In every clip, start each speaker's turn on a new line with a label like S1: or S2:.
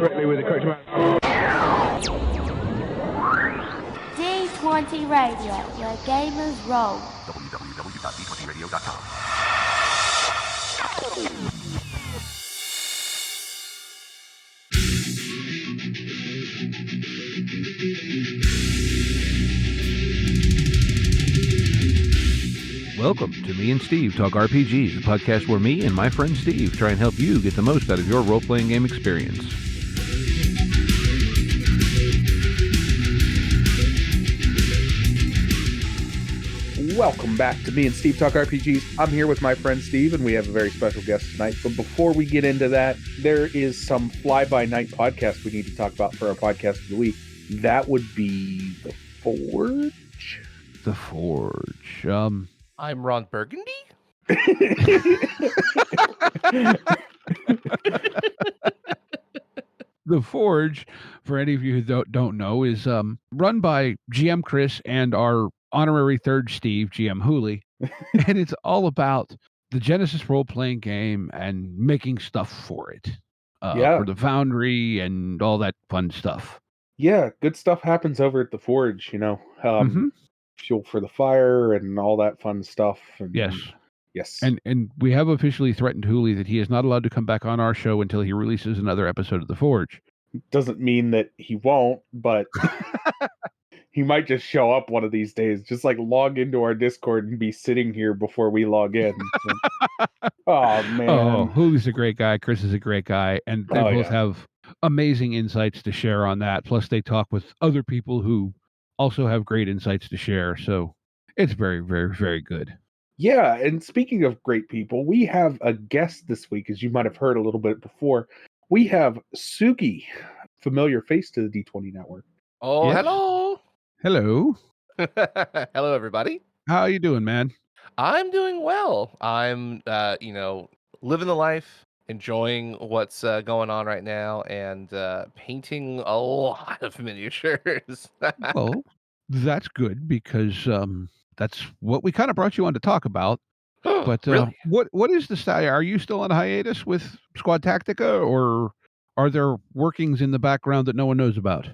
S1: correctly with the correct amount.
S2: D20 Radio, where gamers roll.
S3: www.d20radio.com.
S4: Welcome to Me and Steve Talk RPGs, a podcast where me and my friend Steve try and help you get the most out of your role-playing game experience.
S5: Welcome back to Me and Steve Talk RPGs. I'm here with my friend Steve, and we have a very special guest tonight. But before we get into that, there is some fly-by-night podcast we need to talk about for our podcast of the week. That would be The Forge?
S4: The Forge.
S6: I'm Ron Burgundy.
S4: The Forge, for any of you who don't know, is run by GM Chris and our honorary third Steve, GM Hooley. And it's all about the Genesis role-playing game and making stuff for it. For the Foundry and all that fun stuff.
S5: Yeah, good stuff happens over at The Forge, you know. Fuel for the fire and all that fun stuff. And, yes.
S4: And we have officially threatened Hooley that he is not allowed to come back on our show until he releases another episode of The Forge.
S5: Doesn't mean that he won't, but he might just show up one of these days. Just like log into our Discord and be sitting here before we log in. Oh, man.
S4: Oh, Hooley's a great guy. Chris is a great guy. And they both have amazing insights to share on that. Plus, they talk with other people who also have great insights to share. So it's very, very, very good.
S5: Yeah, and speaking of great people, we have a guest this week, as you might have heard a little bit before. We have Sugi, familiar face to the D20 Network.
S6: Oh,
S4: Yes.
S6: Hello.
S4: Hello.
S6: Hello, everybody.
S4: How you doing, man?
S6: I'm doing well. I'm, living the life, enjoying what's going on right now, and painting a lot of miniatures.
S4: Well, that's good because that's what we kind of brought you on to talk about. But
S6: Really?
S4: what is the style? Are you still on hiatus with Squad Tactica, or are there workings in the background that no one knows about?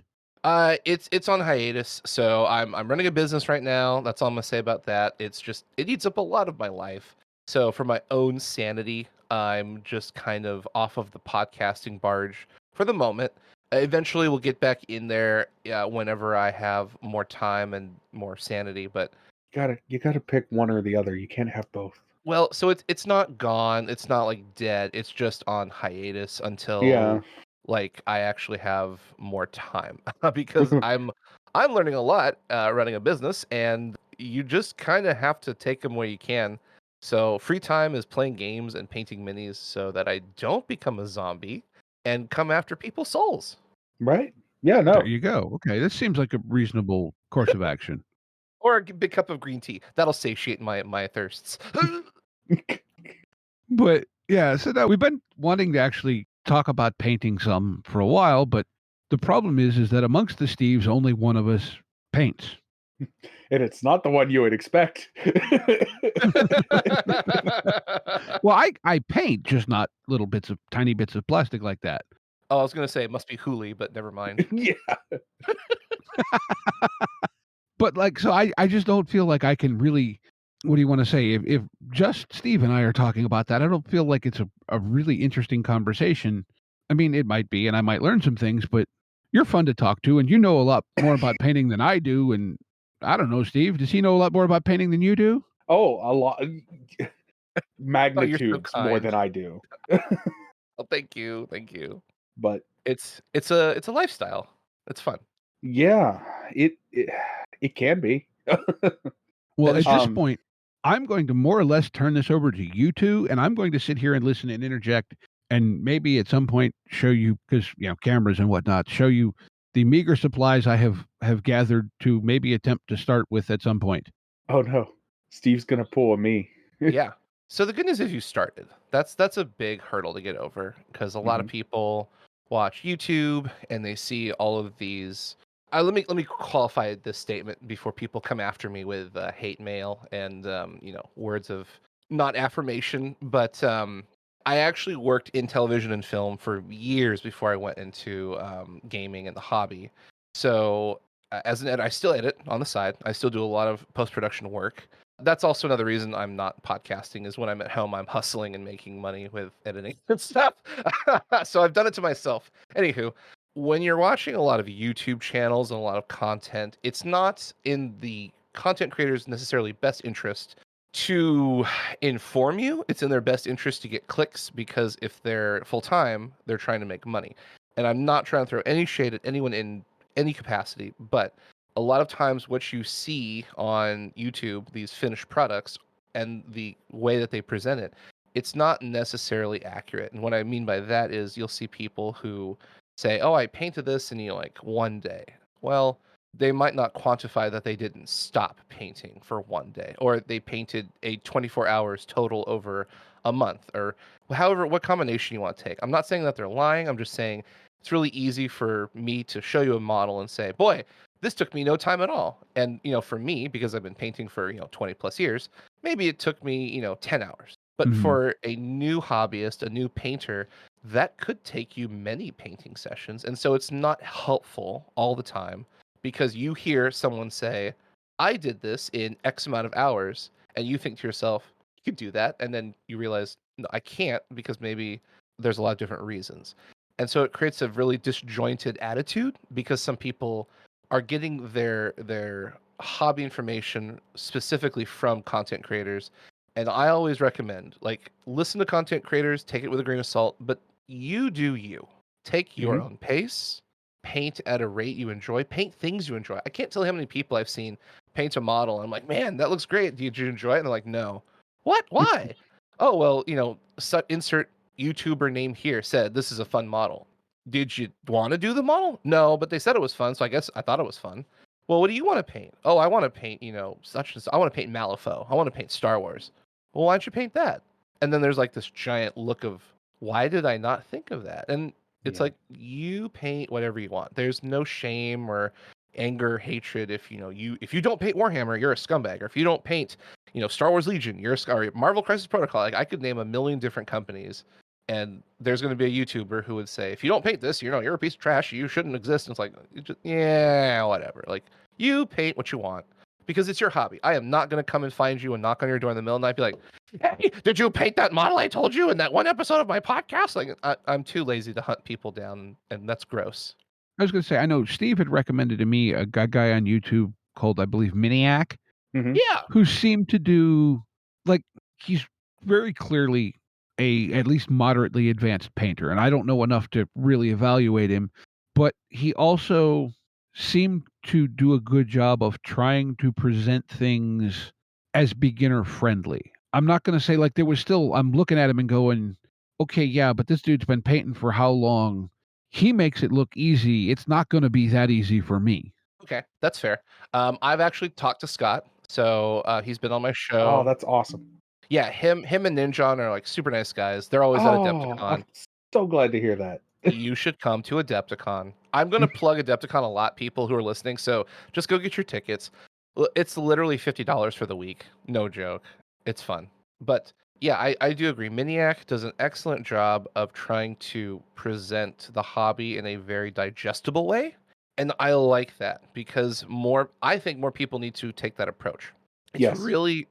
S6: It's on hiatus, so I'm running a business right now. That's all I'm gonna say about that. It's just it eats up a lot of my life. So for my own sanity, I'm just kind of off of the podcasting barge for the moment. Eventually, we'll get back in there whenever I have more time and more sanity. But
S5: You gotta pick one or the other. You can't have both.
S6: well, so it's not gone. It's not like dead. It's just on hiatus until like I actually have more time because I'm learning a lot running a business, and you just kind of have to take them where you can. So free time is playing games and painting minis so that I don't become a zombie and come after people's souls.
S5: Right? Yeah, no.
S4: There you go. Okay, this seems like a reasonable course of action.
S6: Or a big cup of green tea. That'll satiate my thirsts.
S4: But yeah, so now we've been wanting to actually talk about painting some for a while, but the problem is that amongst the Steves, only one of us paints.
S5: And it's not the one you would expect.
S4: Well, I paint, just not tiny bits of plastic like that.
S6: Oh, I was gonna say it must be Hooley, but never mind.
S5: Yeah.
S4: But so I just don't feel like I can really, what do you want to say? If just Steve and I are talking about that, I don't feel like it's a really interesting conversation. I mean, it might be, and I might learn some things, but you're fun to talk to, and you know a lot more about painting than I do. And I don't know, Steve, does he know a lot more about painting than you do?
S5: Oh, a lot.
S6: so
S5: Magnitudes more
S6: kind.
S5: than I do.
S6: Oh, thank you.
S5: But
S6: It's a lifestyle. It's fun.
S5: yeah, it can be.
S4: Well, at this
S5: Um,
S4: point, I'm going to more or less turn this over to you two, and I'm going to sit here and listen and interject, and maybe at some point show you, because cameras and whatnot, show you the meager supplies I have gathered to maybe attempt to start with at some point.
S5: Oh no, Steve's gonna pull a me.
S6: Yeah. So the good news is you started. That's a big hurdle to get over because a lot of people watch YouTube and they see all of these. Let me qualify this statement before people come after me with hate mail and words of not affirmation, but I actually worked in television and film for years before I went into gaming and the hobby. So as an editor, I still edit on the side. I still do a lot of post-production work. That's also another reason I'm not podcasting is when I'm at home, I'm hustling and making money with editing and stuff. So I've done it to myself. Anywho, when you're watching a lot of YouTube channels and a lot of content, it's not in the content creators' necessarily best interest to inform you. It's in their best interest to get clicks because if they're full time, they're trying to make money. And I'm not trying to throw any shade at anyone in any capacity, but a lot of times what you see on YouTube, these finished products and the way that they present it, it's not necessarily accurate. And what I mean by that is you'll see people who say, "Oh, I painted this in like one day." Well, they might not quantify that they didn't stop painting for one day, or they painted a 24 hours total over a month, or however, what combination you want to take. I'm not saying that they're lying. I'm just saying it's really easy for me to show you a model and say, boy, this took me no time at all. And, for me, because I've been painting for, 20 plus years, maybe it took me, 10 hours. But for a new hobbyist, a new painter, that could take you many painting sessions. And so it's not helpful all the time because you hear someone say, I did this in X amount of hours. And you think to yourself, you could do that. And then you realize, no, I can't because maybe there's a lot of different reasons. And so it creates a really disjointed attitude because some people are getting their hobby information specifically from content creators. And I always recommend, like, listen to content creators, take it with a grain of salt, but you do you. Take your own pace, paint at a rate you enjoy, paint things you enjoy. I can't tell you how many people I've seen paint a model. And I'm like, man, that looks great. Did you enjoy it? And they're like, no. What? Why? Oh, well, insert YouTuber name here said this is a fun model. Did you want to do the model? No, but they said it was fun, so I guess I thought it was fun. Well, what do you want to paint? Oh, I want to paint, such and such. I want to paint Malifaux. I want to paint Star Wars. Well, why don't you paint that? And then there's like this giant look of, why did I not think of that? And it's like, you paint whatever you want. There's no shame or anger, hatred. If you don't paint Warhammer, you're a scumbag. Or if you don't paint, Star Wars Legion, you're or Marvel Crisis Protocol. Like, I could name a million different companies, and there's going to be a YouTuber who would say, if you don't paint this, you're a piece of trash. You shouldn't exist. And it's like, yeah, whatever. Like, you paint what you want because it's your hobby. I am not going to come and find you and knock on your door in the middle of the night and be like, hey, did you paint that model I told you in that one episode of my podcast? Like, I'm too lazy to hunt people down, and that's gross.
S4: I was going to say, I know Steve had recommended to me a guy on YouTube called, I believe, Miniac,
S6: Yeah,
S4: who seemed to do, like, he's very clearly a at least moderately advanced painter, and I don't know enough to really evaluate him, but he also seemed to do a good job of trying to present things as beginner friendly. I'm not going to say, like, I'm looking at him and going, okay, yeah, but this dude's been painting for how long? He makes it look easy. It's not going to be that easy for me.
S6: okay, that's fair. I've actually talked to Scott, so he's been on my show.
S5: Oh, that's awesome.
S6: Yeah, him and Ninjon are like super nice guys. They're always at Adepticon.
S5: I'm so glad to hear that.
S6: You should come to Adepticon. I'm going to plug Adepticon a lot, people who are listening, so just go get your tickets. It's literally $50 for the week. No joke. It's fun. But yeah, I do agree. Miniac does an excellent job of trying to present the hobby in a very digestible way. And I like that because I think more people need to take that approach. It's really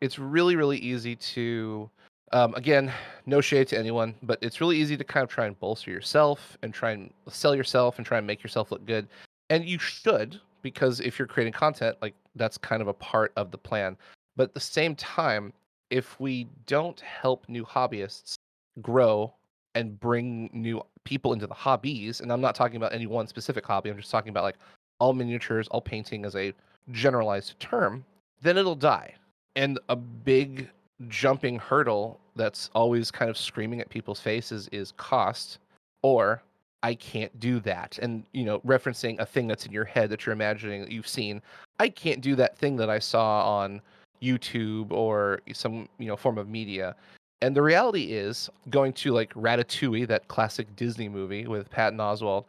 S6: easy to, again, no shade to anyone, but it's really easy to kind of try and bolster yourself and try and sell yourself and try and make yourself look good. And you should, because if you're creating content, like, that's kind of a part of the plan. But at the same time, if we don't help new hobbyists grow and bring new people into the hobbies, and I'm not talking about any one specific hobby, I'm just talking about like all miniatures, all painting as a generalized term, then it'll die. And a big jumping hurdle that's always kind of screaming at people's faces is cost, or I can't do that. And, referencing a thing that's in your head that you're imagining that you've seen, I can't do that thing that I saw on YouTube or some, form of media. And the reality is, going to like Ratatouille, that classic Disney movie with Patton Oswalt,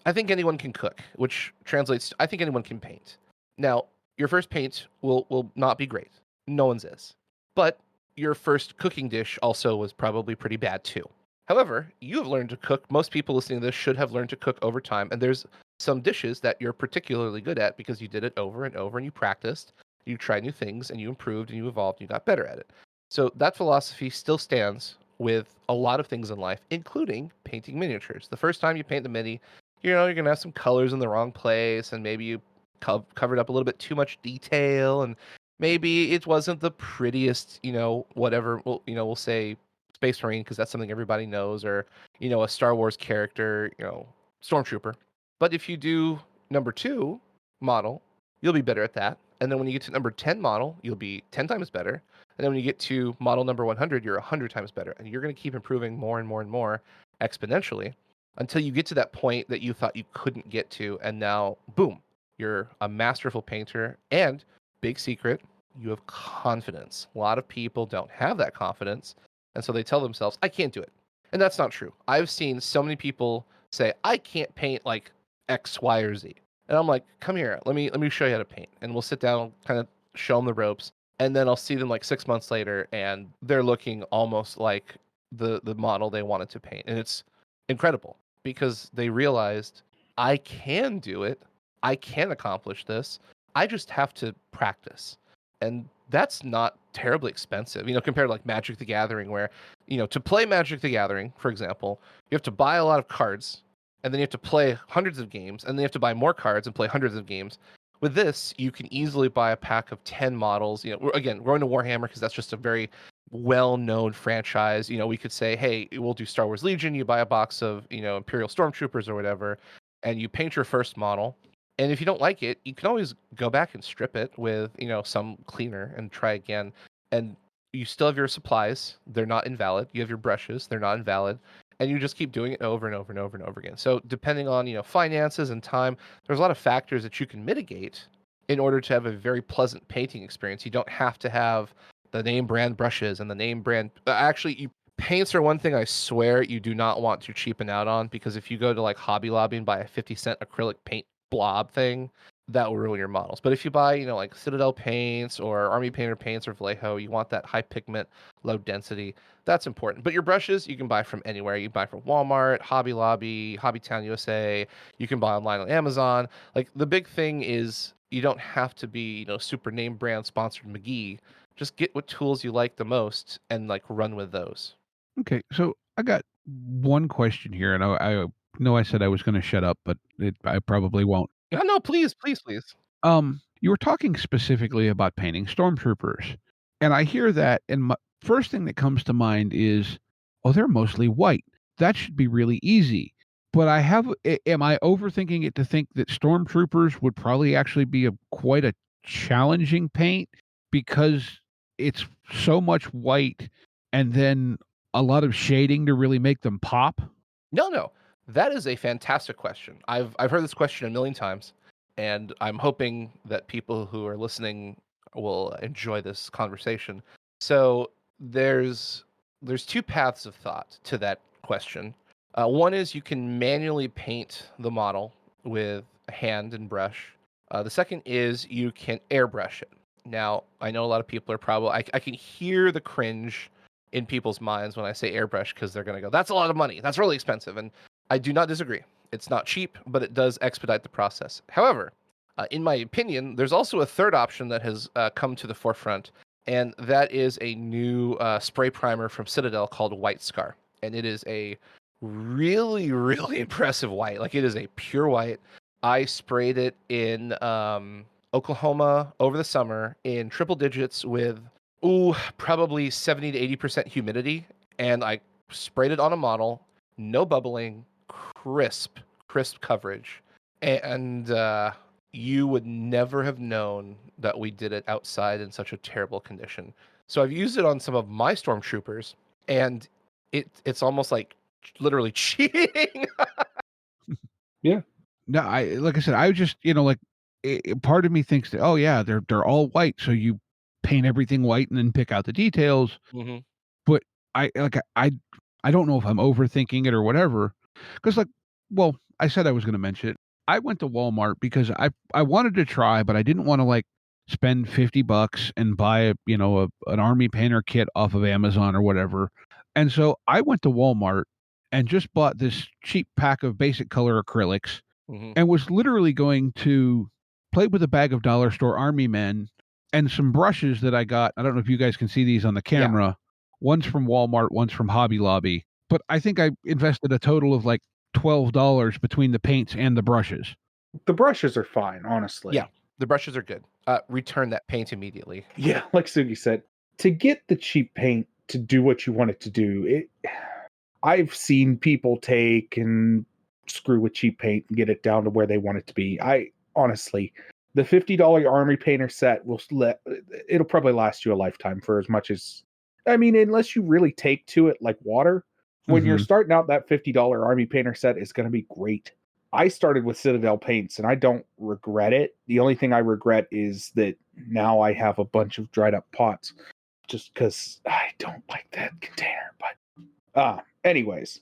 S6: I think anyone can cook, which translates to, I think anyone can paint. Now, your first paint will not be great. No one's is. But your first cooking dish also was probably pretty bad too. However, you have learned to cook. Most people listening to this should have learned to cook over time. And there's some dishes that you're particularly good at because you did it over and over and you practiced, you tried new things and you improved and you evolved and you got better at it. So that philosophy still stands with a lot of things in life, including painting miniatures. The first time you paint the mini, you're going to have some colors in the wrong place and maybe you covered up a little bit too much detail and maybe it wasn't the prettiest, whatever, we'll say Space Marine because that's something everybody knows, or a Star Wars character, Stormtrooper. But if you do number 2 model, you'll be better at that. And then when you get to number 10 model, you'll be 10 times better. And then when you get to model number 100, you're 100 times better. And you're going to keep improving more and more and more exponentially until you get to that point that you thought you couldn't get to. And now, boom, you're a masterful painter. And big secret, you have confidence. A lot of people don't have that confidence. And so they tell themselves, I can't do it. And that's not true. I've seen so many people say, I can't paint like X, Y, or Z. And I'm like, come here, let me show you how to paint. And we'll sit down, kind of show them the ropes. And then I'll see them like 6 months later and they're looking almost like the model they wanted to paint. And it's incredible because they realized I can do it. I can accomplish this. I just have to practice. And that's not terribly expensive, compared to like Magic the Gathering, where, to play Magic the Gathering, for example, you have to buy a lot of cards, and then you have to play hundreds of games, and then you have to buy more cards and play hundreds of games. With this, you can easily buy a pack of 10 models. Again, we're into Warhammer because that's just a very well-known franchise. We could say, hey, we'll do Star Wars Legion. You buy a box of, Imperial Stormtroopers or whatever, and you paint your first model. And if you don't like it, you can always go back and strip it with, some cleaner and try again. And you still have your supplies. They're not invalid. You have your brushes. They're not invalid. And you just keep doing it over and over and over and over again. So depending on, finances and time, there's a lot of factors that you can mitigate in order to have a very pleasant painting experience. You don't have to have the name brand brushes and the name brand. Actually, paints are one thing I swear you do not want to cheapen out on, because if you go to like Hobby Lobby and buy a 50-cent acrylic paint blob thing, that will ruin your models. But if you buy, like Citadel paints or Army Painter paints or Vallejo, you want that high pigment, low density. That's important. But your brushes you can buy from anywhere. You can buy from Walmart, Hobby Lobby, Hobbytown USA. You can buy online on Amazon. Like, the big thing is you don't have to be, super name brand sponsored McGee. Just get what tools you like the most and like run with those.
S4: Okay, so I got one question here, and I know I said I was going to shut up, but I probably won't.
S6: No, please.
S4: You were talking specifically about painting stormtroopers, and I hear that, and my first thing that comes to mind is, oh, they're mostly white. That should be really easy. But am I overthinking it to think that stormtroopers would probably actually be quite a challenging paint because it's so much white and then a lot of shading to really make them pop?
S6: No. That is a fantastic question. I've heard this question a million times, and I'm hoping that people who are listening will enjoy this conversation. So there's 2 paths of thought to that question. One is you can manually paint the model with a hand and brush. The second is you can airbrush it. Now, I know a lot of people are probably, I can hear the cringe in people's minds when I say airbrush, because they're going to go, that's a lot of money. That's really expensive. And I do not disagree. It's not cheap, but it does expedite the process. However, in my opinion, there's also a third option that has come to the forefront, and that is a new spray primer from Citadel called White Scar. And it is a really, really impressive white. Like, it is a pure white. I sprayed it in Oklahoma over the summer in triple digits with, probably 70 to 80% humidity. And I sprayed it on a model, no bubbling, crisp coverage. And you would never have known that we did it outside in such a terrible condition. So I've used it on some of my stormtroopers, and it's almost like literally cheating.
S5: Yeah.
S4: No, like I said, I just, part of me thinks that, oh yeah, they're all white, so you paint everything white and then pick out the details.
S6: Mm-hmm.
S4: But I don't know if I'm overthinking it or whatever. Because I said I was going to mention it. I went to Walmart because I wanted to try, but I didn't want to spend $50 and buy an Army Painter kit off of Amazon or whatever. And so I went to Walmart and just bought this cheap pack of basic color acrylics
S6: Mm-hmm.
S4: and was literally going to play with a bag of dollar store Army Men and some brushes that I got. I don't know if you guys can see these on the camera. Yeah. One's from Walmart, one's from Hobby Lobby. But I think I invested a total of like $12 between the paints and the brushes.
S5: The brushes are fine, honestly.
S6: Yeah, the brushes are good. Return that paint immediately.
S5: Yeah, like Sugi said, to get the cheap paint to do what you want it to do, I've seen people take and screw with cheap paint and get it down to where they want it to be. Honestly, the $50 Army Painter set it'll probably last you a lifetime for as much as, I mean, unless you really take to it like water. When you're starting out, that $50 Army Painter set is going to be great. I started with Citadel paints and I don't regret it. The only thing I regret is that now I have a bunch of dried up pots just because I don't like that container. But anyways,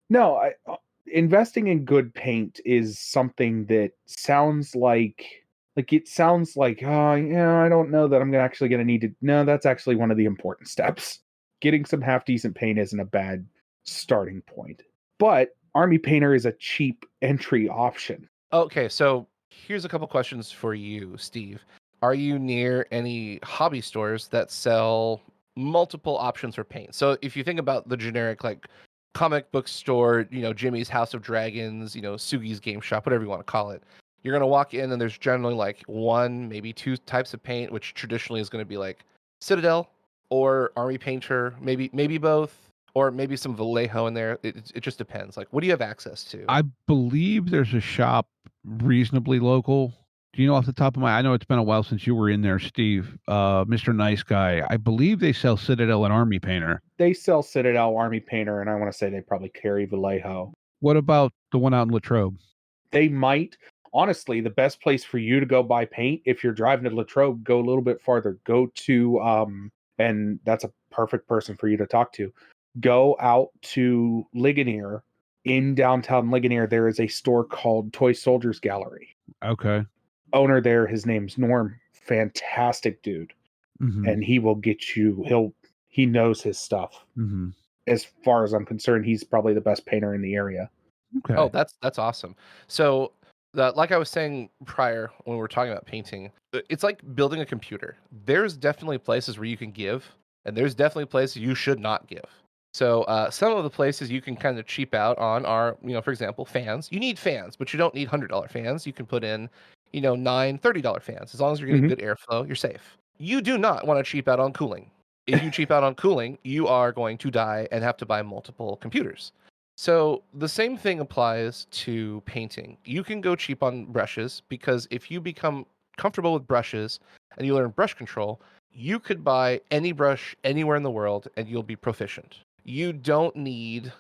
S5: no, investing in good paint is something that sounds like it sounds like, oh, yeah, I don't know that I'm actually going to need to. No, that's actually one of the important steps. Getting some half decent paint isn't a bad starting point. But Army Painter is a cheap entry option.
S6: Okay, so here's a couple questions for you, Steve. Are you near any hobby stores that sell multiple options for paint? So if you think about the generic like comic book store, Jimmy's House of Dragons, Sugi's Game Shop, whatever you want to call it, you're going to walk in and there's generally like one, maybe two types of paint, which traditionally is going to be like Citadel or Army Painter, maybe both. Or maybe some Vallejo in there. It just depends. Like, what do you have access to?
S4: I believe there's a shop reasonably local. Do you know off the top of I know it's been a while since you were in there, Steve. Mr. Nice Guy. I believe they sell Citadel and Army Painter.
S5: They sell Citadel, Army Painter, and I want to say they probably carry Vallejo.
S4: What about the one out in Latrobe?
S5: They might. Honestly, the best place for you to go buy paint, if you're driving to Latrobe, go a little bit farther. Go to, and that's a perfect person for you to talk to. Go out to Ligonier. In downtown Ligonier, there is a store called Toy Soldiers Gallery.
S4: Okay.
S5: Owner there, his name's Norm. Fantastic dude. Mm-hmm. And he will get you, he knows his stuff. Mm-hmm. As far as I'm concerned, he's probably the best painter in the area.
S6: Okay. Oh, that's awesome. So, like I was saying prior when we were talking about painting, it's like building a computer. There's definitely places where you can give, and there's definitely places you should not give. So some of the places you can kind of cheap out on are, for example, fans. You need fans, but you don't need $100 fans. You can put in, $9, $30 fans. As long as you're getting good airflow, you're safe. You do not want to cheap out on cooling. If you cheap out on cooling, you are going to die and have to buy multiple computers. So the same thing applies to painting. You can go cheap on brushes because if you become comfortable with brushes and you learn brush control, you could buy any brush anywhere in the world and you'll be proficient. You don't need,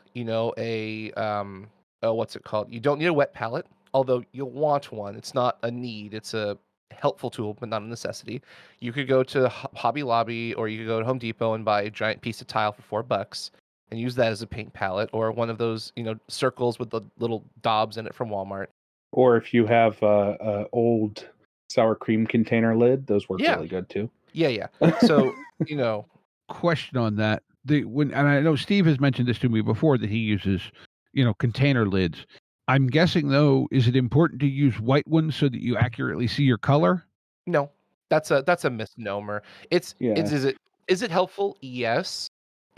S6: what's it called? You don't need a wet palette, although you'll want one. It's not a need. It's a helpful tool, but not a necessity. You could go to Hobby Lobby or you could go to Home Depot and buy a giant piece of tile for $4 and use that as a paint palette, or one of those, circles with the little daubs in it from Walmart.
S5: Or if you have a old sour cream container lid, those work really good too.
S6: Yeah. So,
S4: question on that. And I know Steve has mentioned this to me before that he uses, container lids. I'm guessing though, is it important to use white ones so that you accurately see your color?
S6: No, that's a misnomer. Is it helpful? Yes.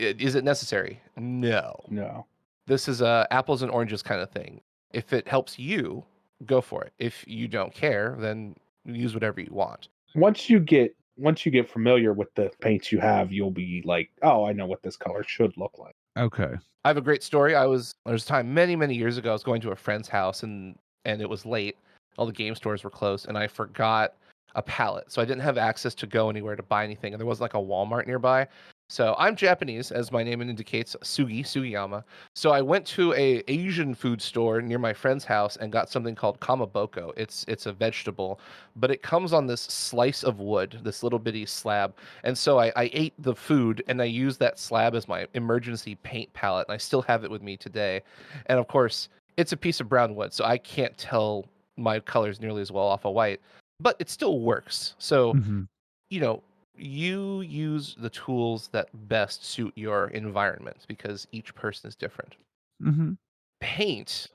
S6: Is it necessary? No. This is a apples and oranges kind of thing. If it helps you, go for it. If you don't care, then use whatever you want.
S5: Once you get familiar with the paints you have, you'll be like, oh, I know what this color should look like.
S4: Okay.
S6: I have a great story. There's a time many, many years ago, I was going to a friend's house and it was late. All the game stores were closed and I forgot a palette. So I didn't have access to go anywhere to buy anything. And there wasn't like a Walmart nearby. So I'm Japanese, as my name indicates, Sugiyama. So I went to a Asian food store near my friend's house and got something called kamaboko. It's a vegetable, but it comes on this slice of wood, this little bitty slab. And so I ate the food and I used that slab as my emergency paint palette. And I still have it with me today. And of course, it's a piece of brown wood, so I can't tell my colors nearly as well off of white, but it still works. So, you use the tools that best suit your environment because each person is different.
S4: Mm-hmm.
S6: Paint,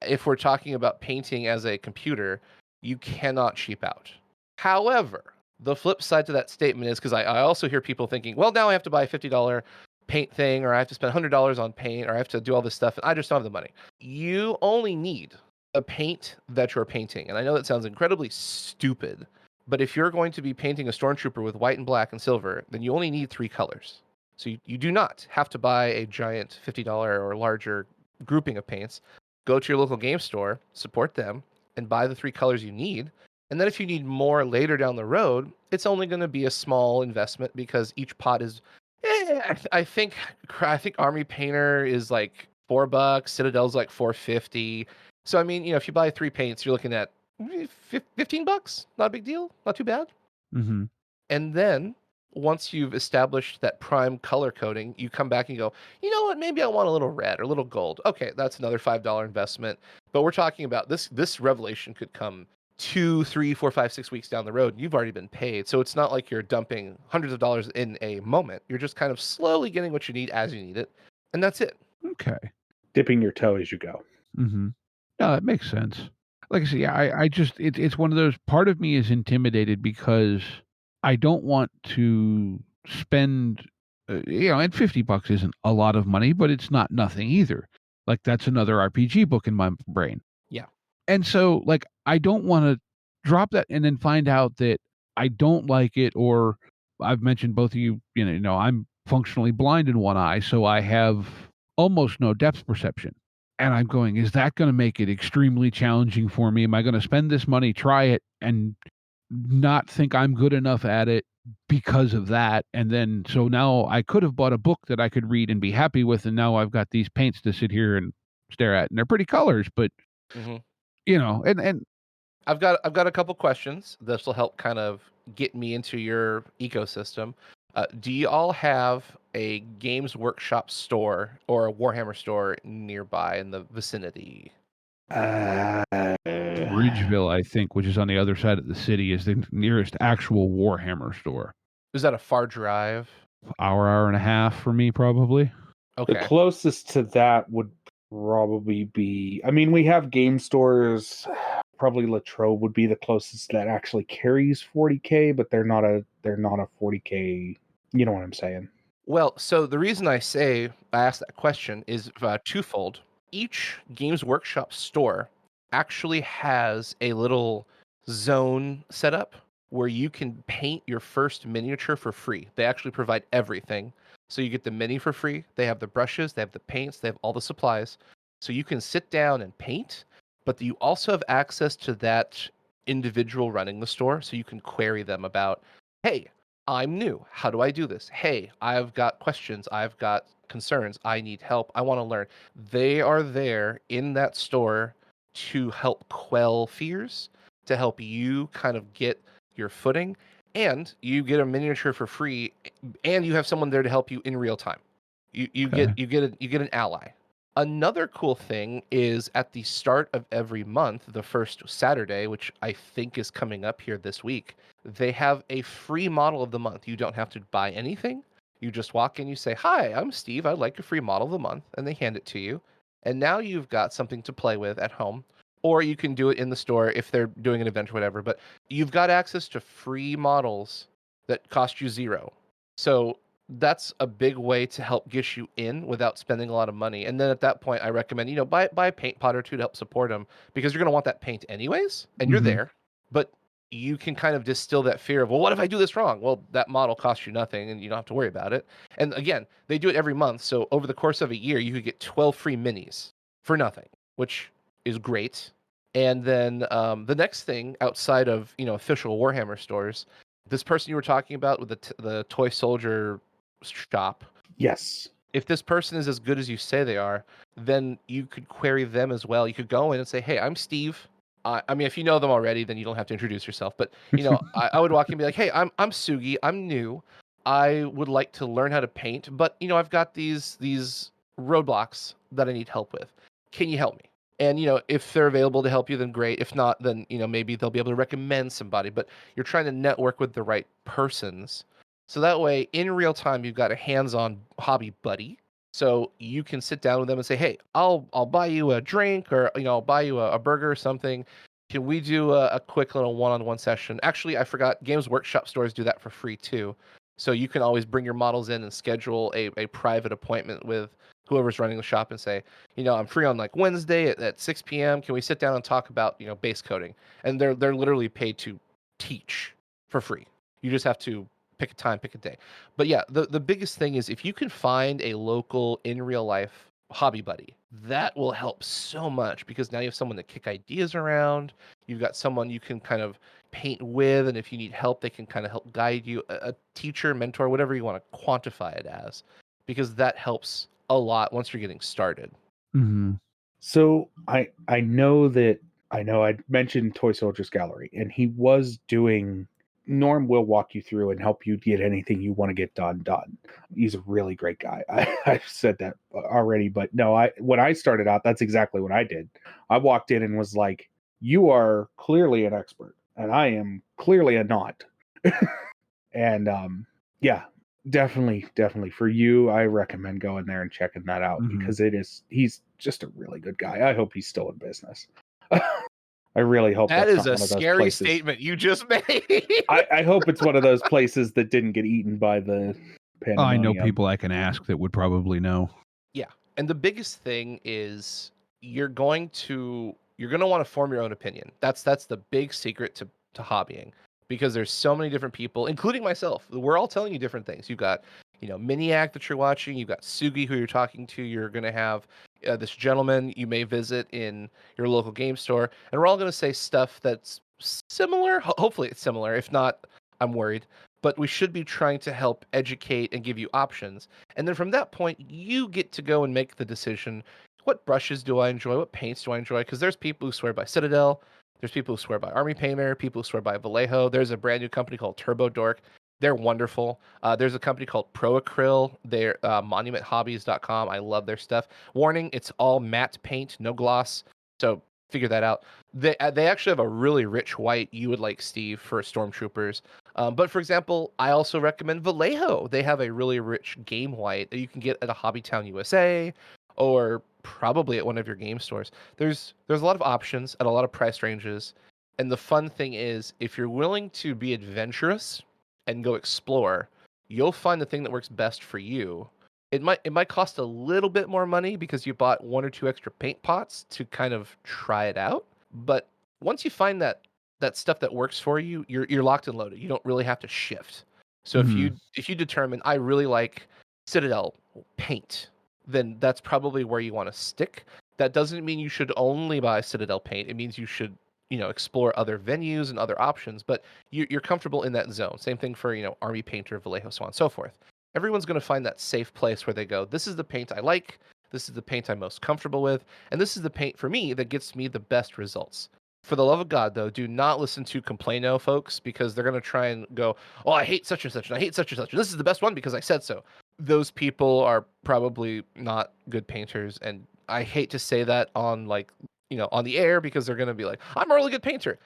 S6: if we're talking about painting as a computer, you cannot cheap out. However, the flip side to that statement is because I also hear people thinking, well, now I have to buy a $50 paint thing, or I have to spend $100 on paint, or I have to do all this stuff, and I just don't have the money. You only need a paint that you're painting. And I know that sounds incredibly stupid, but if you're going to be painting a stormtrooper with white and black and silver, then you only need 3 colors. So you do not have to buy a giant $50 or larger grouping of paints. Go to your local game store, support them, and buy the 3 colors you need. And then if you need more later down the road, it's only going to be a small investment because each pot is I think Army Painter is like $4, Citadel's like $4.50. So I mean, if you buy 3 paints, you're looking at $15. Not a big deal, not too bad.
S4: Mm-hmm.
S6: And then once you've established that prime color coding, you come back and go, you know what? Maybe I want a little red or a little gold. Okay, that's another $5 investment. But we're talking about this revelation could come 2, 3, 4, 5, 6 weeks down the road. You've already been paid. So it's not like you're dumping hundreds of dollars in a moment. You're just kind of slowly getting what you need as you need it. And that's it.
S4: Okay.
S5: Dipping your toe as you go.
S4: Mm-hmm. No, that makes sense. Like I say, I just it's one of those. Part of me is intimidated because I don't want to spend, and $50 isn't a lot of money, but it's not nothing either. Like that's another RPG book in my brain.
S6: Yeah.
S4: And so, like, I don't want to drop that and then find out that I don't like it, or I've mentioned both of you, I'm functionally blind in one eye, so I have almost no depth perception. And I'm going, is that going to make it extremely challenging for me? Am I going to spend this money, try it, and not think I'm good enough at it because of that? And then, so now I could have bought a book that I could read and be happy with, and now I've got these paints to sit here and stare at, and they're pretty colors, but
S6: Mm-hmm.
S4: And
S6: I've got a couple questions. This will help kind of get me into your ecosystem. Do you all have a Games Workshop store or a Warhammer store nearby in the vicinity?
S4: Bridgeville, I think, which is on the other side of the city, is the nearest actual Warhammer store.
S6: Is that a far drive?
S4: Hour and a half for me, probably.
S6: Okay.
S5: The closest to that would probably be, I mean, we have game stores. Probably Latrobe would be the closest that actually carries 40K, but they're not a 40K. You know what I'm saying?
S6: Well, so the reason I asked that question is twofold. Each Games Workshop store actually has a little zone set up where you can paint your first miniature for free. They actually provide everything. So you get the mini for free. They have the brushes, they have the paints, they have all the supplies. So you can sit down and paint, but you also have access to that individual running the store. So you can query them about, hey, I'm new. How do I do this? Hey, I've got questions. I've got concerns. I need help. I want to learn. They are there in that store to help quell fears, to help you kind of get your footing, and you get a miniature for free, and you have someone there to help you in real time. You
S4: Okay.
S6: get an ally. Another cool thing is at the start of every month, the first Saturday, which I think is coming up here this week, they have a free model of the month. You don't have to buy anything. You just walk in, you say, "Hi, I'm Steve. I'd like a free model of the month," and they hand it to you. And now you've got something to play with at home. Or you can do it in the store if they're doing an event or whatever. But you've got access to free models that cost you 0. So that's a big way to help get you in without spending a lot of money. And then at that point, I recommend, buy a paint pot or 2 to help support them, because you're going to want that paint anyways, and you're
S4: Mhm.
S6: there. But you can kind of distill that fear of, well, what if I do this wrong? Well, that model costs you nothing and you don't have to worry about it. And again, they do it every month. So over the course of a year, you could get 12 free minis for nothing, which is great. And then the next thing outside of, official Warhammer stores, this person you were talking about with the toy soldier shop.
S5: Yes.
S6: If this person is as good as you say they are, then you could query them as well. You could go in and say, "Hey, I'm Steve." I mean, if you know them already, then you don't have to introduce yourself. But I would walk in and be like, "Hey, I'm Sugi. I'm new. I would like to learn how to paint, but I've got these roadblocks that I need help with. Can you help me?" And if they're available to help you, then great. If not, then maybe they'll be able to recommend somebody. But you're trying to network with the right persons So that way, in real time, you've got a hands-on hobby buddy. So you can sit down with them and say, "Hey, I'll buy you a drink, or I'll buy you a burger or something. Can we do a quick little one-on-one session?" Actually, I forgot. Games Workshop stores do that for free too. So you can always bring your models in and schedule a private appointment with whoever's running the shop and say, I'm free on like Wednesday at 6 p.m. Can we sit down and talk about base coding? And they're literally paid to teach for free. You just have to pick a time, pick a day. But yeah, the biggest thing is if you can find a local in real life hobby buddy, that will help so much because now you have someone to kick ideas around. You've got someone you can kind of paint with, and if you need help, they can kind of help guide you. A teacher, mentor, whatever you want to quantify it as, because that helps a lot once you're getting started.
S4: Mm-hmm.
S5: So I know I mentioned Toy Soldiers Gallery, and he was doing. Norm will walk you through and help you get anything you want to get done. He's a really great guy. I've said that already, but no, when I started out, that's exactly what I did. I walked in and was like, "You are clearly an expert, and I am clearly a not." And yeah, definitely for you, I recommend going there and checking that out because he's just a really good guy. I hope he's still in business. I really hope
S6: that
S5: that's
S6: is
S5: not
S6: a
S5: one of those
S6: scary
S5: places.
S6: statement you just made.
S5: I hope it's one of those places that didn't get eaten by the pandemonium.
S4: I know people I can ask that would probably know.
S6: Yeah. And the biggest thing is you're going to want to form your own opinion. That's the big secret to hobbying because there's so many different people, including myself. We're all telling you different things. You've got, Miniac that you're watching, you've got Sugi who you're talking to, you're going to have this gentleman you may visit in your local game store, and we're all going to say stuff that's similar. Hopefully it's similar. If not, I'm worried. But we should be trying to help educate and give you options. And then from that point, you get to go and make the decision. What brushes do I enjoy? What paints do I enjoy? Because there's people who swear by Citadel. There's people who swear by Army Painter. People who swear by Vallejo. There's a brand new company called Turbo Dork. They're wonderful. There's a company called Pro Acryl. They're monumenthobbies.com. I love their stuff. Warning, it's all matte paint, no gloss. So figure that out. They actually have a really rich white you would like, Steve, for stormtroopers. But for example, I also recommend Vallejo. They have a really rich game white that you can get at a Hobbytown USA or probably at one of your game stores. There's a lot of options at a lot of price ranges. And the fun thing is if you're willing to be adventurous and go explore, you'll find the thing that works best for you. It might cost a little bit more money because you bought one or two extra paint pots to kind of try it out. But once you find that stuff that works for you, you're locked and loaded. You don't really have to shift. So if you determine I really like Citadel paint, then that's probably where you want to stick. That doesn't mean you should only buy Citadel paint. It means you should explore other venues and other options. But you're comfortable in that zone. Same thing for Army Painter, Vallejo, so on and so forth. Everyone's going to find that safe place where they go, this is the paint I like. This is the paint I'm most comfortable with. And this is the paint for me that gets me the best results. For the love of God, though, do not listen to Complaino folks because they're going to try and go, oh, I hate such and such, and I hate such and such, and this is the best one because I said so. Those people are probably not good painters, and I hate to say that on on the air because they're going to be like, I'm a really good painter.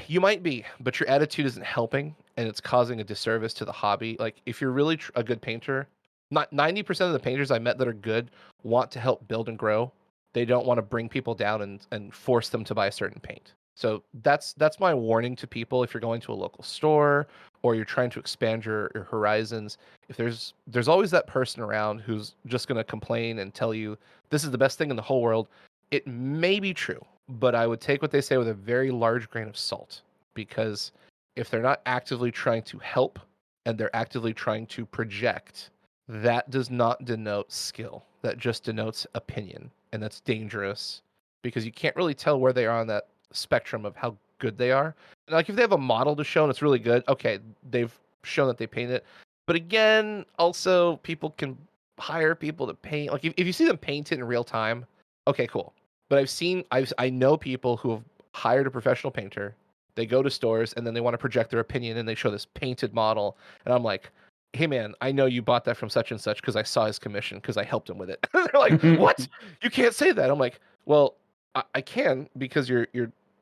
S6: You might be, but your attitude isn't helping, and it's causing a disservice to the hobby. Like, if you're really a good painter, not 90% of the painters I met that are good want to help build and grow. They don't want to bring people down and force them to buy a certain paint. So that's my warning to people if you're going to a local store or you're trying to expand your horizons. If there's always that person around who's just going to complain and tell you this is the best thing in the whole world. It may be true, but I would take what they say with a very large grain of salt, because if they're not actively trying to help and they're actively trying to project, that does not denote skill. That just denotes opinion, and that's dangerous because you can't really tell where they are on that spectrum of how good they are. Like if they have a model to show and it's really good, okay, they've shown that they paint it. But again, also people can hire people to paint. Like if you see them paint it in real time, okay, cool. But I know people who have hired a professional painter. They go to stores and then they want to project their opinion and they show this painted model. And I'm like, hey man, I know you bought that from such and such because I saw his commission because I helped him with it. They're like, what? You can't say that. I'm like, well, I can because you're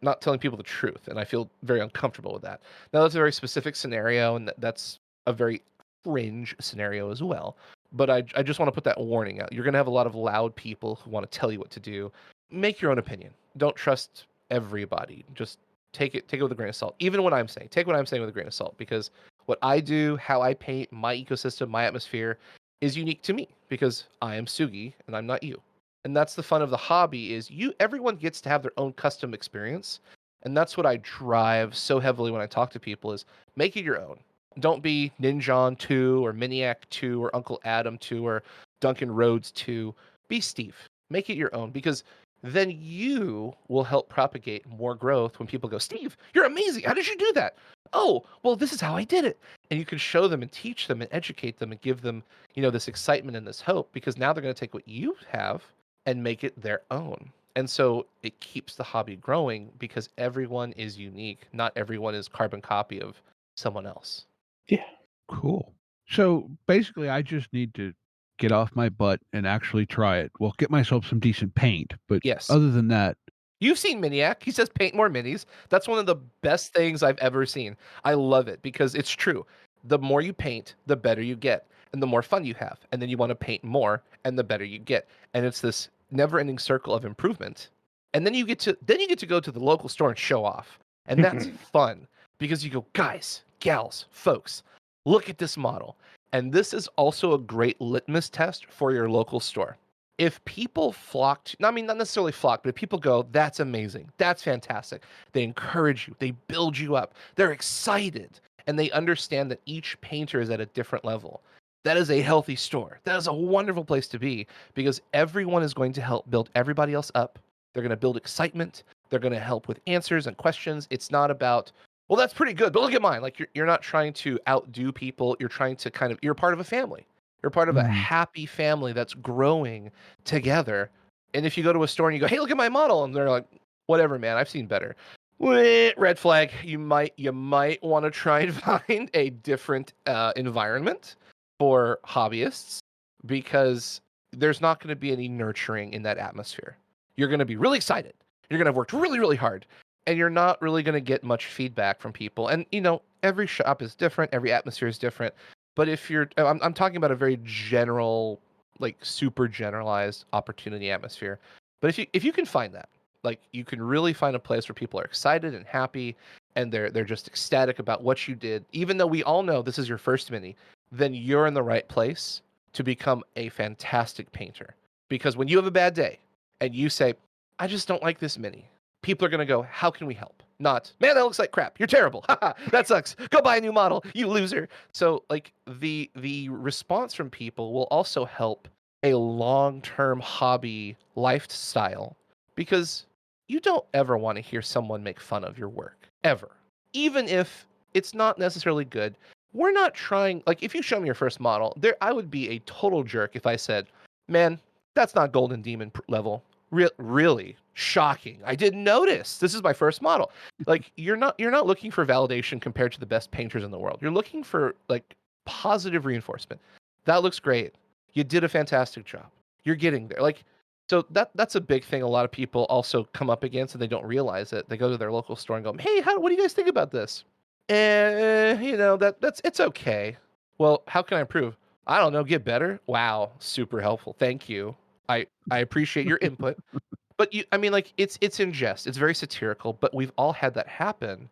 S6: not telling people the truth, and I feel very uncomfortable with that. Now that's a very specific scenario, and that's a very fringe scenario as well. But I just want to put that warning out. You're going to have a lot of loud people who want to tell you what to do. Make your own opinion. Don't trust everybody. Just take it with a grain of salt. Even what I'm saying, take what I'm saying with a grain of salt, because what I do, how I paint, my ecosystem, my atmosphere is unique to me because I am Sugi and I'm not you. And that's the fun of the hobby is everyone gets to have their own custom experience. And that's what I drive so heavily when I talk to people is make it your own. Don't be Ninjon 2 or Miniac 2 or Uncle Adam 2 or Duncan Rhodes 2. Be Steve. Make it your own because then you will help propagate more growth when people go, Steve, you're amazing. How did you do that? Oh, well, this is how I did it. And you can show them and teach them and educate them and give them, this excitement and this hope because now they're going to take what you have and make it their own. And so it keeps the hobby growing because everyone is unique. Not everyone is carbon copy of someone else.
S5: Yeah.
S4: Cool. So basically, I just need to get off my butt and actually try it. Well, get myself some decent paint. But
S6: yes,
S4: other than that,
S6: you've seen Miniac. He says paint more minis. That's one of the best things I've ever seen. I love it because it's true. The more you paint, the better you get, and the more fun you have. And then you want to paint more, and the better you get. And it's this never-ending circle of improvement. And then you get to go to the local store and show off, and that's fun because you go, guys, gals, folks, look at this model. And this is also a great litmus test for your local store. If people not necessarily flock, but if people go, that's amazing, that's fantastic, they encourage you, they build you up, they're excited, and they understand that each painter is at a different level. That is a healthy store. That is a wonderful place to be because everyone is going to help build everybody else up. They're going to build excitement. They're going to help with answers and questions. It's not about, well, that's pretty good, but look at mine. Like you're not trying to outdo people. You're trying to you're part of a family. You're part of a happy family that's growing together. And if you go to a store and you go, hey, look at my model, and they're like, whatever, man, I've seen better. Red flag. You might want to try and find a different environment for hobbyists because there's not going to be any nurturing in that atmosphere. You're going to be really excited. You're going to have worked really, really hard. And you're not really going to get much feedback from people. And, every shop is different. Every atmosphere is different. But if I'm talking about a very general, like super generalized opportunity atmosphere. But if you can find that, like you can really find a place where people are excited and happy and they're just ecstatic about what you did, even though we all know this is your first mini, then you're in the right place to become a fantastic painter. Because when you have a bad day and you say, I just don't like this mini, people are going to go, how can we help? Not, man, that looks like crap. You're terrible. That sucks. Go buy a new model, you loser. So like the response from people will also help a long-term hobby lifestyle because you don't ever want to hear someone make fun of your work, ever. Even if it's not necessarily good. We're not trying, like if you show me your first model, I would be a total jerk if I said, man, that's not Golden Demon level. Really shocking. I didn't notice. This is my first model. Like you're not looking for validation compared to the best painters in the world. You're looking for like positive reinforcement. That looks great. You did a fantastic job. You're getting there. Like so that's a big thing a lot of people also come up against and they don't realize it. They go to their local store and go, "Hey, what do you guys think about this?" It's okay. Well, how can I improve? I don't know, get better. Wow, super helpful. Thank you. I appreciate your input. But it's in jest. It's very satirical, but we've all had that happen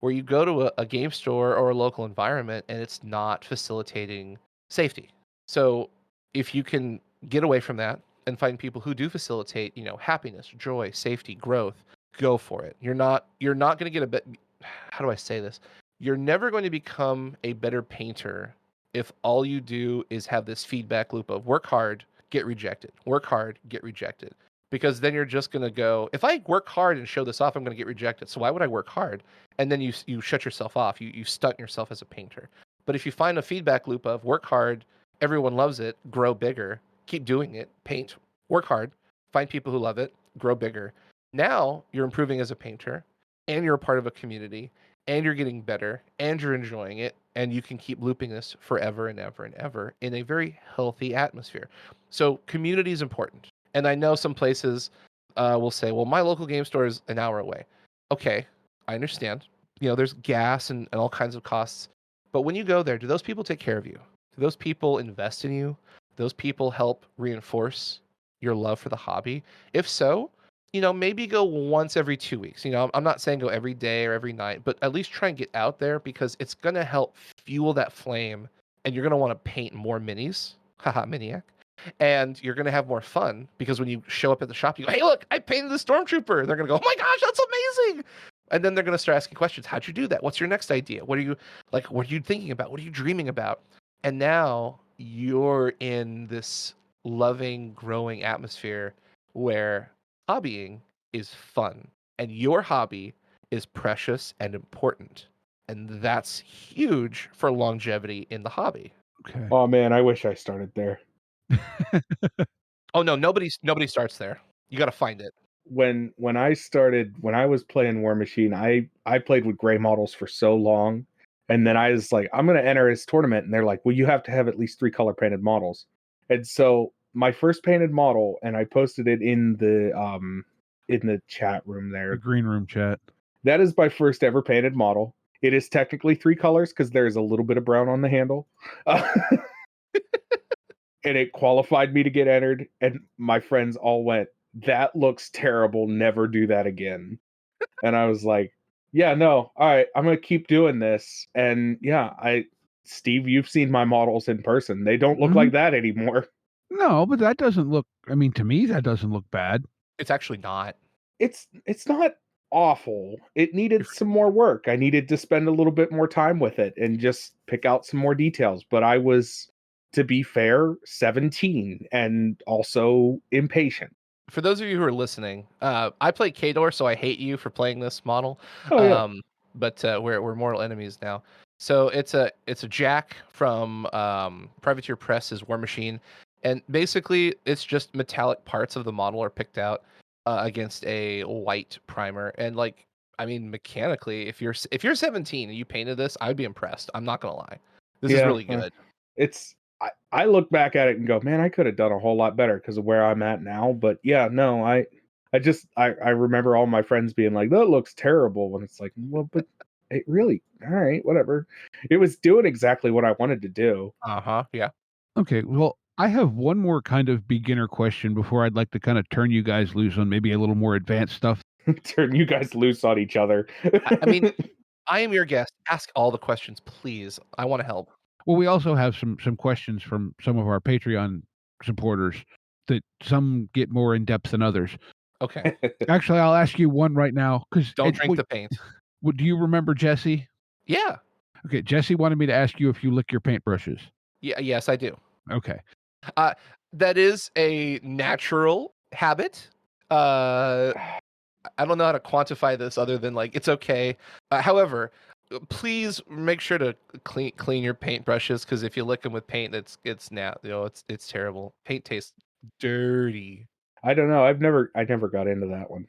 S6: where you go to a game store or a local environment and it's not facilitating safety. So if you can get away from that and find people who do facilitate, happiness, joy, safety, growth, go for it. You're not going to get a bit. How do I say this? You're never going to become a better painter if all you do is have this feedback loop of work hard, get rejected, work hard, get rejected. Because then you're just going to go, if I work hard and show this off, I'm going to get rejected. So why would I work hard? And then you shut yourself off. You stunt yourself as a painter. But if you find a feedback loop of work hard, everyone loves it, grow bigger, keep doing it, paint, work hard, find people who love it, grow bigger. Now you're improving as a painter and you're a part of a community and you're getting better and you're enjoying it. And you can keep looping this forever and ever and ever in a very healthy atmosphere. So community is important. And I know some places will say, well, my local game store is an hour away. Okay, I understand. There's gas and all kinds of costs. But when you go there, do those people take care of you? Do those people invest in you? Do those people help reinforce your love for the hobby? If so, maybe go once every 2 weeks. I'm not saying go every day or every night, but at least try and get out there because it's going to help fuel that flame and you're going to want to paint more minis. Haha, Miniac. And you're going to have more fun because when you show up at the shop, you go, hey, look, I painted the Stormtrooper. They're going to go, oh my gosh, that's amazing. And then they're going to start asking questions. How'd you do that? What's your next idea? What are you thinking about? What are you dreaming about? And now you're in this loving, growing atmosphere where hobbying is fun and your hobby is precious and important. And that's huge for longevity in the hobby.
S4: Okay.
S5: Oh man, I wish I started there.
S6: Oh no, nobody starts there. You got to find it.
S5: When I was playing War Machine, I played with gray models for so long, and then I was like, I'm gonna enter this tournament, and they're like, well, you have to have at least 3 color painted models. And so my first painted model, and I posted it in the chat room there,
S4: The green room chat.
S5: that is my first ever painted model. It is technically 3 colors because there is a little bit of brown on the handle. And it qualified me to get entered, and my friends all went, that looks terrible, never do that again. And I was like, yeah, no, all right, I'm gonna keep doing this. And yeah, Steve, you've seen my models in person. They don't look like that anymore.
S4: No, but that doesn't look, I mean, to me, that doesn't look bad.
S6: It's actually not.
S5: It's not awful. It needed some more work. I needed to spend a little bit more time with it and just pick out some more details. But I was, to be fair, 17 and also impatient.
S6: For those of you who are listening, I play Kador, so I hate you for playing this model.
S5: Oh, yeah.
S6: But we're mortal enemies now. So it's a Jack from Privateer Press's War Machine, and basically it's just metallic parts of the model are picked out against a white primer. And mechanically, if you're 17 and you painted this, I'd be impressed. I'm not gonna lie, this is really good.
S5: I look back at it and go, man, I could have done a whole lot better because of where I'm at now. But yeah, no, I remember all my friends being like, that looks terrible. When it's like, well, but it really, all right, whatever. It was doing exactly what I wanted to do.
S6: Yeah.
S4: Okay, well, I have one more kind of beginner question before I'd like to kind of turn you guys loose on maybe a little more advanced stuff.
S5: Turn you guys loose on each other.
S6: I mean, I am your guest. Ask all the questions, please. I want to help.
S4: Well, we also have some questions from some of our Patreon supporters that some get more in depth than others.
S6: Okay.
S4: Actually, I'll ask you one right now because
S6: don't drink the paint.
S4: Do you remember Jesse?
S6: Yeah.
S4: Okay, Jesse wanted me to ask you if you lick your paintbrushes.
S6: Yeah. Yes, I do.
S4: Okay.
S6: That is a natural habit. I don't know how to quantify this other than it's okay. However, please make sure to clean your paintbrushes because if you lick them with paint, it's terrible. Paint tastes dirty.
S5: I don't know. I never got into that one.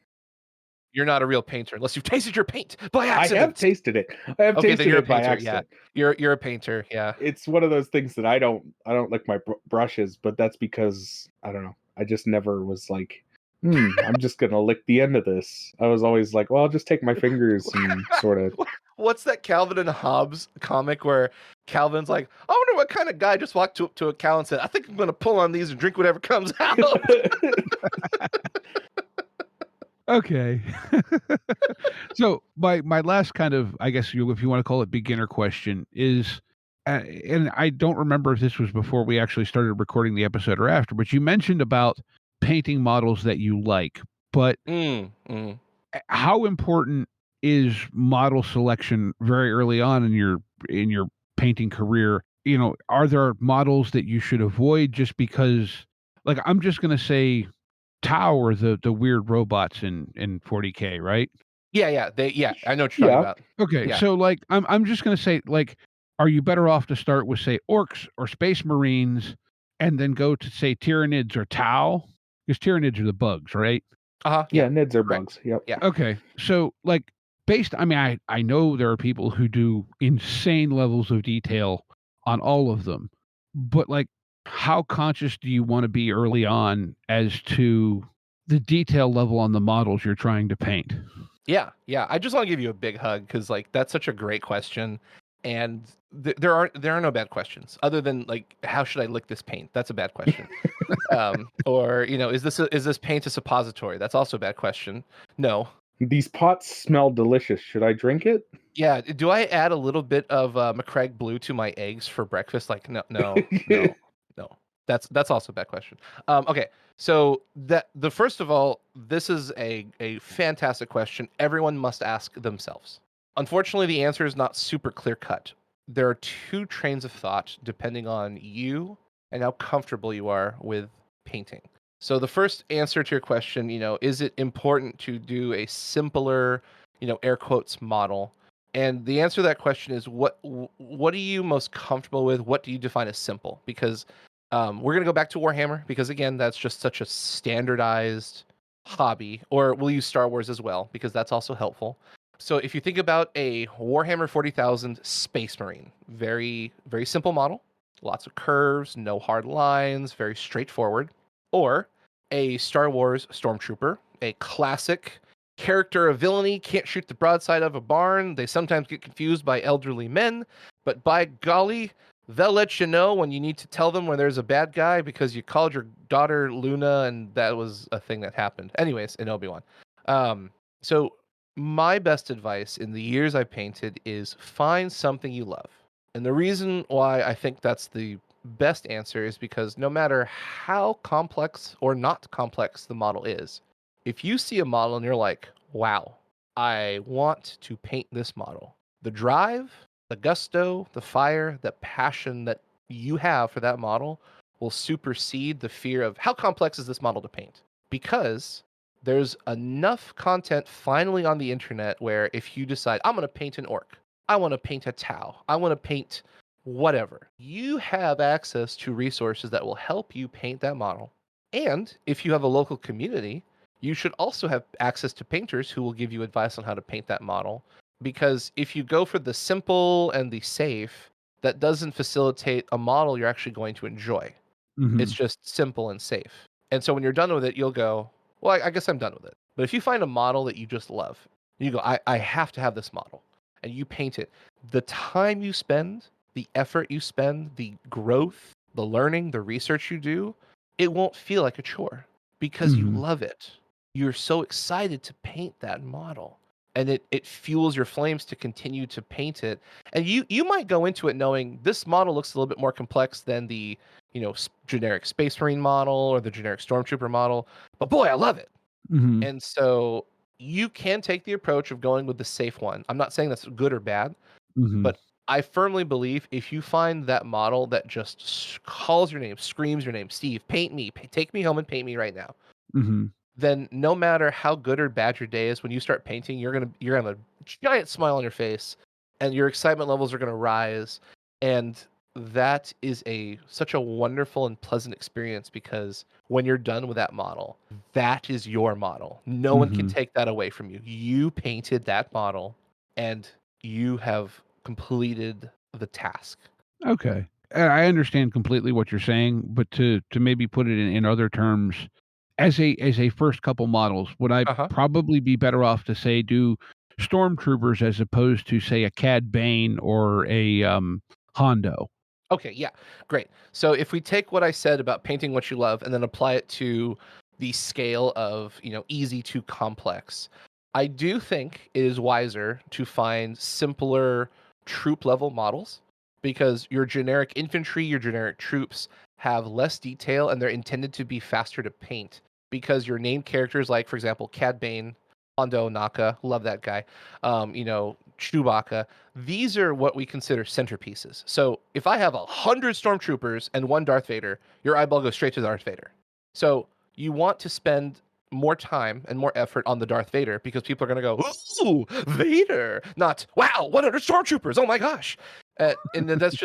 S6: You're not a real painter unless you've tasted your paint by accident.
S5: I have tasted it. Tasted it by accident.
S6: Yeah. You're a painter. Yeah.
S5: It's one of those things that I don't lick my brushes, but that's because I don't know. I just never was like, I'm just gonna lick the end of this. I was always like, well, I'll just take my fingers and sort of.
S6: What's that Calvin and Hobbes comic where Calvin's like, I wonder what kind of guy just walked to a cow and said, I think I'm gonna pull on these and drink whatever comes out.
S4: Okay. So my last kind of, I guess if you want to call it beginner question is, and I don't remember if this was before we actually started recording the episode or after, but you mentioned about painting models that you like, but how important is model selection very early on in your painting career? Are there models that you should avoid just because, I'm just going to say Tau or the weird robots in 40K, right?
S6: Yeah. I know what you're talking about.
S4: Okay.
S6: Yeah.
S4: So I'm just going to say, are you better off to start with, say, orcs or space marines and then go to, say, Tyranids or Tau? Because Tyranids are the bugs, right?
S5: Yeah, Nids are bugs. Yep.
S6: Yeah.
S4: Okay. So I know there are people who do insane levels of detail on all of them, but how conscious do you want to be early on as to the detail level on the models you're trying to paint?
S6: Yeah. I just want to give you a big hug because that's such a great question. And there are no bad questions other than like, how should I lick this paint? That's a bad question. Or is this paint a suppository? That's also a bad question. No.
S5: These pots smell delicious. Should I drink it?
S6: Yeah. Do I add a little bit of McCraig Blue to my eggs for breakfast? Like, no. That's also a bad question. Okay. So first of all, this is a fantastic question. Everyone must ask themselves. Unfortunately, the answer is not super clear cut. There are two trains of thought depending on you and how comfortable you are with painting. So the first answer to your question, is it important to do a simpler, air quotes model? And the answer to that question is what are you most comfortable with? What do you define as simple? Because we're going to go back to Warhammer because, again, that's just such a standardized hobby. Or we'll use Star Wars as well because that's also helpful. So if you think about a Warhammer 40,000 Space Marine, very, very simple model, lots of curves, no hard lines, very straightforward. Or a Star Wars Stormtrooper, a classic character of villainy, can't shoot the broadside of a barn. They sometimes get confused by elderly men, but by golly, they'll let you know when you need to tell them when there's a bad guy because you called your daughter Luna and that was a thing that happened. Anyways, in Obi-Wan. So my best advice in the years I painted is find something you love. And the reason why I think that's the best answer is because no matter how complex or not complex the model is, if you see a model and you're like, wow, I want to paint this model, the drive, the gusto, the fire, the passion that you have for that model will supersede the fear of how complex is this model to paint. Because there's enough content finally on the internet where if you decide, I'm going to paint an orc, I want to paint a Tau, I want to paint whatever, you have access to resources that will help you paint that model. And if you have a local community, you should also have access to painters who will give you advice on how to paint that model. Because if you go for the simple and the safe, that doesn't facilitate a model you're actually going to enjoy.
S4: Mhm.
S6: It's just simple and safe. And so when you're done with it, you'll go, well, I guess I'm done with it. But if you find a model that you just love, you go, I have to have this model, and you paint it, the time you spend, the effort you spend, the growth, the learning, the research you do, it won't feel like a chore because you love it. You're so excited to paint that model, and it fuels your flames to continue to paint it. And you might go into it knowing this model looks a little bit more complex than the generic Space Marine model or the generic Stormtrooper model, but boy, I love it.
S4: Mhm.
S6: And so you can take the approach of going with the safe one. I'm not saying that's good or bad,
S4: Mhm.
S6: but I firmly believe if you find that model that just calls your name, screams your name, Steve, paint me, take me home and paint me right now,
S4: Mhm.
S6: then no matter how good or bad your day is, when you start painting, you're gonna have a giant smile on your face, and your excitement levels are gonna rise, and that is such a wonderful and pleasant experience because when you're done with that model, that is your model. No one can take that away from you. You painted that model, and you have completed the task.
S4: Okay. I understand completely what you're saying, but to maybe put it in other terms, as a first couple models, would I
S6: Uh-huh.
S4: probably be better off to say do stormtroopers as opposed to say a Cad Bane or a Hondo?
S6: Okay, yeah, great. So if we take what I said about painting what you love and then apply it to the scale of, easy to complex, I do think it is wiser to find simpler troop level models because your generic infantry, your generic troops have less detail and they're intended to be faster to paint because your named characters like, for example, Cad Bane, Hondo Naka, love that guy, Chewbacca, these are what we consider centerpieces. So if I have 100 stormtroopers and one Darth Vader, your eyeball goes straight to Darth Vader. So you want to spend more time and more effort on the Darth Vader because people are going to go, ooh, Vader, not, wow, 100 stormtroopers, oh my gosh. And then that's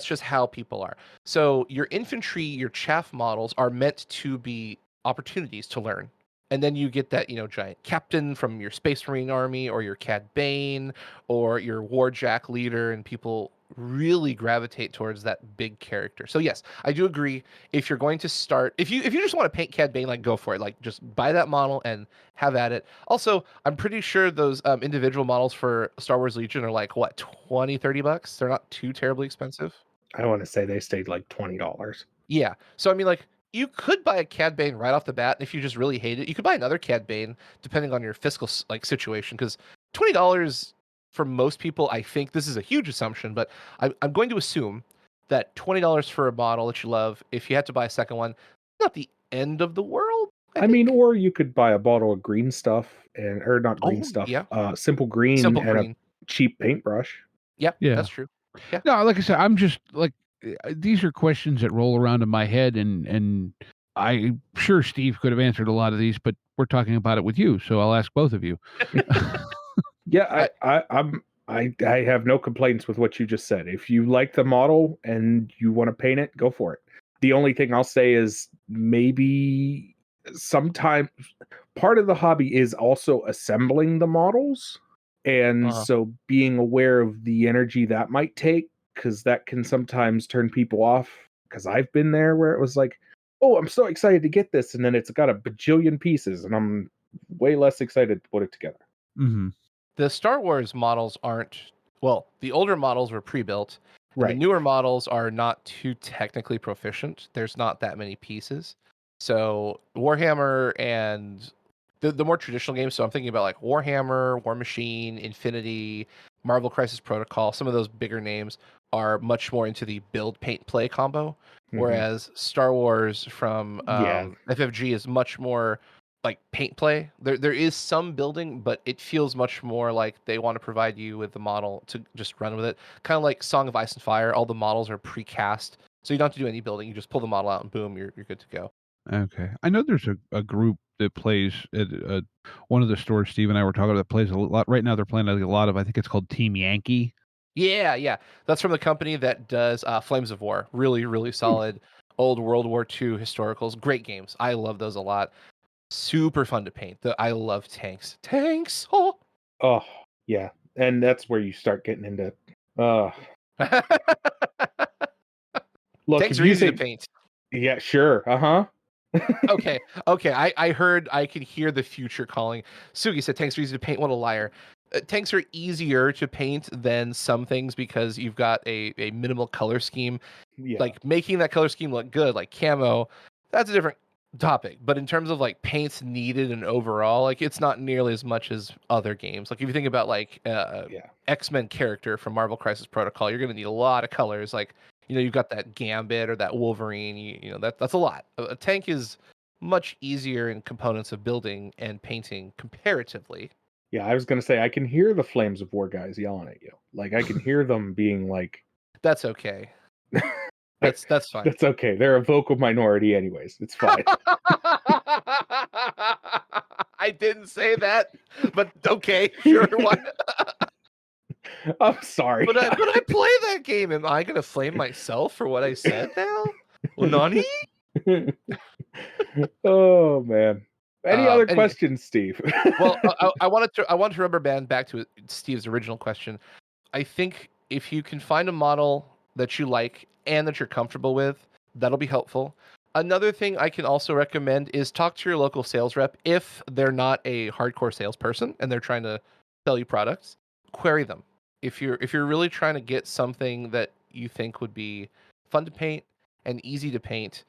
S6: just how people are. So your infantry, your chaff models are meant to be opportunities to learn. And then you get that, giant captain from your Space Marine army, or your Cad Bane, or your Warjack leader, and people really gravitate towards that big character. So yes, I do agree. If you're going to start, if you just want to paint Cad Bane, like, go for it. Like, just buy that model and have at it. Also, I'm pretty sure those individual models for Star Wars Legion are like, what, $20-$30? They're not too terribly expensive.
S5: I want to say they stayed like $20.
S6: Yeah. So I mean, like, you could buy a Cad Bane right off the bat, and if you just really hate it, you could buy another Cad Bane depending on your fiscal situation. Because $20 for most people, I think this is a huge assumption, but I'm going to assume that $20 for a model that you love, if you had to buy a second one, not the end of the world.
S5: I mean, or you could buy a bottle of green stuff or not green stuff,
S6: yeah.
S5: simple green
S6: Simple
S5: and
S6: green.
S5: a cheap paintbrush.
S6: Yeah,
S4: Yeah.
S6: that's true. Yeah.
S4: No, like I said, I'm just like, these are questions that roll around in my head, and I'm sure Steve could have answered a lot of these, but we're talking about it with you, so I'll ask both of you.
S5: Yeah, I have no complaints with what you just said. If you like the model and you want to paint it, go for it. The only thing I'll say is maybe sometimes part of the hobby is also assembling the models. And so being aware of the energy that might take, because that can sometimes turn people off. Because I've been there where it was like, oh, I'm so excited to get this. And then it's got a bajillion pieces and I'm way less excited to put it together.
S4: Mm-hmm.
S6: The Star Wars models aren't, well, the older models were pre-built.
S5: Right.
S6: The newer models are not too technically proficient. There's not that many pieces. So Warhammer and the more traditional games, so I'm thinking about like Warhammer, War Machine, Infinity, Marvel Crisis Protocol, some of those bigger names are much more into the build, paint, play combo. Whereas Star Wars from FFG is much more like paint play. There is some building, but it feels much more like they want to provide you with the model to just run with it. Kind of like Song of Ice and Fire. All the models are precast, so you don't have to do any building. You just pull the model out and boom, you're good to go.
S4: Okay. I know there's a group that plays at one of the stores Steve and I were talking about that plays a lot. Right now they're playing a lot of, I think it's called Team Yankee.
S6: Yeah. That's from the company that does Flames of War. Really, really solid old World War II historicals. Great games. I love those a lot. Super fun to paint. I love tanks. Tanks!
S5: Oh, yeah. And that's where you start getting into... Look,
S6: tanks are easy to paint.
S5: Yeah, sure. Uh-huh.
S6: Okay. I heard, I could hear the future calling. Sugi said tanks are easy to paint. What a liar. Tanks are easier to paint than some things because you've got a minimal color scheme.
S5: Yeah.
S6: Like making that color scheme look good, like camo, that's a different topic. But in terms of like paints needed and overall, like it's not nearly as much as other games. Like if you think about like X-Men character from Marvel Crisis Protocol, you're going to need a lot of colors. Like, you've got that Gambit or that Wolverine, that's a lot. A tank is much easier in components of building and painting comparatively.
S5: Yeah, I was going to say, I can hear the Flames of War guys yelling at you. Like, I can hear them being like...
S6: That's okay. That's fine.
S5: That's okay. They're a vocal minority anyways. It's fine.
S6: I didn't say that, but okay, sure. Why?
S5: I'm sorry.
S6: But I play that game. Am I going to flame myself for what I said now? Well, Nani?
S5: Oh, man. Any other questions, Steve?
S6: Well, I wanted to rubber band back to Steve's original question. I think if you can find a model that you like and that you're comfortable with, that'll be helpful. Another thing I can also recommend is talk to your local sales rep. If they're not a hardcore salesperson and they're trying to sell you products, query them. If you're really trying to get something that you think would be fun to paint and easy to paint,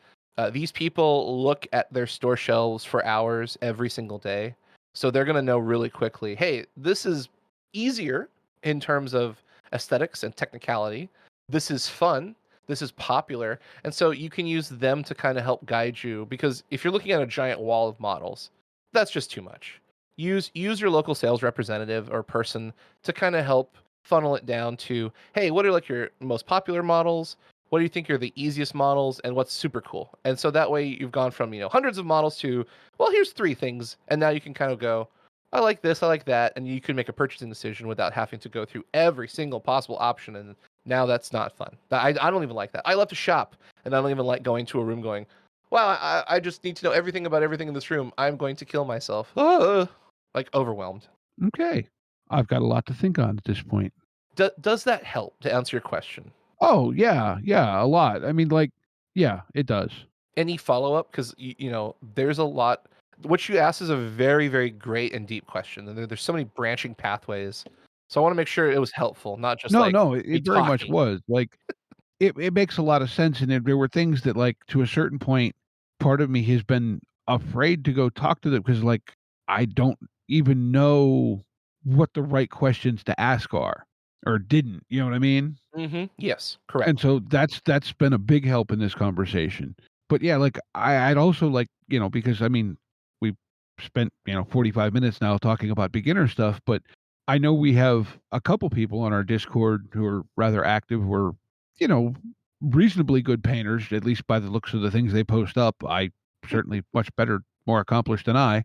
S6: these people look at their store shelves for hours every single day. So they're going to know really quickly, hey, this is easier in terms of aesthetics and technicality. This is fun. This is popular. And so you can use them to kind of help guide you, because if you're looking at a giant wall of models, that's just too much. Use your local sales representative or person to kind of help funnel it down to, hey, what are like your most popular models? What do you think are the easiest models, and what's super cool? And so that way you've gone from, hundreds of models to, well, here's 3 things. And now you can kind of go, I like this, I like that. And you can make a purchasing decision without having to go through every single possible option. And now that's not fun. I don't even like that. I love to shop, and I don't even like going to a room going, Well, I just need to know everything about everything in this room. I'm going to kill myself. Like overwhelmed.
S4: Okay. I've got a lot to think on at this point.
S6: Does that help to answer your question?
S4: Oh, yeah. Yeah, a lot. I mean, like, yeah, it does.
S6: Any follow-up? Because, there's a lot. What you asked is a very, very great and deep question. And there's so many branching pathways. So I want to make sure it was helpful, not just like
S4: No,
S6: me
S4: it very much
S6: talking.
S4: was. Like, it makes a lot of sense, and there were things that, like, to a certain point, part of me has been afraid to go talk to them because, like, I don't even know what the right questions to ask are, or didn't, you know what I mean?
S6: Yes, correct.
S4: And so that's been a big help in this conversation. But yeah, like I'd also like, because I mean, we spent, 45 minutes now talking about beginner stuff, but I know we have a couple people on our Discord who are rather active, who are, you know, reasonably good painters, at least by the looks of the things they post up. I certainly much better, more accomplished than I.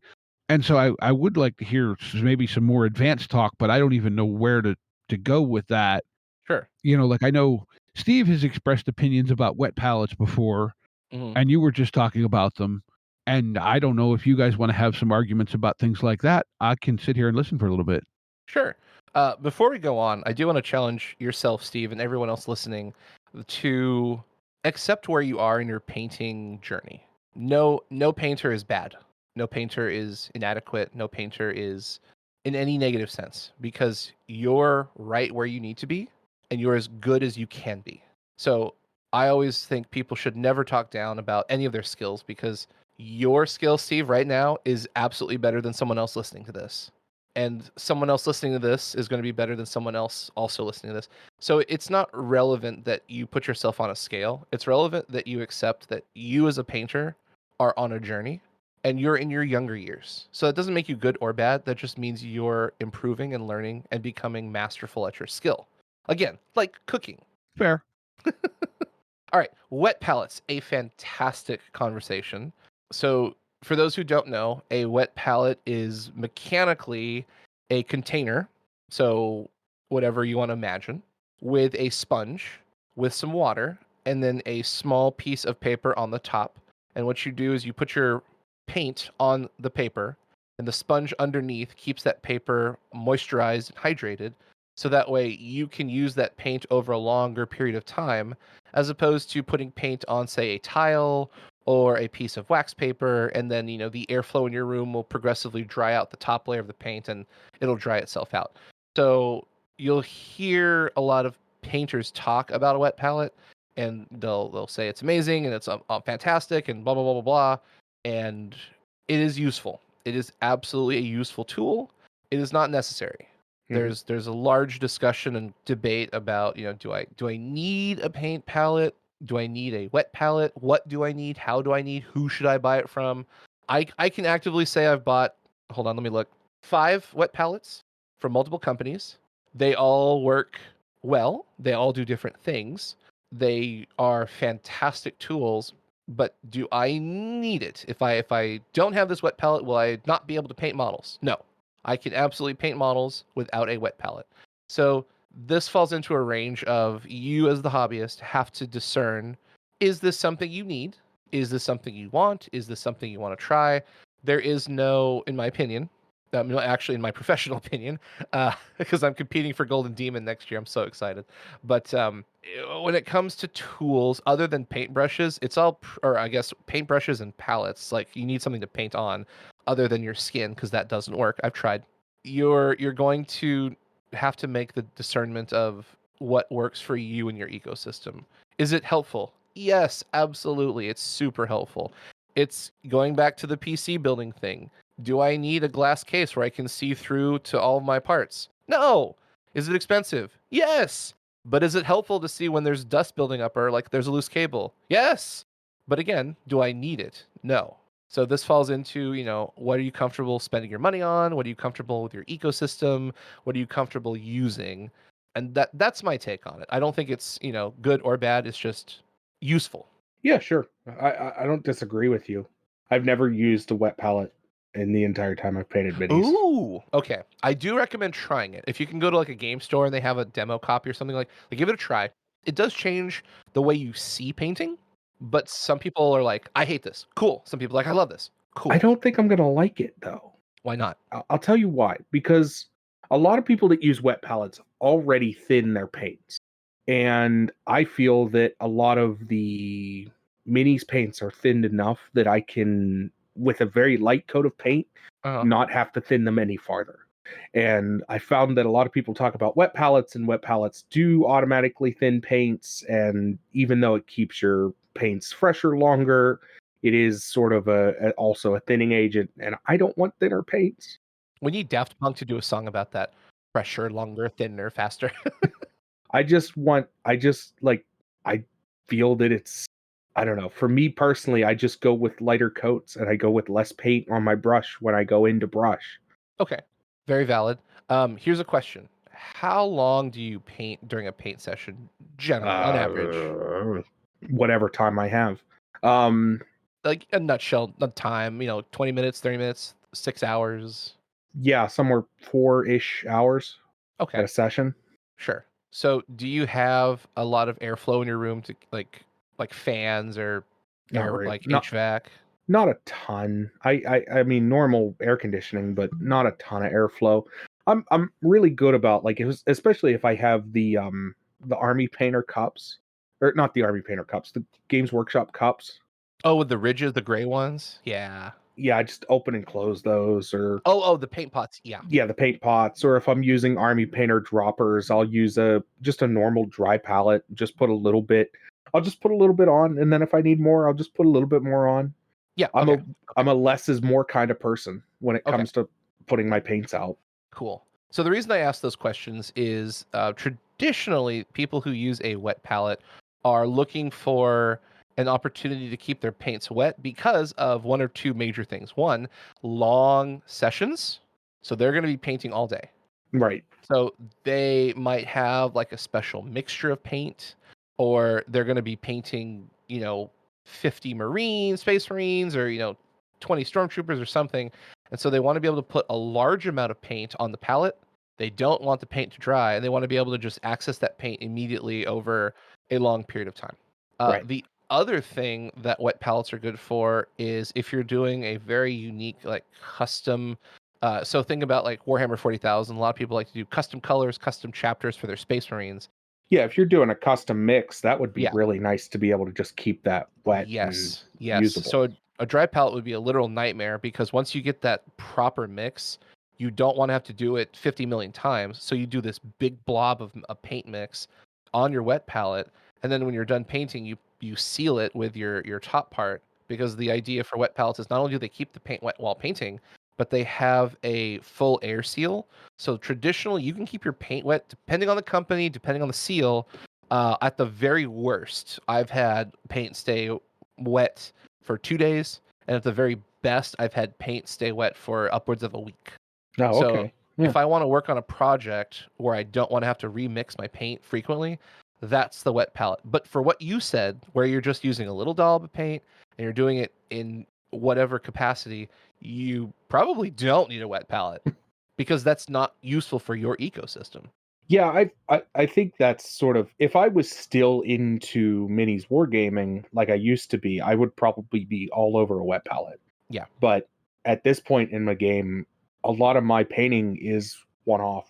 S4: And so I would like to hear maybe some more advanced talk, but I don't even know where to go with that.
S6: Sure.
S4: Like I know Steve has expressed opinions about wet palettes before,
S6: Mhm.
S4: and you were just talking about them. And I don't know if you guys want to have some arguments about things like that. I can sit here and listen for a little bit.
S6: Sure. Before we go on, I do want to challenge yourself, Steve, and everyone else listening to accept where you are in your painting journey. No painter is bad. No painter is inadequate. No painter is in any negative sense because you're right where you need to be and you're as good as you can be. So I always think people should never talk down about any of their skills because your skill, Steve, right now is absolutely better than someone else listening to this. And someone else listening to this is going to be better than someone else also listening to this. So it's not relevant that you put yourself on a scale. It's relevant that you accept that you as a painter are on a journey and you're in your younger years. So that doesn't make you good or bad. That just means you're improving and learning and becoming masterful at your skill. Again, like cooking.
S4: Fair.
S6: All right, wet palettes, a fantastic conversation. So for those who don't know, a wet palette is mechanically a container, so whatever you want to imagine, with a sponge, with some water, and then a small piece of paper on the top. And what you do is you put your paint on the paper, and the sponge underneath keeps that paper moisturized and hydrated. So that way you can use that paint over a longer period of time, as opposed to putting paint on, say, a tile or a piece of wax paper, and then the airflow in your room will progressively dry out the top layer of the paint and it'll dry itself out. So you'll hear a lot of painters talk about a wet palette and they'll say it's amazing and it's fantastic and blah blah blah blah blah, and it is useful. It is absolutely a useful tool. It is not necessary. There's a large discussion and debate about, do I need a paint palette? Do I need a wet palette? What do I need? How do I need? Who should I buy it from? I can actively say I've bought, hold on, let me look, 5 wet palettes from multiple companies. They all work well. They all do different things. They are fantastic tools, but do I need it? If I don't have this wet palette, will I not be able to paint models? No. I can absolutely paint models without a wet palette. So this falls into a range of you as the hobbyist have to discern, is this something you need? Is this something you want? Is this something you want to try? There is no, in my opinion, actually in my professional opinion, because I'm competing for Golden Demon next year. I'm so excited. But when it comes to tools, other than paintbrushes, it's all, or I guess paintbrushes and palettes, like you need something to paint on other than your skin, because that doesn't work. I've tried. You're going to have to make the discernment of what works for you and your ecosystem. Is it helpful? Yes, absolutely. It's super helpful. It's going back to the PC building thing. Do I need a glass case where I can see through to all of my parts? No. Is it expensive? Yes. But is it helpful to see when there's dust building up or like there's a loose cable? Yes. But again, do I need it? No. So this falls into, what are you comfortable spending your money on? What are you comfortable with your ecosystem? What are you comfortable using? And that's my take on it. I don't think it's, good or bad. It's just useful.
S5: Yeah, sure. I don't disagree with you. I've never used a wet palette in the entire time I've painted minis.
S6: Ooh, okay. I do recommend trying it. If you can go to like a game store and they have a demo copy or something, like give it a try. It does change the way you see painting, But some people are like, I hate this. Cool. Some people are like, I love this. Cool.
S5: I don't think I'm going to like it, though.
S6: Why not?
S5: I'll tell you why. Because a lot of people that use wet palettes already thin their paints. And I feel that a lot of the minis paints are thinned enough that I can, with a very light coat of paint, not have to thin them any farther. And I found that a lot of people talk about wet palettes, and wet palettes do automatically thin paints. And even though it keeps your paints fresher longer, it is sort of also a thinning agent. And I don't want thinner paints.
S6: We need Daft Punk to do a song about that. Fresher, longer, thinner, faster.
S5: I feel that it's, I don't know. For me personally, I just go with lighter coats and I go with less paint on my brush when I go into brush.
S6: Okay. Very valid. Here's a question. How long do you paint during a paint session, generally, on average?
S5: Whatever time I have.
S6: Like a nutshell, a time, 20 minutes, 30 minutes, 6 hours.
S5: Yeah, somewhere 4-ish hours
S6: at
S5: a session.
S6: Sure. So do you have a lot of airflow in your room to like fans or HVAC?
S5: Not a ton. I mean normal air conditioning, but not a ton of airflow. I'm really good about especially if I have the Army Painter cups, or not the Army Painter cups, the Games Workshop cups.
S6: Oh, with the ridges, the gray ones? Yeah.
S5: Yeah, I just open and close those, or
S6: the paint pots.
S5: Yeah, the paint pots. Or if I'm using Army Painter droppers, I'll use just a normal dry palette. Just put a little bit. I'll just put a little bit on, and then if I need more, I'll just put a little bit more on.
S6: Yeah,
S5: I'm a less is more kind of person when it comes to putting my paints out.
S6: Cool. So the reason I ask those questions is traditionally people who use a wet palette are looking for an opportunity to keep their paints wet because of one or two major things. One, long sessions. So they're going to be painting all day.
S5: Right.
S6: So they might have like a special mixture of paint, or they're going to be painting, 50 Space Marines, or, 20 Stormtroopers or something. And so they want to be able to put a large amount of paint on the palette. They don't want the paint to dry, and they want to be able to just access that paint immediately over a long period of time.
S5: Right.
S6: The other thing that wet palettes are good for is if you're doing a very unique, like custom. So think about like Warhammer 40,000. A lot of people like to do custom colors, custom chapters for their Space Marines.
S5: Yeah, if you're doing a custom mix, that would be really nice to be able to just keep that wet.
S6: Yes.
S5: Usable.
S6: So a dry palette would be a literal nightmare because once you get that proper mix, you don't want to have to do it 50 million times. So you do this big blob of a paint mix on your wet palette, and then when you're done painting, you seal it with your top part, because the idea for wet palettes is not only do they keep the paint wet while painting, but they have a full air seal. So traditionally, you can keep your paint wet, depending on the company, depending on the seal. At the very worst, I've had paint stay wet for 2 days, and at the very best, I've had paint stay wet for upwards of a week.
S5: Oh, okay.
S6: So if I want to work on a project where I don't want to have to remix my paint frequently, that's the wet palette. But for what you said, where you're just using a little dollop of paint and you're doing it in whatever capacity, you probably don't need a wet palette because that's not useful for your ecosystem.
S5: Yeah, I think that's sort of, if I was still into minis wargaming like I used to be, I would probably be all over a wet palette.
S6: Yeah.
S5: But at this point in my game, a lot of my painting is one-off.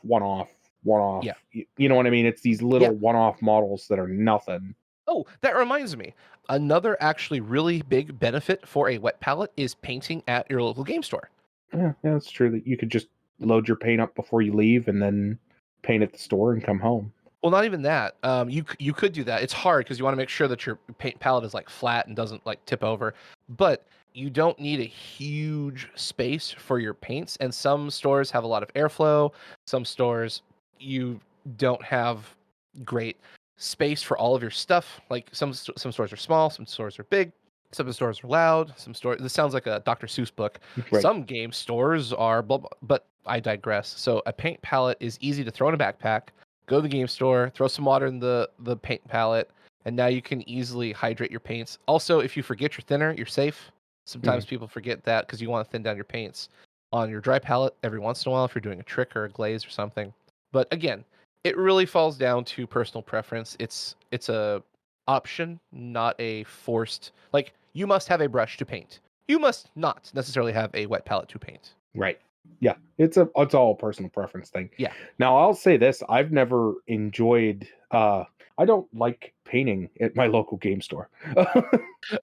S6: Yeah.
S5: You know what I mean? It's these little one-off models that are nothing.
S6: Oh, that reminds me. Another actually really big benefit for a wet palette is painting at your local game store.
S5: Yeah, that's true. That you could just load your paint up before you leave and then paint at the store and come home.
S6: Well, not even that. You could do that. It's hard because you want to make sure that your paint palette is like flat and doesn't like tip over. But you don't need a huge space for your paints. And some stores have a lot of airflow. Some stores, you don't have great space for all of your stuff. Like some stores are small, some stores are big, some stores are loud, some stores. This sounds like a Dr. Seuss book.
S5: Right.
S6: Some game stores are blah, blah, but I digress. So a paint palette is easy to throw in a backpack. Go to the game store, throw some water in the paint palette, and now you can easily hydrate your paints. Also, if you forget your thinner, you're safe. Sometimes people forget that because you want to thin down your paints on your dry palette every once in a while if you're doing a trick or a glaze or something. But again, it really falls down to personal preference. It's a option, not a forced, like, you must have a brush to paint. You must not necessarily have a wet palette to paint.
S5: Right. Yeah. It's all a personal preference thing.
S6: Yeah.
S5: Now I'll say this, I've never enjoyed I don't like painting at my local game store.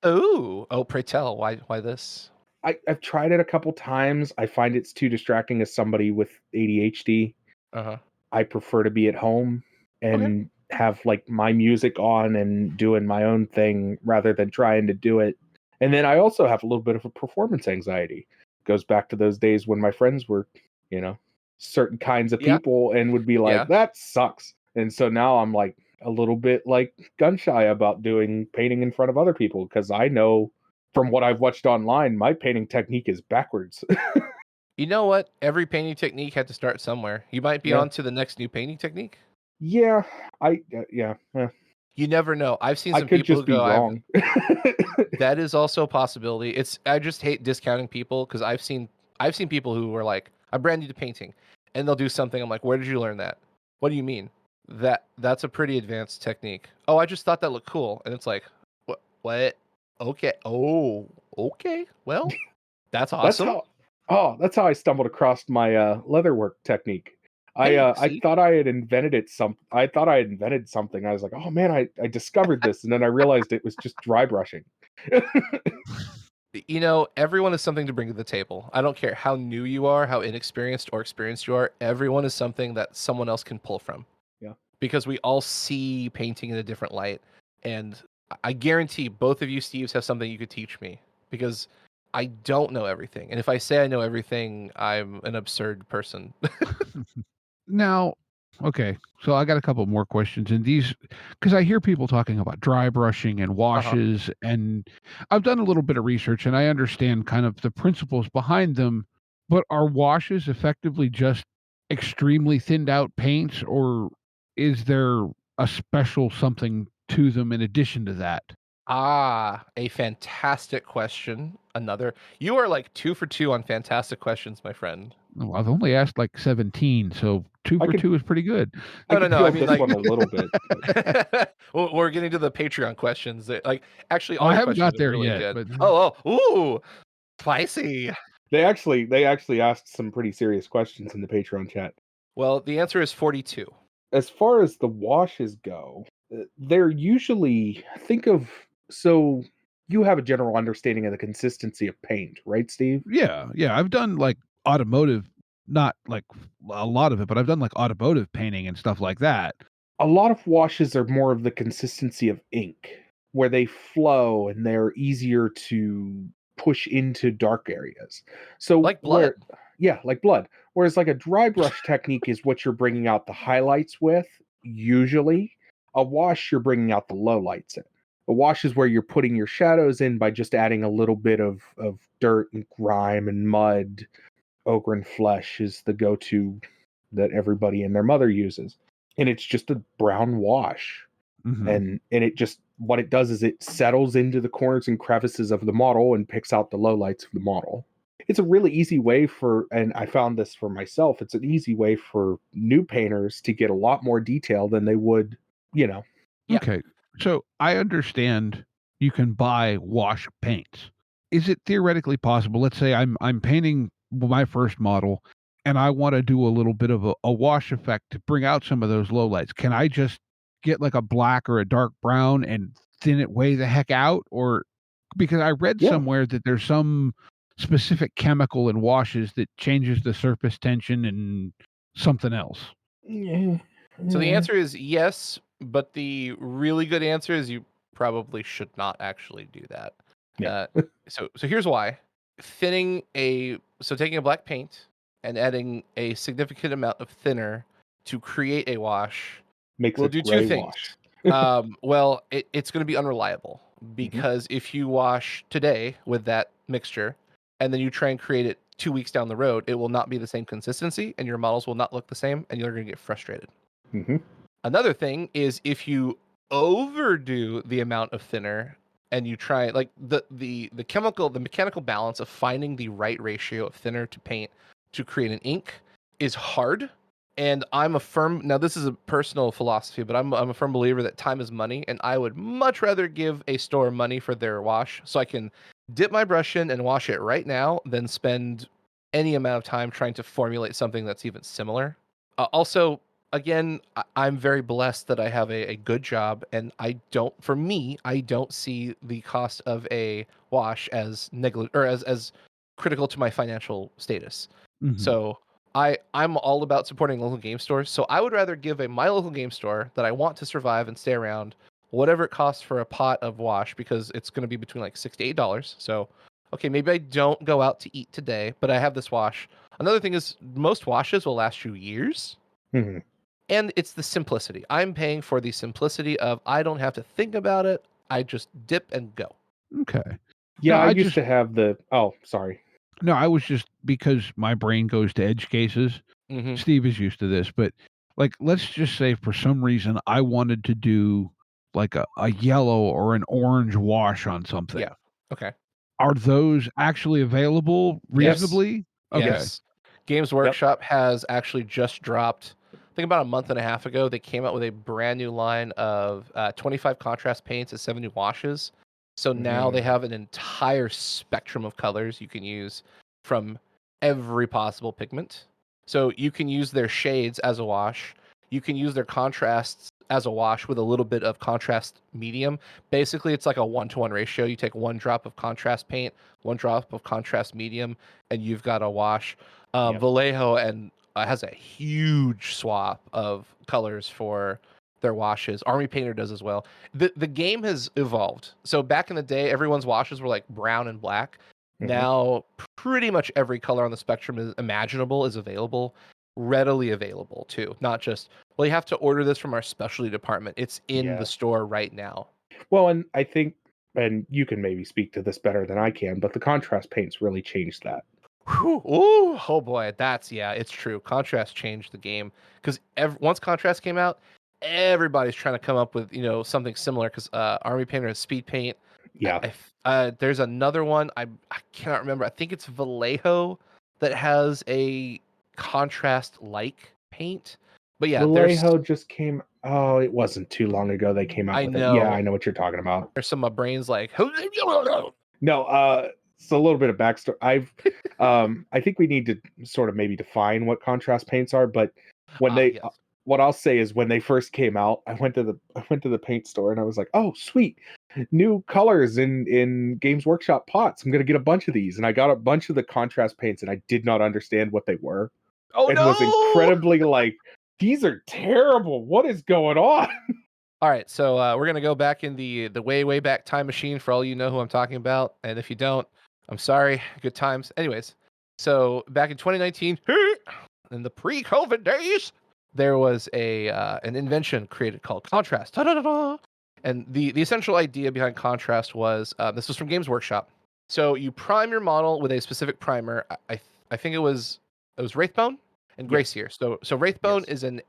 S6: Oh, pray tell. Why this?
S5: I've tried it a couple times. I find it's too distracting as somebody with ADHD.
S6: Uh-huh.
S5: I prefer to be at home and have like my music on and doing my own thing rather than trying to do it. And then I also have a little bit of a performance anxiety. Goes back to those days when my friends were, certain kinds of
S6: Yeah.
S5: people and would be like,
S6: Yeah.
S5: that sucks. And so now I'm like a little bit like gun shy about doing painting in front of other people because I know from what I've watched online, my painting technique is backwards.
S6: You know what? Every painting technique had to start somewhere. You might be
S5: Yeah.
S6: on to the next new painting technique.
S5: Yeah,
S6: You never know. I've seen
S5: I
S6: some
S5: could
S6: people
S5: just be
S6: go,
S5: wrong.
S6: that is also a possibility. I just hate discounting people because I've seen people who were like, I'm brand new to painting, and they'll do something. I'm like, where did you learn that? What do you mean? That's a pretty advanced technique. Oh, I just thought that looked cool, and it's like, what? Okay. Oh, okay. Well, that's awesome.
S5: That's how I stumbled across my leatherwork technique.
S6: Hey,
S5: I
S6: see?
S5: thought I had invented something. I was like, oh man, I discovered this, and then I realized it was just dry brushing.
S6: Everyone has something to bring to the table. I don't care how new you are, how inexperienced or experienced you are. Everyone is something that someone else can pull from.
S5: Yeah.
S6: Because we all see painting in a different light. And I guarantee both of you, Steves, have something you could teach me. Because I don't know everything. And if I say I know everything, I'm an absurd person.
S4: Now, okay, so I got a couple more questions, and these, because I hear people talking about dry brushing and washes, and I've done a little bit of research, and I understand kind of the principles behind them. But are washes effectively just extremely thinned out paints, or is there a special something to them in addition to that?
S6: A fantastic question. You are like 2 for 2 on fantastic questions, my friend.
S4: Well, I've only asked like 17, so 2 for 2 is pretty good.
S5: I
S6: No,
S5: could
S6: no,
S5: feel
S6: I mean,
S5: this
S6: like-
S5: one a little bit.
S6: Well, we're getting to the Patreon questions. Actually, all
S4: I
S6: your
S4: haven't
S6: questions
S4: got
S6: are
S4: there
S6: really
S4: yet,
S6: good.
S4: but
S6: Ooh, spicy.
S5: They actually asked some pretty serious questions in the Patreon chat.
S6: Well, the answer is 42.
S5: As far as the washes go, they're usually so you have a general understanding of the consistency of paint, right, Steve?
S4: yeah, I've done like automotive, not like a lot of it, but I've done like automotive painting and stuff like that.
S5: A lot of washes are more of the consistency of ink, where they flow and they're easier to push into dark areas. So
S6: Like blood.
S5: like blood. Whereas like a dry brush technique is what you're bringing out the highlights with, usually. A wash, you're bringing out the lowlights in. A wash is where you're putting your shadows in by just adding a little bit of dirt and grime and mud. Ochre and flesh is the go-to that everybody and their mother uses. And it's just a brown wash.
S4: Mhm.
S5: And it just, what it does is it settles into the corners and crevices of the model and picks out the lowlights of the model. It's a really easy way and I found this for myself, it's an easy way for new painters to get a lot more detail than they would,
S6: Yeah.
S4: Okay, so I understand you can buy wash paints. Is it theoretically possible? Let's say I'm painting my first model, and I want to do a little bit of a wash effect to bring out some of those lowlights. Can I just get like a black or a dark brown and thin it way the heck out? Or because I read
S5: Yeah.
S4: somewhere that there's some specific chemical in washes that changes the surface tension and something else.
S6: So the answer is yes, but the really good answer is you probably should not actually do that.
S5: Yeah.
S6: So here's why. Taking a black paint and adding a significant amount of thinner to create a wash
S5: Makes
S6: will
S5: it
S6: do
S5: gray
S6: two things.
S5: wash.
S6: Well, it's going to be unreliable because if you wash today with that mixture and then you try and create it 2 weeks down the road, it will not be the same consistency and your models will not look the same and you're going to get frustrated.
S5: Mm-hmm.
S6: Another thing is if you overdo the amount of thinner and you try like the mechanical balance of finding the right ratio of thinner to paint to create an ink is hard And I'm a firm, now this is a personal philosophy, but I'm a firm believer that time is money, and I would much rather give a store money for their wash so I can dip my brush in and wash it right now than spend any amount of time trying to formulate something that's even similar. Also, again, I'm very blessed that I have a good job, and for me, I don't see the cost of a wash as as critical to my financial status.
S4: Mhm.
S6: So I'm all about supporting local game stores. So I would rather give my local game store that I want to survive and stay around whatever it costs for a pot of wash, because it's going to be between like $6 to $8. So okay, maybe I don't go out to eat today, but I have this wash. Another thing is most washes will last you years.
S5: Mm-hmm.
S6: And it's the simplicity. I'm paying for the simplicity of I don't have to think about it. I just dip and go.
S4: Okay.
S5: Yeah,
S4: No,
S5: I
S4: I
S5: used
S4: just-
S5: to have the. Oh, sorry.
S4: No, I was just, because my brain goes to edge cases.
S6: Mm-hmm.
S4: Steve is used to this, but like, let's just say for some reason I wanted to do like a yellow or an orange wash on something.
S6: Yeah. Okay.
S4: Are those actually available reasonably? Okay.
S6: Yes. Games Workshop has actually just dropped, I think about a month and a half ago, they came out with a brand new line of 25 contrast paints and 70 washes. So now they have an entire spectrum of colors you can use from every possible pigment. So you can use their shades as a wash. You can use their contrasts as a wash with a little bit of contrast medium. Basically, it's like a 1-to-1 ratio. You take 1 drop of contrast paint, 1 drop of contrast medium, and you've got a wash. Vallejo has a huge swap of colors for their washes. Army Painter does as well. The game has evolved. So back in the day, everyone's washes were like brown and black. Now, pretty much every color on the spectrum is imaginable is available, readily available too. Not just, well, you have to order this from our specialty department. It's in the store right now.
S5: Well, and I think, and you can maybe speak to this better than I can, but the contrast paints really changed that.
S6: Whew, ooh, oh boy, it's true. Contrast changed the game, because once contrast came out, everybody's trying to come up with something similar, because Army Painter has speed paint.
S5: Yeah.
S6: There's another one, I cannot remember. I think it's Vallejo that has a contrast like paint. But yeah,
S5: Vallejo just came. Oh, it wasn't too long ago they came out
S6: I
S5: with
S6: know.
S5: it. Yeah, I know what you're talking about.
S6: There's some of my brains like
S5: No, it's a little bit of backstory. I think we need to sort of maybe define what contrast paints are, but when what I'll say is when they first came out, I went to the paint store and I was like, oh, sweet, new colors in Games Workshop pots. I'm gonna get a bunch of these, and I got a bunch of the contrast paints, and I did not understand what they were.
S6: Oh,
S5: it was incredibly like, these are terrible. What is going on?
S6: All right, so we're gonna go back in the way back time machine for all you know who I'm talking about, and if you don't, I'm sorry. Good times. Anyways, so back in 2019, in the pre-COVID days, there was an invention created called contrast. Ta-da-da-da! And the essential idea behind contrast was this was from Games Workshop. So you prime your model with a specific primer. I think it was Wraithbone and Grey Seer. So Wraithbone is an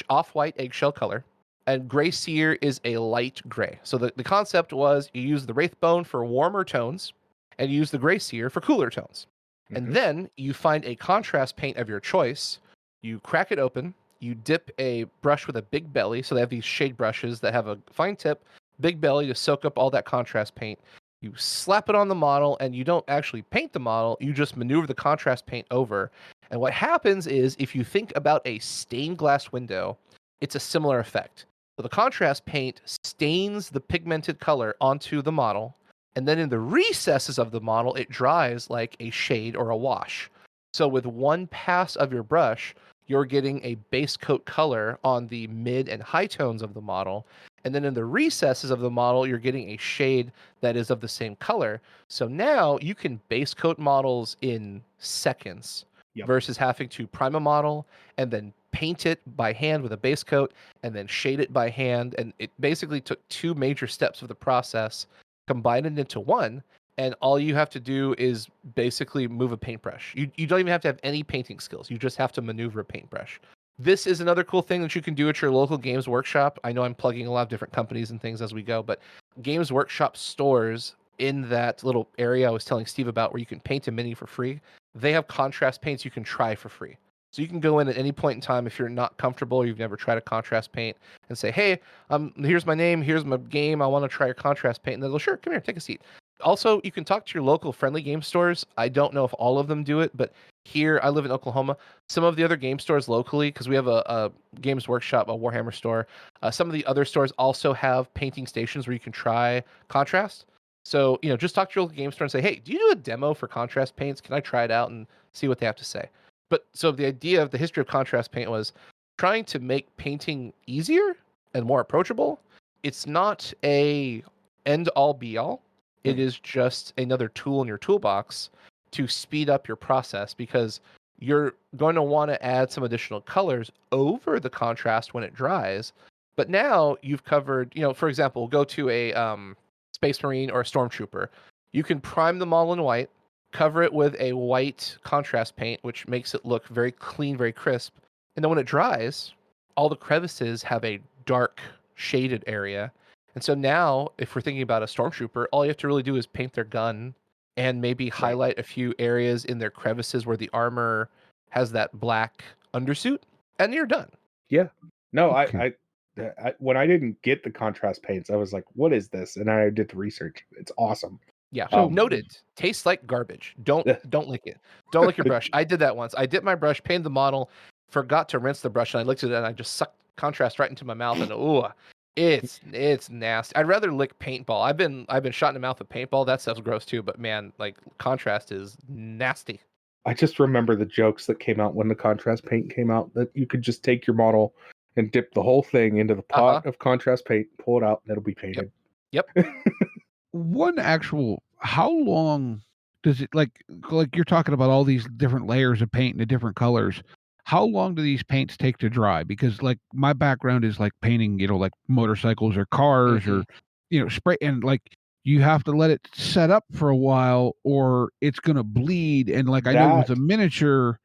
S6: off-white eggshell color, and Grey Seer is a light gray. So the concept was you use the Wraithbone for warmer tones, and you use the Grey Seer for cooler tones. And then you find a contrast paint of your choice. You crack it open. You dip a brush with a big belly. So they have these shade brushes that have a fine tip, big belly to soak up all that contrast paint. You slap it on the model, and you don't actually paint the model. You just maneuver the contrast paint over. And what happens is, if you think about a stained glass window, it's a similar effect. So the contrast paint stains the pigmented color onto the model, and then in the recesses of the model, it dries like a shade or a wash. So with one pass of your brush, you're getting a base coat color on the mid and high tones of the model. And then in the recesses of the model, you're getting a shade that is of the same color. So now you can base coat models in seconds versus having to prime a model and then paint it by hand with a base coat and then shade it by hand. And it basically took 2 major steps of the process, combine it into one, and all you have to do is basically move a paintbrush. You don't even have to have any painting skills. You just have to maneuver a paintbrush. This is another cool thing that you can do at your local Games Workshop. I know I'm plugging a lot of different companies and things as we go, but Games Workshop stores in that little area I was telling Steve about where you can paint a mini for free, they have contrast paints you can try for free. So you can go in at any point in time if you're not comfortable, you've never tried a contrast paint, and say, hey, here's my name, here's my game, I want to try your contrast paint. And they'll go, sure, come here, take a seat. Also, you can talk to your local friendly game stores. I don't know if all of them do it, but here, I live in Oklahoma. Some of the other game stores locally, because we have a Games Workshop, a Warhammer store, some of the other stores also have painting stations where you can try contrast. So, just talk to your local game store and say, hey, do you do a demo for contrast paints? Can I try it out and see what they have to say? But so the idea of the history of contrast paint was trying to make painting easier and more approachable. It's not a end-all be-all. It is just another tool in your toolbox to speed up your process, because you're going to want to add some additional colors over the contrast when it dries. But now you've covered, for example, go to a Space Marine or a Stormtrooper. You can prime the model in white, cover it with a white contrast paint, which makes it look very clean, very crisp. And then when it dries, all the crevices have a dark shaded area. And so now, if we're thinking about a Stormtrooper, all you have to really do is paint their gun and maybe highlight a few areas in their crevices where the armor has that black undersuit, and you're done.
S5: Yeah. No,
S4: Okay.
S5: I when I didn't get the contrast paints, I was like, what is this? And I did the research. It's awesome.
S6: Yeah.
S4: So-
S6: Noted. Tastes like garbage. Don't lick it. Don't lick your brush. I did that once. I dipped my brush, painted the model, forgot to rinse the brush, and I licked it and I just sucked contrast right into my mouth, and it's nasty. I'd rather lick paintball. I've been shot in the mouth with paintball. That stuff's gross too, but man, like, contrast is nasty.
S5: I just remember the jokes that came out when the contrast paint came out, that you could just take your model and dip the whole thing into the pot of contrast paint, pull it out, and it'll be painted.
S6: Yep.
S4: How long does it, like you're talking about all these different layers of paint and the different colors? How long do these paints take to dry? Because like my background is like painting, like motorcycles or cars or, spray, and like you have to let it set up for a while or it's going to bleed. And like, I know with a miniature,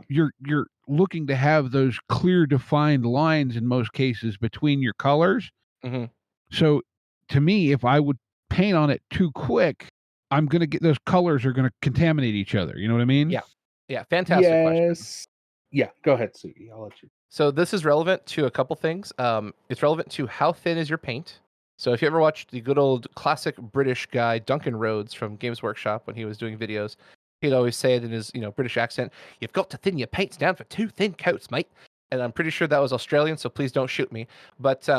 S4: you're looking to have those clear defined lines in most cases between your colors.
S6: Mm-hmm.
S4: So to me, if I would paint on it too quick, I'm going to get those colors are going to contaminate each other. You know what I mean?
S6: Yeah. Fantastic question.
S5: Yeah, go ahead, Sugi. I'll let you.
S6: So this is relevant to a couple things. It's relevant to how thin is your paint. So if you ever watched the good old classic British guy, Duncan Rhodes from Games Workshop, when he was doing videos, he'd always say it in his, British accent, "You've got to thin your paints down for 2 thin coats, mate." And I'm pretty sure that was Australian, so please don't shoot me. But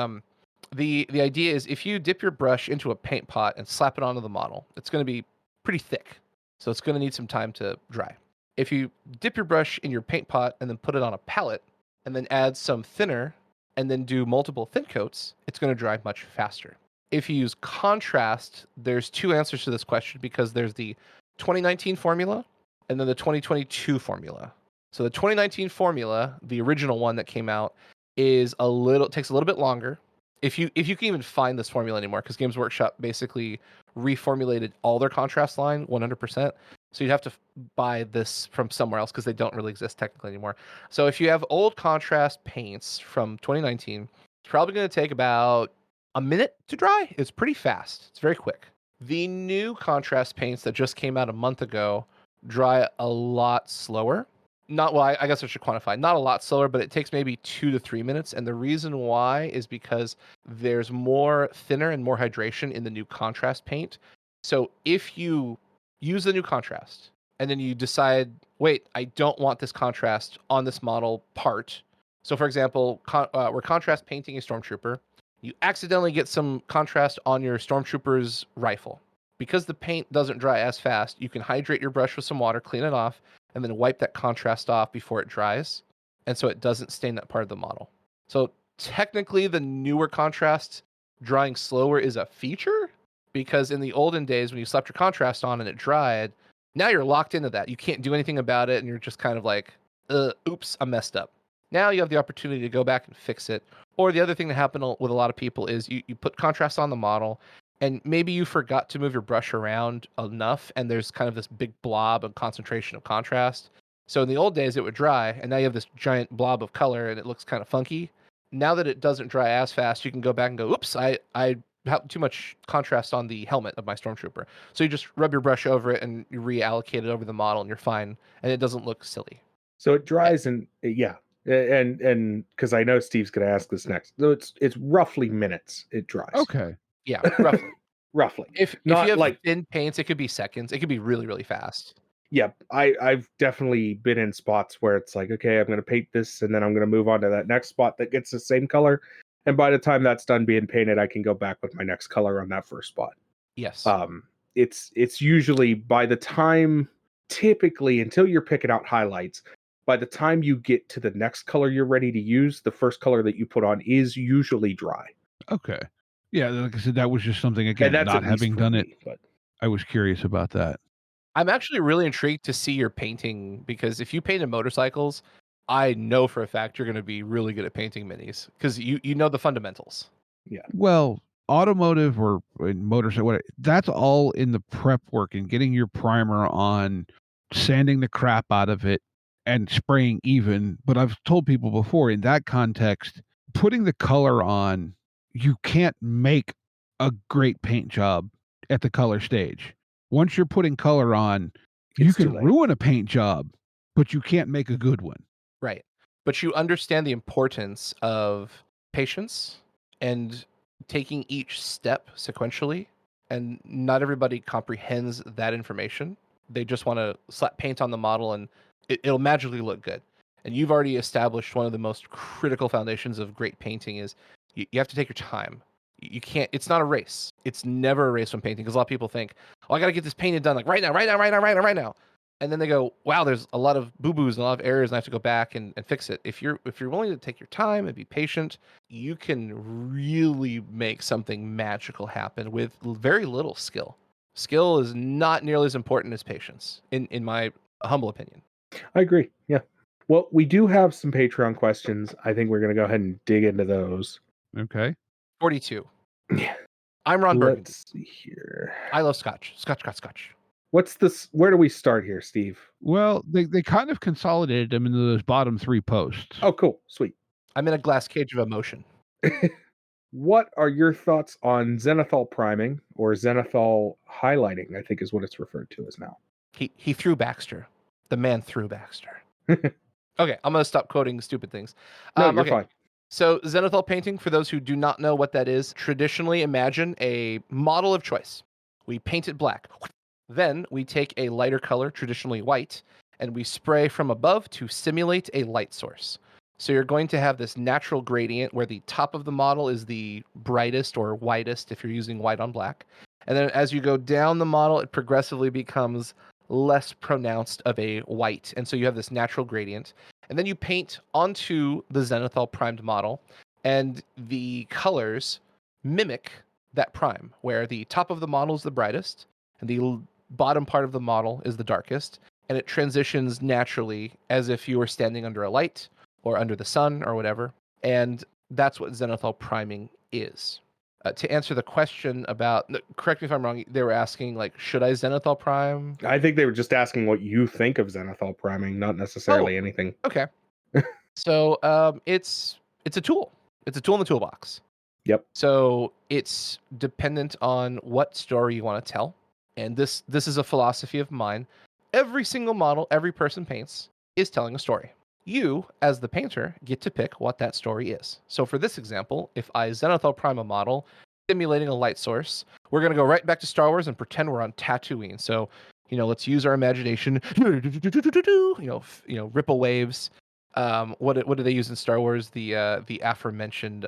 S6: the idea is, if you dip your brush into a paint pot and slap it onto the model, it's going to be pretty thick. So it's going to need some time to dry. If you dip your brush in your paint pot and then put it on a palette and then add some thinner and then do multiple thin coats, it's going to dry much faster. If you use contrast, there's 2 answers to this question, because there's the 2019 formula and then the 2022 formula. So the 2019 formula, the original one that came out, takes a little bit longer. If you can even find this formula anymore, because Games Workshop basically reformulated all their contrast line 100%. So you'd have to buy this from somewhere else, because they don't really exist technically anymore. So if you have old contrast paints from 2019, it's probably going to take about a minute to dry. It's pretty fast. It's very quick. The new contrast paints that just came out a month ago dry a lot slower. I guess I should quantify. Not a lot slower, but it takes maybe 2 to 3 minutes. And the reason why is because there's more thinner and more hydration in the new contrast paint. So if you use the new contrast and then you decide, wait, I don't want this contrast on this model part. So for example, we're contrast painting a Stormtrooper. You accidentally get some contrast on your Stormtrooper's rifle. Because the paint doesn't dry as fast, you can hydrate your brush with some water, clean it off, and then wipe that contrast off before it dries. And so it doesn't stain that part of the model. So technically the newer contrast drying slower is a feature, because in the olden days when you slapped your contrast on and it dried, now you're locked into that. You can't do anything about it, and you're just kind of like, oops, I messed up. Now you have the opportunity to go back and fix it. Or the other thing that happened with a lot of people is you put contrast on the model, and maybe you forgot to move your brush around enough, and there's kind of this big blob of concentration of contrast. So in the old days, it would dry, and now you have this giant blob of color, and it looks kind of funky. Now that it doesn't dry as fast, you can go back and go, oops, I have too much contrast on the helmet of my Stormtrooper. So you just rub your brush over it and you reallocate it over the model, and you're fine, and it doesn't look silly.
S5: So it dries and because I know Steve's going to ask this next. So it's roughly minutes it dries.
S4: Okay.
S6: Yeah, roughly.
S5: Roughly.
S6: If
S5: Not
S6: you have
S5: like
S6: thin paints, it could be seconds. It could be really, really fast.
S5: Yeah, I've definitely been in spots where it's like, okay, I'm going to paint this and then I'm going to move on to that next spot that gets the same color. And by the time that's done being painted, I can go back with my next color on that first spot.
S6: Yes.
S5: It's usually by the time, typically until you're picking out highlights, by the time you get to the next color you're ready to use, the first color that you put on is usually dry.
S4: Okay. Yeah, like I said, that was just something, again,
S5: And that's
S4: not having done it.
S5: But
S4: I was curious about that.
S6: I'm actually really intrigued to see your painting, because if you painted motorcycles, I know for a fact you're going to be really good at painting minis, because you know the fundamentals.
S5: Yeah.
S4: Well, automotive or motorcycle, whatever, that's all in the prep work and getting your primer on, sanding the crap out of it, and spraying even. But I've told people before, in that context, putting the color on, you can't make a great paint job at the color stage. Once you're putting color on, you
S5: It's too
S4: can
S5: late.
S4: ruin a paint job, but you can't make a good one.
S6: Right. But you understand the importance of patience and taking each step sequentially. And not everybody comprehends that information. They just want to slap paint on the model and it'll magically look good. And you've already established one of the most critical foundations of great painting is you have to take your time. You can't, it's not a race. It's never a race when painting, because a lot of people think, oh, I got to get this painted done like right now. And then they go, wow, there's a lot of boo-boos and a lot of errors and I have to go back and fix it. If you're willing to take your time and be patient, you can really make something magical happen with very little skill. Skill is not nearly as important as patience, in my humble opinion.
S5: I agree. Yeah. Well, we do have some Patreon questions. I think we're going to go ahead and dig into those.
S4: Okay.
S6: 42.
S5: Yeah.
S6: I'm Ron Burgundy.
S5: Let's see here.
S6: I love Scotch. Scotch.
S5: What's this? Where do we start here, Steve?
S4: Well, they kind of consolidated them into those bottom three posts.
S5: Oh, cool. Sweet.
S6: I'm in a glass cage of emotion.
S5: What are your thoughts on zenithal priming, or zenithal highlighting, I think is what it's referred to as now?
S6: He threw Baxter. The man threw Baxter. Okay, I'm going to stop quoting stupid things.
S5: No, you're fine.
S6: So zenithal painting, for those who do not know what that is, traditionally imagine a model of choice. We paint it black. Then we take a lighter color, traditionally white, and we spray from above to simulate a light source. So you're going to have this natural gradient where the top of the model is the brightest or whitest if you're using white on black. And then as you go down the model, it progressively becomes less pronounced of a white. And so you have this natural gradient. And then you paint onto the zenithal primed model, and the colors mimic that prime, where the top of the model is the brightest and the bottom part of the model is the darkest. And it transitions naturally as if you were standing under a light or under the sun or whatever. And that's what zenithal priming is. To answer the question about, correct me if I'm wrong, they were asking, like, should I zenithal prime?
S5: I think they were just asking what you think of zenithal priming, not necessarily anything.
S6: Okay. So it's a tool. It's a tool in the toolbox.
S5: Yep.
S6: So it's dependent on what story you want to tell. And this is a philosophy of mine. Every single model every person paints is telling a story. You, as the painter, get to pick what that story is. So for this example, if I zenithal prime a model simulating a light source, we're going to go right back to Star Wars and pretend we're on Tatooine. So, let's use our imagination. Ripple waves. What do they use in Star Wars? The aforementioned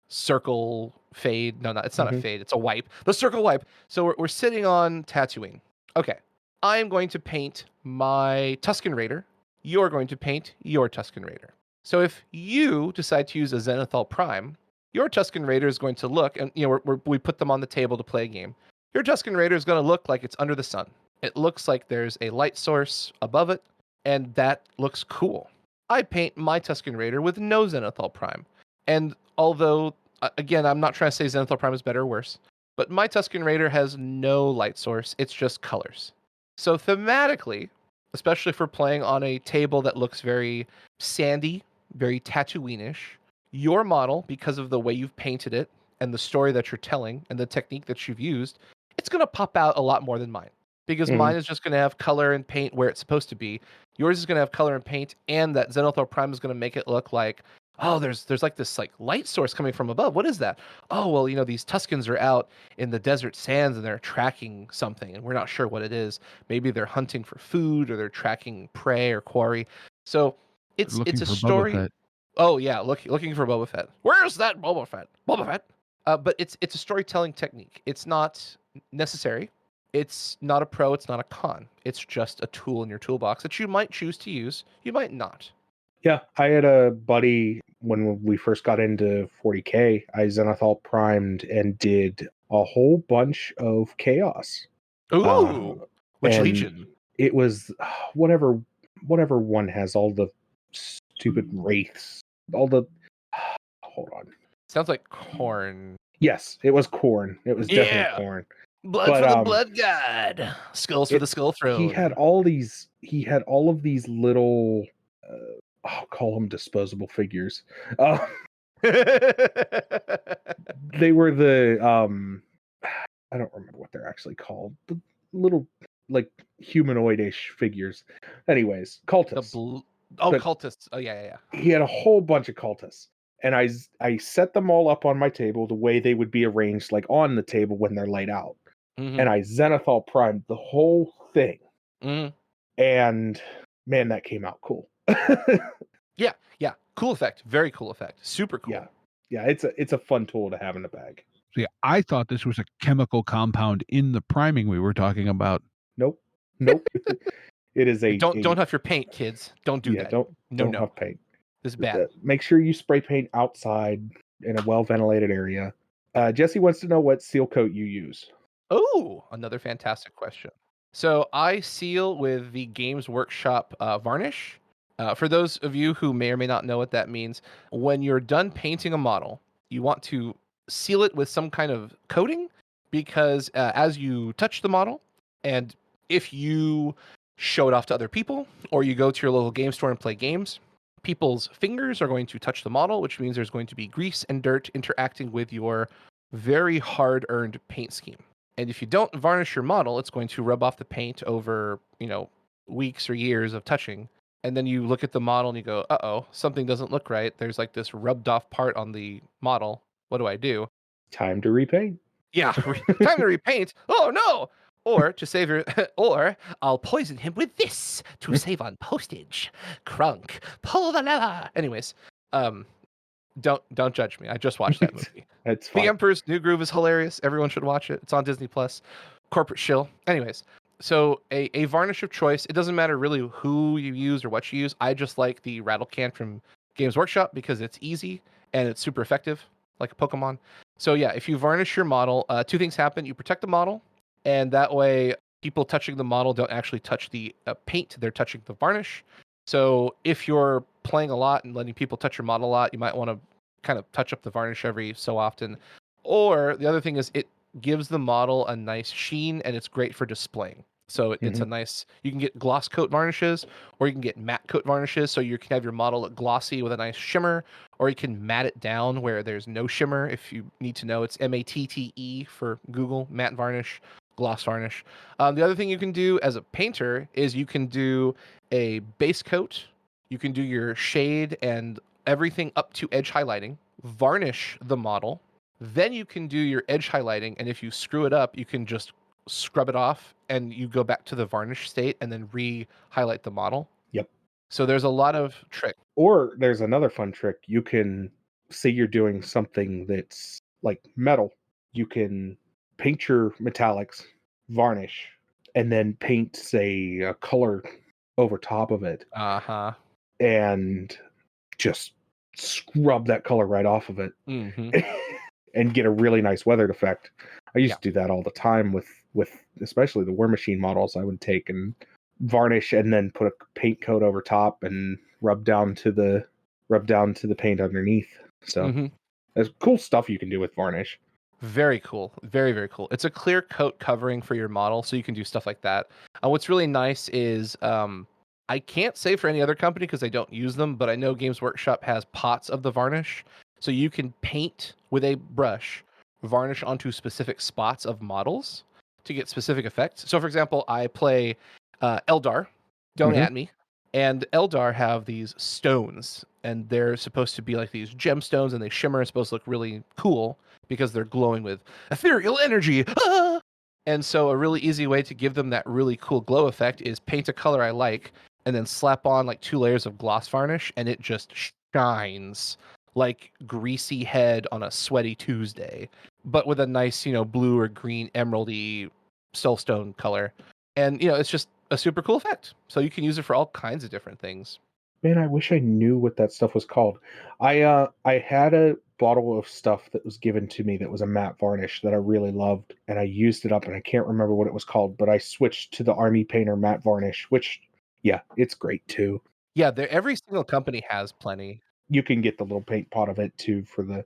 S6: circle fade. No, it's not a fade. It's a wipe. The circle wipe. So we're sitting on Tatooine. Okay, I'm going to paint my Tusken Raider. You're going to paint your Tusken Raider. So if you decide to use a zenithal prime, your Tusken Raider is going to look, and we put them on the table to play a game. Your Tusken Raider is going to look like it's under the sun. It looks like there's a light source above it, and that looks cool. I paint my Tusken Raider with no zenithal prime. And although, again, I'm not trying to say zenithal prime is better or worse, but my Tusken Raider has no light source. It's just colors. So thematically, especially for playing on a table that looks very sandy, very Tatooine-ish, your model, because of the way you've painted it and the story that you're telling and the technique that you've used, it's going to pop out a lot more than mine. because mine is just going to have color and paint where it's supposed to be. Yours is going to have color and paint, and that Zenithal Prime is going to make it look like, oh, there's like this like light source coming from above. What is that? Oh, well, these Tuscans are out in the desert sands and they're tracking something, and we're not sure what it is. Maybe they're hunting for food, or they're tracking prey or quarry. So it's a story. Oh yeah, looking for Boba Fett. Where's that Boba Fett? Boba Fett. But it's a storytelling technique. It's not necessary. It's not a pro. It's not a con. It's just a tool in your toolbox that you might choose to use. You might not.
S5: Yeah, I had a buddy when we first got into 40K. I Zenithal primed and did a whole bunch of chaos.
S6: Ooh, which Legion?
S5: It was whatever one has all the stupid wraiths. All the hold on.
S6: Sounds like corn.
S5: Yes, it was corn. It was definitely corn.
S6: Blood for the blood god. Skulls for the skull throne.
S5: He had all of these little I'll call them disposable figures. They were the I don't remember what they're actually called. The little like humanoid-ish figures. Anyways, cultists.
S6: Cultists. Oh yeah.
S5: He had a whole bunch of cultists. And I set them all up on my table the way they would be arranged, like on the table when they're laid out. Mm-hmm. And I Zenithal primed the whole thing. Mm-hmm. And man, that came out cool.
S6: Yeah. Cool effect. Very cool effect. Super cool.
S5: Yeah. It's a fun tool to have in the bag.
S4: See, I thought this was a chemical compound in the priming we were talking about.
S5: Nope. It is a
S6: don't huff your paint, kids. Don't do that.
S5: Don't huff paint.
S6: This is bad.
S5: Make sure you spray paint outside in a well-ventilated area. Jesse wants to know what seal coat you use.
S6: Oh, another fantastic question. So I seal with the Games Workshop varnish. For those of you who may or may not know what that means, when you're done painting a model, you want to seal it with some kind of coating, because as you touch the model, and if you show it off to other people, or you go to your local game store and play games, people's fingers are going to touch the model, which means there's going to be grease and dirt interacting with your very hard-earned paint scheme. And if you don't varnish your model, it's going to rub off the paint over, weeks or years of touching. And then you look at the model and you go, uh-oh, something doesn't look right. There's like this rubbed off part on the model. What do I do?
S5: Time to repaint.
S6: Yeah, time to repaint. Oh, no. Or to save or I'll poison him with this to save on postage. Crunk, pull the lever. Anyways, don't judge me. I just watched that movie.
S5: It's fine.
S6: The Emperor's New Groove is hilarious. Everyone should watch it. It's on Disney Plus. Corporate shill. Anyways, so a varnish of choice. It doesn't matter really who you use or what you use. I just like the Rattle Can from Games Workshop because it's easy and it's super effective, like a Pokemon. So yeah, if you varnish your model, two things happen. You protect the model, and that way people touching the model don't actually touch the paint. They're touching the varnish. So if you're playing a lot and letting people touch your model a lot, you might want to kind of touch up the varnish every so often. Or the other thing is it gives the model a nice sheen, and it's great for displaying. So it's a nice, you can get gloss coat varnishes, or you can get matte coat varnishes. So you can have your model look glossy with a nice shimmer, or you can matte it down where there's no shimmer. If you need to know, it's MATTE for Google, matte varnish, gloss varnish. The other thing you can do as a painter is you can do a base coat. You can do your shade and everything up to edge highlighting, varnish the model. Then you can do your edge highlighting. And if you screw it up, you can just scrub it off and you go back to the varnish state and then re-highlight the model.
S5: Yep.
S6: So there's a lot of trick.
S5: Or there's another fun trick. You can say you're doing something that's like metal. You can paint your metallics, varnish, and then paint, say, a color over top of it.
S6: Uh-huh.
S5: And just scrub that color right off of it.
S6: Mm-hmm.
S5: And get a really nice weathered effect. I used to do that all the time with especially the War Machine models. I would take and varnish and then put a paint coat over top and rub down to the paint underneath. So there's cool stuff you can do with varnish.
S6: Very cool. Very, very cool. It's a clear coat covering for your model, so you can do stuff like that. What's really nice is I can't say for any other company because I don't use them, but I know Games Workshop has pots of the varnish. So you can paint with a brush, varnish onto specific spots of models. to get specific effects. So, for example, I play Eldar, don't at me, and Eldar have these stones, and they're supposed to be like these gemstones, and they shimmer and supposed to look really cool because they're glowing with ethereal energy. Ah! And so a really easy way to give them that really cool glow effect is paint a color I like, and then slap on like 2 layers of gloss varnish, and it just shines like greasy head on a sweaty Tuesday, but with a nice, blue or green emeraldy soulstone color. And, it's just a super cool effect. So you can use it for all kinds of different things.
S5: Man, I wish I knew what that stuff was called. I had a bottle of stuff that was given to me that was a matte varnish that I really loved, and I used it up, and I can't remember what it was called, but I switched to the Army Painter matte varnish, which, yeah, it's great too.
S6: Yeah, every single company has plenty.
S5: You can get the little paint pot of it too for the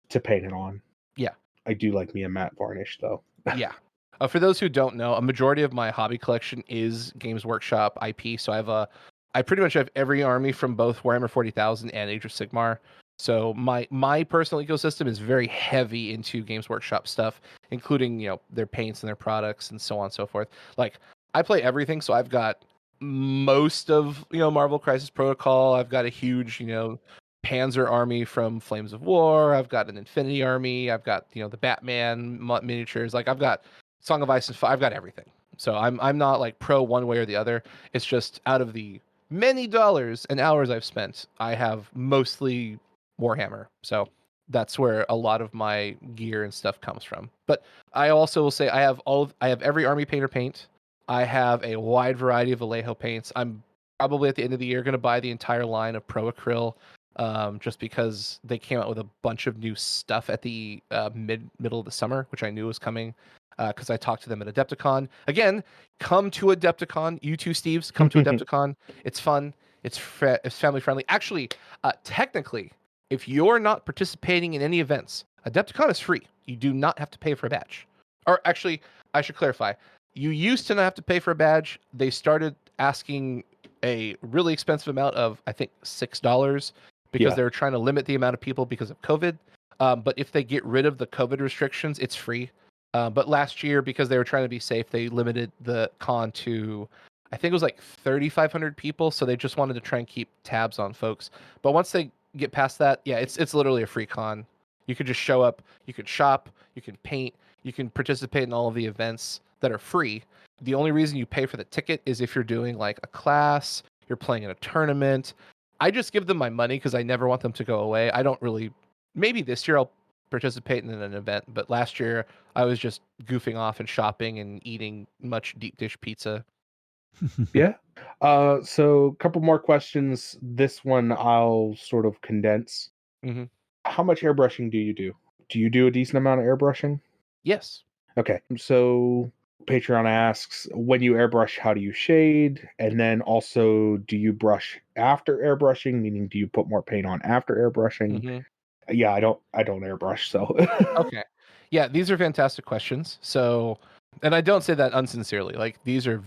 S5: to paint it on.
S6: Yeah,
S5: I do like me a matte varnish though.
S6: Yeah. For those who don't know, a majority of my hobby collection is Games Workshop IP. So I pretty much have every army from both Warhammer 40,000 and Age of Sigmar. So my personal ecosystem is very heavy into Games Workshop stuff, including, their paints and their products and so on and so forth. Like, I play everything, so I've got most of, Marvel Crisis Protocol. I've got a huge, Panzer army from Flames of War. I've got an Infinity army. I've got, the Batman miniatures. Like, I've got Song of Ice and Fire. I've got everything. So I'm not like pro one way or the other. It's just out of the many dollars and hours I've spent, I have mostly Warhammer. So that's where a lot of my gear and stuff comes from. But I also will say I have every Army Painter paint. I have a wide variety of Vallejo paints. I'm probably at the end of the year going to buy the entire line of Pro Acryl, just because they came out with a bunch of new stuff at the middle of the summer, which I knew was coming. Because I talked to them at Adepticon. Again, come to Adepticon. You two, Steves, come to Adepticon. It's fun. It's family friendly. Actually, technically, if you're not participating in any events, Adepticon is free. You do not have to pay for a badge. Or actually, I should clarify. You used to not have to pay for a badge. They started asking a really expensive amount of, I think, $6 because they were trying to limit the amount of people because of COVID. But if they get rid of the COVID restrictions, it's free. But last year, because they were trying to be safe, they limited the con to, I think it was like 3,500 people. So they just wanted to try and keep tabs on folks. But once they get past that, yeah, it's literally a free con. You could just show up, you could shop, you can paint, you can participate in all of the events that are free. The only reason you pay for the ticket is if you're doing like a class, you're playing in a tournament. I just give them my money because I never want them to go away. I don't really, maybe this year I'll participate in an event, but last year I was just goofing off and shopping and eating much deep dish pizza.
S5: Yeah. So a couple more questions. This one I'll sort of condense.
S6: Mm-hmm.
S5: How much airbrushing do you do? Do you do a decent amount of airbrushing?
S6: Yes.
S5: Okay. So Patreon asks, when you airbrush, how do you shade? And then also, do you brush after airbrushing? Meaning, do you put more paint on after airbrushing?
S6: Mm-hmm.
S5: Yeah, I don't airbrush, so.
S6: Okay. Yeah, these are fantastic questions. So, and I don't say that unsincerely. Like, these are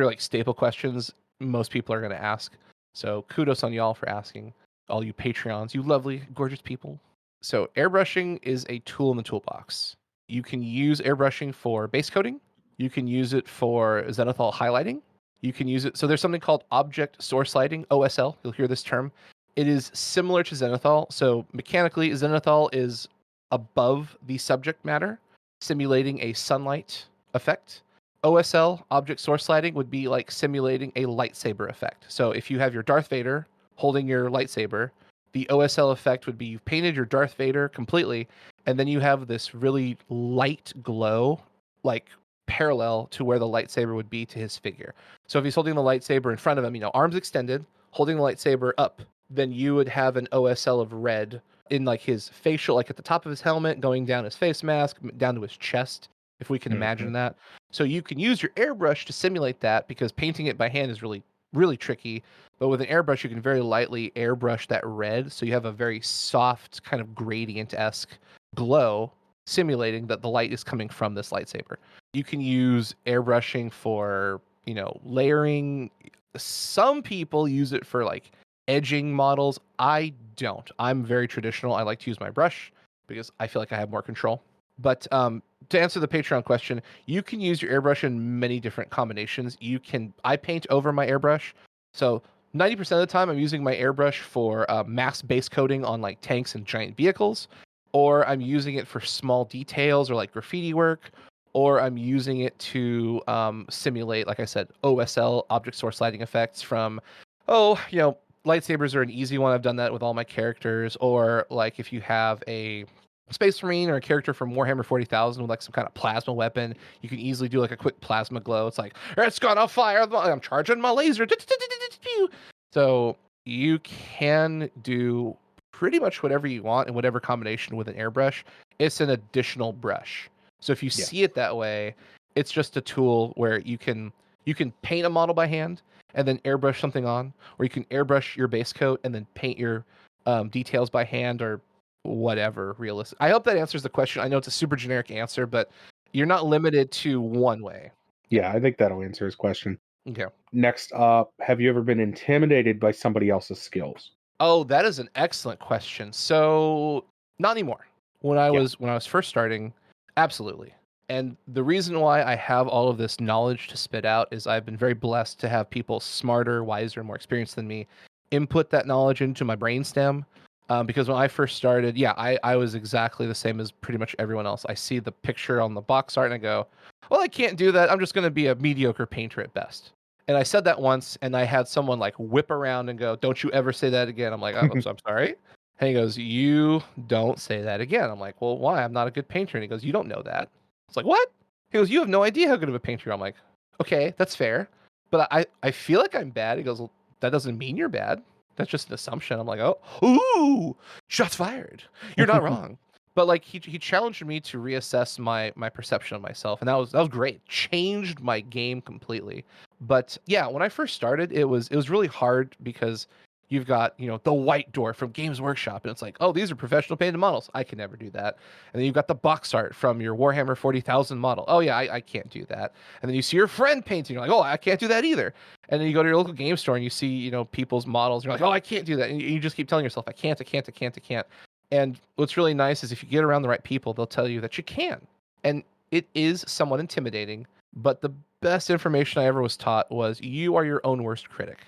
S6: like staple questions most people are going to ask. So kudos on y'all for asking, all you Patreons, you lovely, gorgeous people. So airbrushing is a tool in the toolbox. You can use airbrushing for base coating. You can use it for zenithal highlighting. You can use it. So there's something called object source lighting, OSL. You'll hear this term. It is similar to zenithal. So mechanically, zenithal is above the subject matter, simulating a sunlight effect. OSL, object source lighting, would be like simulating a lightsaber effect. So if you have your Darth Vader holding your lightsaber, the OSL effect would be you've painted your Darth Vader completely, and then you have this really light glow, like parallel to where the lightsaber would be to his figure. So if he's holding the lightsaber in front of him, arms extended, holding the lightsaber up, then you would have an OSL of red in like his facial, like at the top of his helmet, going down his face mask, down to his chest, if we can imagine that. So you can use your airbrush to simulate that, because painting it by hand is really, really tricky. But with an airbrush, you can very lightly airbrush that red, so you have a very soft, kind of gradient-esque glow, simulating that the light is coming from this lightsaber. You can use airbrushing for, layering. Some people use it for like edging models. I don't. I'm very traditional. I like to use my brush because I feel like I have more control. But to answer the Patreon question, you can use your airbrush in many different combinations. I paint over my airbrush. So 90% of the time I'm using my airbrush for mass base coating on like tanks and giant vehicles, or I'm using it for small details or like graffiti work, or I'm using it to simulate, like I said, OSL, object source lighting effects from, lightsabers are an easy one. I've done that with all my characters. Or like if you have a Space Marine or a character from Warhammer 40,000 with like some kind of plasma weapon, you can easily do like a quick plasma glow. It's like, it's gonna fire, I'm charging my laser. So you can do pretty much whatever you want in whatever combination with an airbrush. It's an additional brush. So if you see it that way, it's just a tool where you can paint a model by hand and then airbrush something on, or you can airbrush your base coat and then paint your details by hand or whatever. Realistic. I hope that answers the question. I know it's a super generic answer, but you're not limited to one way.
S5: Yeah, I think that'll answer his question.
S6: Okay.
S5: Next up, have you ever been intimidated by somebody else's skills?
S6: Oh, that is an excellent question. So not anymore. When I was first starting, absolutely. And the reason why I have all of this knowledge to spit out is I've been very blessed to have people smarter, wiser, more experienced than me input that knowledge into my brainstem. Because when I first started, I was exactly the same as pretty much everyone else. I see the picture on the box art and I go, well, I can't do that. I'm just going to be a mediocre painter at best. And I said that once, and I had someone like whip around and go, don't you ever say that again. I'm like, I'm sorry. And he goes, you don't say that again. I'm like, well, why? I'm not a good painter. And he goes, you don't know that. It's like, what? He goes, you have no idea how good of a painter. I'm like, okay, that's fair. But I feel like I'm bad. He goes, well, that doesn't mean you're bad. That's just an assumption. I'm like, oh, ooh, shots fired. You're not wrong. But like he challenged me to reassess my perception of myself, and that was great. Changed my game completely. But yeah, when I first started, it was really hard because you've got, the white door from Games Workshop, and it's like, oh, these are professional painted models. I can never do that. And then you've got the box art from your Warhammer 40,000 model. Oh yeah, I can't do that. And then you see your friend painting, you're like, oh, I can't do that either. And then you go to your local game store and you see, people's models, and you're like, oh, I can't do that. And you just keep telling yourself, I can't. And what's really nice is if you get around the right people, they'll tell you that you can. And it is somewhat intimidating, but the best information I ever was taught was you are your own worst critic.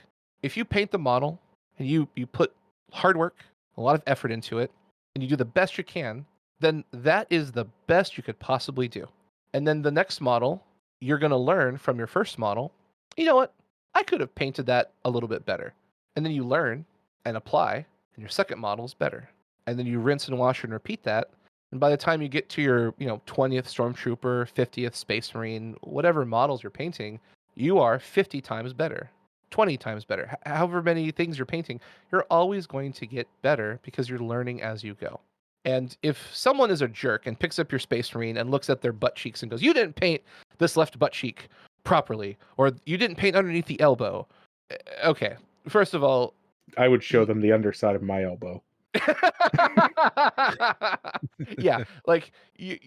S6: If you paint the model and you put hard work, a lot of effort into it, and you do the best you can, then that is the best you could possibly do. And then the next model, you're going to learn from your first model, you know what? I could have painted that a little bit better. And then you learn and apply, and your second model is better. And then you rinse and wash and repeat that. And by the time you get to your, 20th Stormtrooper, 50th Space Marine, whatever models you're painting, you are 50 times better, 20 times better. However many things you're painting, you're always going to get better because you're learning as you go. And if someone is a jerk and picks up your Space Marine and looks at their butt cheeks and goes, you didn't paint this left butt cheek properly, or you didn't paint underneath the elbow. Okay, first of all,
S5: I would show them the underside of my elbow.
S6: Yeah, like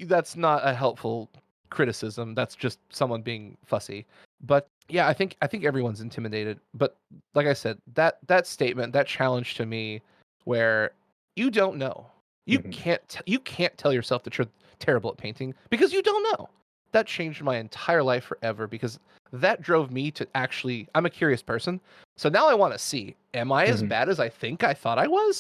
S6: that's not a helpful criticism. That's just someone being fussy. But yeah, I think everyone's intimidated. But like I said, that statement, that challenge to me, where you don't know, you can't tell yourself that you're terrible at painting because you don't know. That changed my entire life forever because that drove me to actually. I'm a curious person, so now I want to see: am I as bad as I thought I was?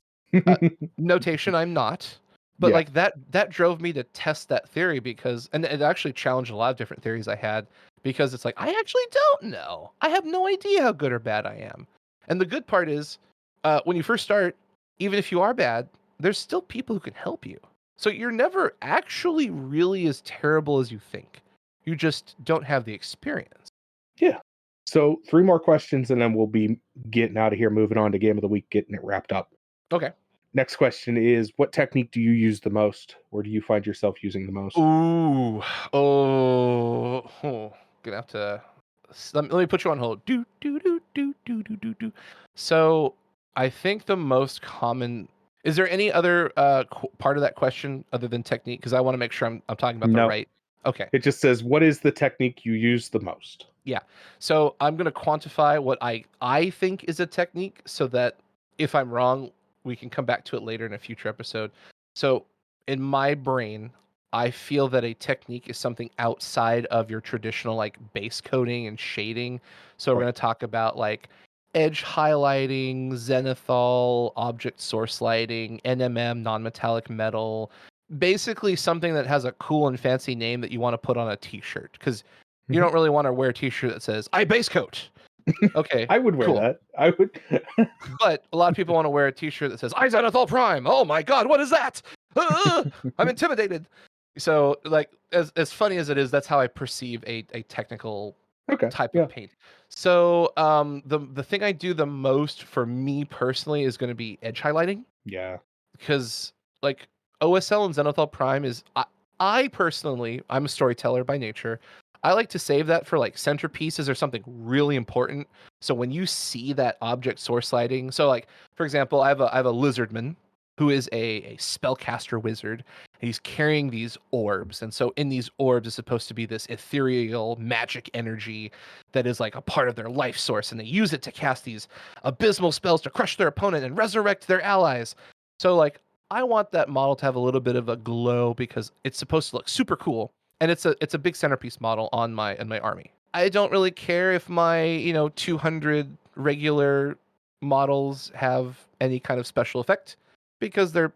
S6: Notation, I'm not. But like that drove me to test that theory because, and it actually challenged a lot of different theories I had because it's like, I actually don't know. I have no idea how good or bad I am. And the good part is, when you first start, even if you are bad, there's still people who can help you. So you're never actually really as terrible as you think. You just don't have the experience.
S5: Yeah. So 3 more questions and then we'll be getting out of here, moving on to Game of the Week, getting it wrapped up.
S6: Okay.
S5: Next question is, what technique do you use the most? Or do you find yourself using the most?
S6: Gonna have to let me put you on hold. Do. So I think the most common. Is there any other part of that question other than technique? Because I want to make sure I'm talking about the right. Okay.
S5: It just says, what is the technique you use the most?
S6: Yeah. So I'm going to quantify what I think is a technique so that if I'm wrong, we can come back to it later in a future episode. So in my brain, I feel that a technique is something outside of your traditional like base coding and shading. So we're
S5: Right.
S6: going to talk about like edge highlighting, zenithal, object source lighting, NMM, non-metallic metal, basically something that has a cool and fancy name that you want to put on a t-shirt, because you don't really want to wear a t-shirt that says I base coat. Okay,
S5: I would wear
S6: cool.
S5: that. I would.
S6: But a lot of people want to wear a t-shirt that says I Zenithal Prime. Oh my god, what is that? I'm intimidated. So like as funny as it is, that's how I perceive a technical
S5: Okay.
S6: type
S5: Yeah.
S6: of paint. So the thing I do the most for me personally is going to be edge highlighting,
S5: Yeah.
S6: because like OSL and Zenithal Prime is I personally, I'm a storyteller by nature. I like to save that for like centerpieces or something really important. So when you see that object source lighting, so like for example, I have a lizardman who is a spellcaster wizard. He's carrying these orbs, and so in these orbs is supposed to be this ethereal magic energy that is like a part of their life source, and they use it to cast these abysmal spells to crush their opponent and resurrect their allies. So like I want that model to have a little bit of a glow because it's supposed to look super cool, and it's a big centerpiece model on my army. I don't really care if my 200 regular models have any kind of special effect, because they're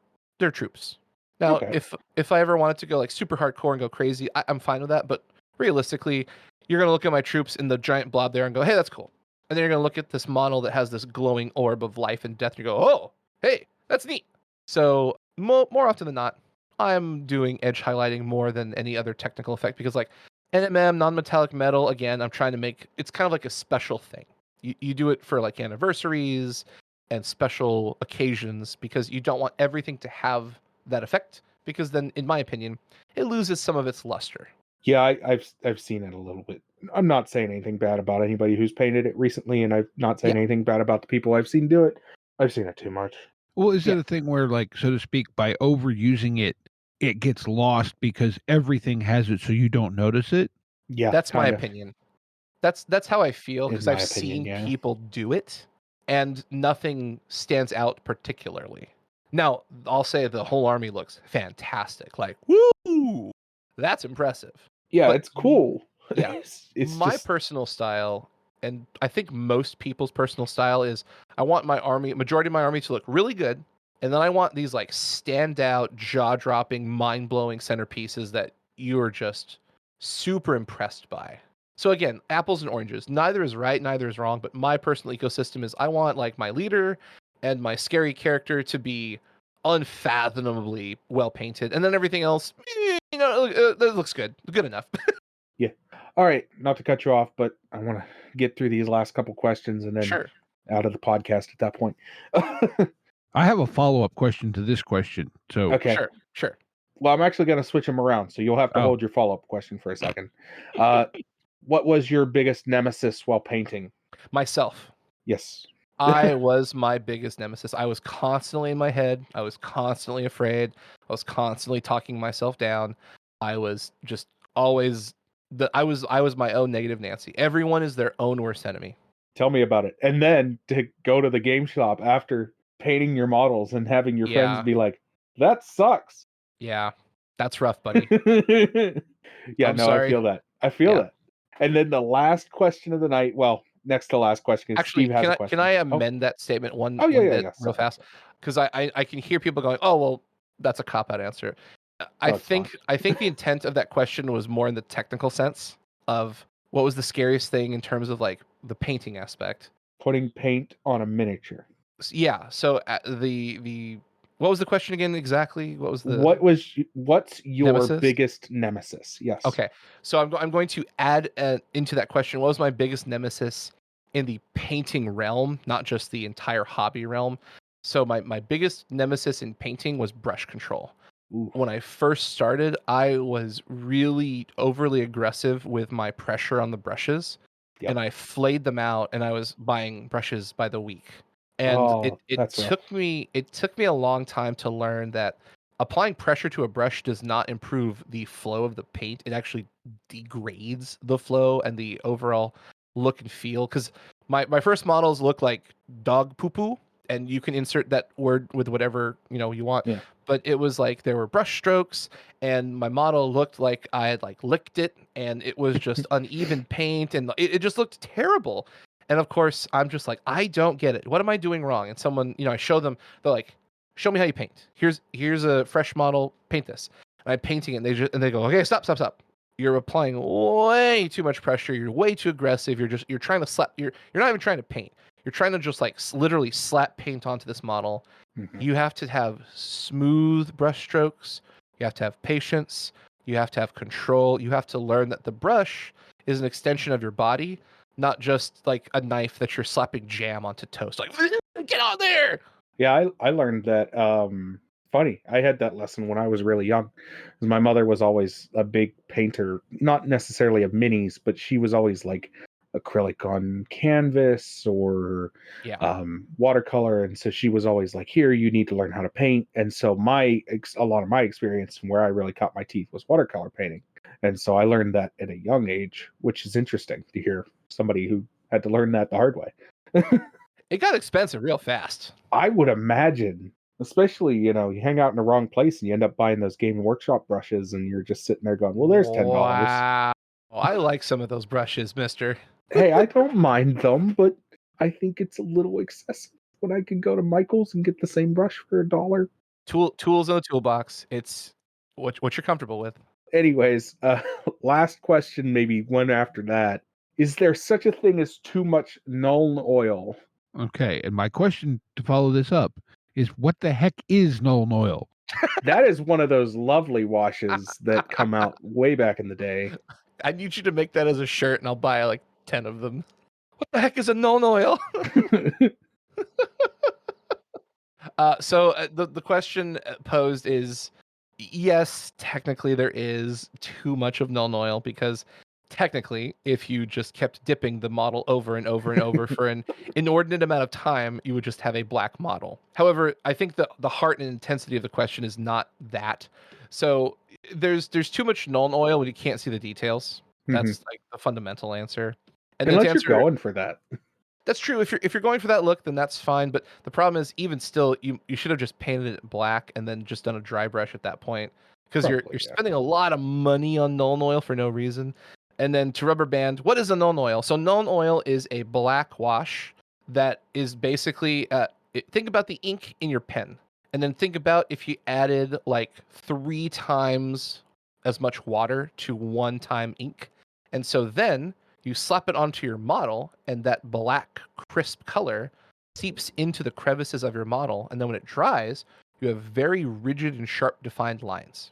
S6: troops. Now,
S5: Okay.
S6: if I ever wanted to go like super hardcore and go crazy, I'm fine with that. But realistically, you're gonna look at my troops in the giant blob there and go, "Hey, that's cool." And then you're gonna look at this model that has this glowing orb of life and death, and you go, "Oh, hey, that's neat." So more often than not, I'm doing edge highlighting more than any other technical effect, because like NMM, non-metallic metal, again, I'm trying to make it's kind of like a special thing. You do it for like anniversaries and special occasions, because you don't want everything to have that effect, because then, in my opinion, it loses some of its luster.
S5: Yeah, I've seen it a little bit. I'm not saying anything bad about anybody who's painted it recently, and I'm not saying anything bad about the people I've seen do it. I've seen it too much.
S4: Well, is it a thing where, like, so to speak, by overusing it, it gets lost because everything has it, so you don't notice it?
S5: Yeah,
S6: That's my
S5: kind of.
S6: opinion. That's how I feel,
S5: In
S6: because
S5: my
S6: I've
S5: opinion,
S6: seen
S5: yeah.
S6: people do it, and nothing stands out particularly. Now, I'll say the whole army looks fantastic. Like, woo! That's impressive.
S5: Yeah,
S6: But
S5: it's cool.
S6: yeah,
S5: it's
S6: my
S5: just
S6: personal style, and I think most people's personal style, is I want my army, majority of my army, to look really good, and then I want these like standout, jaw-dropping, mind-blowing centerpieces that you are just super impressed by. So again, apples and oranges. Neither is right, neither is wrong, but my personal ecosystem is I want like my leader and my scary character to be unfathomably well painted, and then everything else, it looks good enough.
S5: yeah. All right, not to cut you off, but I want to get through these last couple questions and then
S6: Sure.
S5: out of the podcast at that point.
S4: I have a follow-up question to this question. So,
S5: Okay.
S6: Sure.
S5: Well, I'm actually going to switch them around, so you'll have to hold your follow-up question for a second. What was your biggest nemesis while painting?
S6: Myself.
S5: Yes.
S6: I was my biggest nemesis. I was constantly in my head. I was constantly afraid. I was constantly talking myself down. I was just always I was my own negative Nancy. Everyone is their own worst enemy.
S5: Tell me about it. And then to go to the game shop after painting your models and having your friends be like, "That sucks."
S6: Yeah. That's rough, buddy.
S5: Yeah,
S6: I'm
S5: no,
S6: sorry.
S5: I feel that. And then the last question of the night, well, next to last question is
S6: Actually,
S5: Steve has a question.
S6: can I amend that statement one
S5: yeah,
S6: bit real fast? Because I can hear people going, "Oh, well, that's a cop-out answer." I think the intent of that question was more in the technical sense of what was the scariest thing in terms of like the painting aspect.
S5: Putting paint on a miniature.
S6: Yeah. So the what was the question again exactly? What was the
S5: what's your
S6: nemesis?
S5: biggest nemesis? Yes.
S6: Okay. So I'm going to add into that question, what was my biggest nemesis in the painting realm, not just the entire hobby realm. So my biggest nemesis in painting was brush control.
S5: Ooh.
S6: When I first started, I was really overly aggressive with my pressure on the brushes, and I flayed them out, and I was buying brushes by the week. And it took me a long time to learn that applying pressure to a brush does not improve the flow of the paint. It actually degrades the flow and the overall look and feel. Because my first models look like dog poo poo, and you can insert that word with whatever you want.
S5: Yeah.
S6: But it was like there were brush strokes, and my model looked like I had like licked it, and it was just uneven paint, and it just looked terrible. And of course, I'm just like, I don't get it. What am I doing wrong? And someone, I show them. They're like, show me how you paint. Here's a fresh model. Paint this. And I'm painting it, and they go, okay, stop. You're applying way too much pressure. You're way too aggressive. You're trying to slap. You're not even trying to paint. You're trying to just like literally slap paint onto this model.
S5: Mm-hmm.
S6: You have to have smooth brush strokes. You have to have patience. You have to have control. You have to learn that the brush is an extension of your body, not just like a knife that you're slapping jam onto toast. Like, get on there.
S5: Yeah, I learned that. Funny, I had that lesson when I was really young. Because my mother was always a big painter, not necessarily of minis, but she was always like acrylic on canvas or watercolor, and so she was always like, here, you need to learn how to paint. And so a lot of my experience and where I really caught my teeth was watercolor painting, and so I learned that at a young age, which is interesting to hear somebody who had to learn that the hard way.
S6: It got expensive real fast. I
S5: would imagine, especially you hang out in the wrong place and you end up buying those Game Workshop brushes, and you're just sitting there going, well, there's $10.
S6: Wow, I like some of those brushes, mister.
S5: Hey, I don't mind them, but I think it's a little excessive when I could go to Michael's and get the same brush for $1.
S6: Tools in the toolbox. It's what you're comfortable with.
S5: Anyways, last question, maybe one after that. Is there such a thing as too much Nuln oil?
S4: Okay, and my question to follow this up is, what the heck is Nuln oil?
S5: That is one of those lovely washes that come out way back in the day.
S6: I need you to make that as a shirt, and I'll buy like 10 of them. What the heck is a Nuln oil? So the question posed is, yes, technically there is too much of Nuln oil, because technically, if you just kept dipping the model over and over and over for an inordinate amount of time, you would just have a black model. However, I think the heart and intensity of the question is not that. So there's too much Nuln oil when you can't see the details. That's like the fundamental answer. And
S5: unless you're going for that.
S6: That's true. If you're going for that look, then that's fine. But the problem is, even still, you should have just painted it black and then just done a dry brush at that point, because you're spending a lot of money on Nuln oil for no reason. And then to rubber band, what is a Nuln oil? So Nuln oil is a black wash that is basically think about the ink in your pen, and then think about if you added like 3 times as much water to 1 time ink. And so then you slap it onto your model, and that black, crisp color seeps into the crevices of your model. And then when it dries, you have very rigid and sharp defined lines.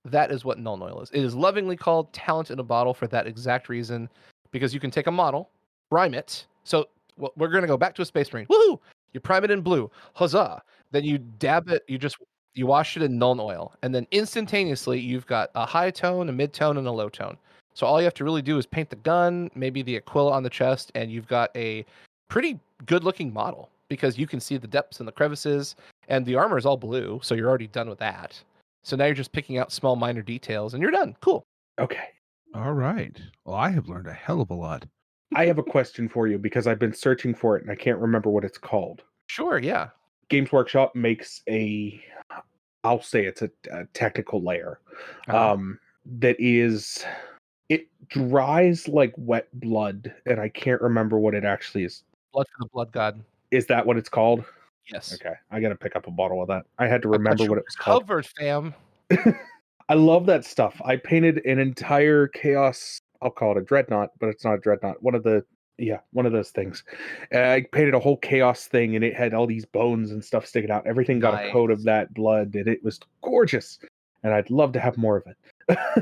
S6: That is what Nuln oil is. It is lovingly called talent in a bottle for that exact reason, because you can take a model, prime it. So we're going to go back to a Space Marine. Woohoo! You prime it in blue. Huzzah! Then you dab it. You wash it in Nuln oil. And then instantaneously, you've got a high tone, a mid tone, and a low tone. So all you have to really do is paint the gun, maybe the Aquila on the chest, and you've got a pretty good-looking model, because you can see the depths and the crevices, and the armor is all blue, so you're already done with that. So now you're just picking out small, minor details, and you're done. Cool.
S5: Okay.
S4: All right. Well, I have learned a hell of a lot.
S5: I have a question for you, because I've been searching for it, and I can't remember what it's called.
S6: Sure, yeah.
S5: Games Workshop makes I'll say it's a technical layer that is... It dries like wet blood, and I can't remember what it actually is.
S6: Blood for the blood god.
S5: Is that what it's called?
S6: Yes.
S5: Okay, I gotta pick up a bottle of that. I had to remember what it was called.
S6: Covered, fam.
S5: I love that stuff. I painted an entire Chaos. I'll call it a dreadnought, but it's not a dreadnought. One of those things. I painted a whole Chaos thing, and it had all these bones and stuff sticking out. Everything got a coat of that blood, and it was gorgeous. And I'd love to have more of it.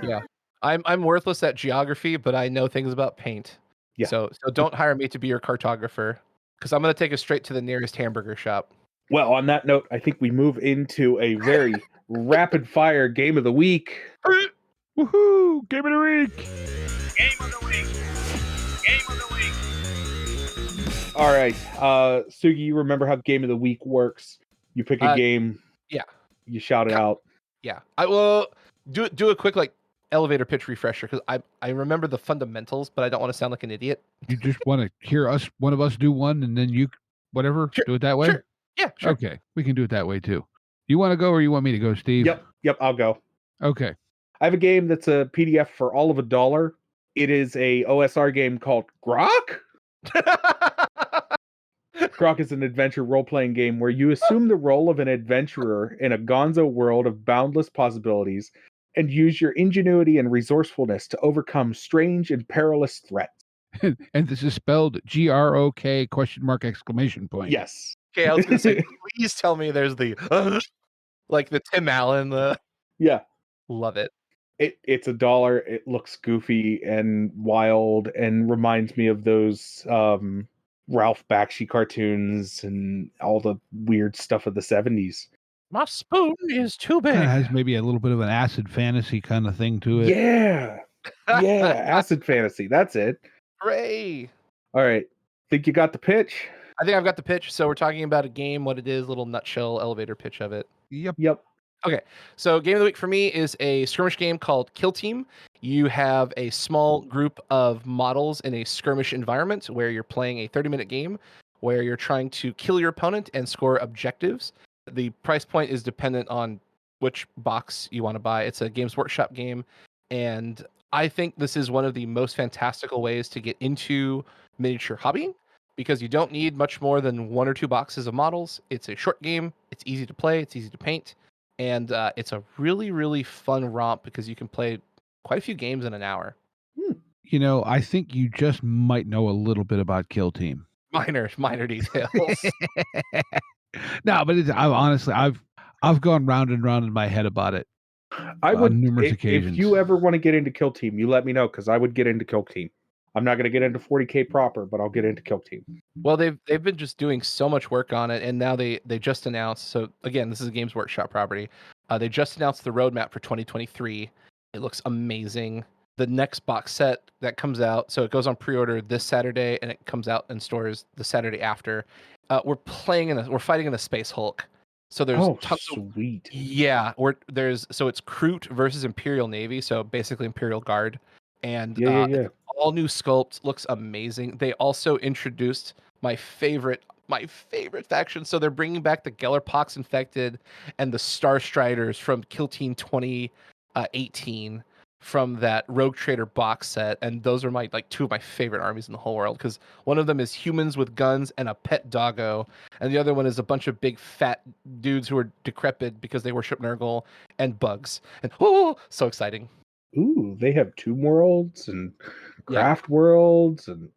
S6: Yeah. I'm worthless at geography, but I know things about paint. Yeah. So don't hire me to be your cartographer, because I'm going to take us straight to the nearest hamburger shop.
S5: Well, on that note, I think we move into a very rapid fire game of the week.
S4: Woohoo! Game of the week!
S1: Game of the week! Game of the week!
S5: All right. Sugi, you remember how game of the week works? You pick a game.
S6: Yeah.
S5: You shout it out.
S6: Yeah. I will do a quick elevator pitch refresher, because I remember the fundamentals, but I don't want to sound like an idiot.
S4: You just want to hear one of us do one, and then you whatever?
S6: Sure,
S4: Do it that way?
S6: Sure. Yeah, sure.
S4: Okay, we can do it that way too. You want to go or you want me to go, Steve?
S5: Yep, I'll go.
S4: Okay.
S5: I have a game that's a PDF for all of $1. It is a OSR game called Grok. Grok is an adventure role-playing game where you assume the role of an adventurer in a gonzo world of boundless possibilities and use your ingenuity and resourcefulness to overcome strange and perilous threats.
S4: And this is spelled GROK exclamation point.
S5: Yes.
S6: Okay, I was gonna say, please tell me there's the like the Tim Allen.
S5: Yeah.
S6: Love it.
S5: It's $1. It looks goofy and wild and reminds me of those Ralph Bakshi cartoons and all the weird stuff of the 70s.
S6: My spoon is too big.
S4: Kind of has maybe a little bit of an acid fantasy kind of thing to it.
S5: Yeah. Yeah, acid fantasy. That's it.
S6: Hooray!
S5: All right. Think you got the pitch?
S6: I think I've got the pitch. So we're talking about a game, what it is, little nutshell elevator pitch of it.
S4: Yep.
S6: Okay, so game of the week for me is a skirmish game called Kill Team. You have a small group of models in a skirmish environment where you're playing a 30-minute game where you're trying to kill your opponent and score objectives. The price point is dependent on which box you want to buy. It's a Games Workshop game, and I think this is one of the most fantastical ways to get into miniature hobbying because you don't need much more than 1 or 2 boxes of models. It's a short game. It's easy to play. It's easy to paint. And it's a really, really fun romp because you can play quite a few games in an hour.
S4: You know, I think you just might know a little bit about Kill Team.
S6: Minor details.
S4: No, but I've gone round and round in my head about it.
S5: I would
S4: on numerous occasions.
S5: If you ever want to get into Kill Team, you let me know because I would get into Kill Team. I'm not going to get into 40K proper, but I'll get into Kill Team.
S6: Well, they've been just doing so much work on it, and now they just announced. So again, this is a Games Workshop property. They just announced the roadmap for 2023. It looks amazing. The next box set that comes out, so it goes on pre-order this Saturday, and it comes out in stores the Saturday after. We're fighting in a Space Hulk. So there's tons
S5: sweet.
S6: So it's Kroot versus Imperial Navy, so basically Imperial Guard. And all new sculpt, looks amazing. They also introduced my favorite faction. So they're bringing back the Gellerpox Infected and the Star Striders from Kill Team 2018 from that Rogue Trader box set, and those are my 2 of my favorite armies in the whole world because one of them is humans with guns and a pet doggo, and the other one is a bunch of big fat dudes who are decrepit because they worship Nurgle and bugs. And so exciting.
S5: Ooh, they have Tomb Worlds and Craft Worlds and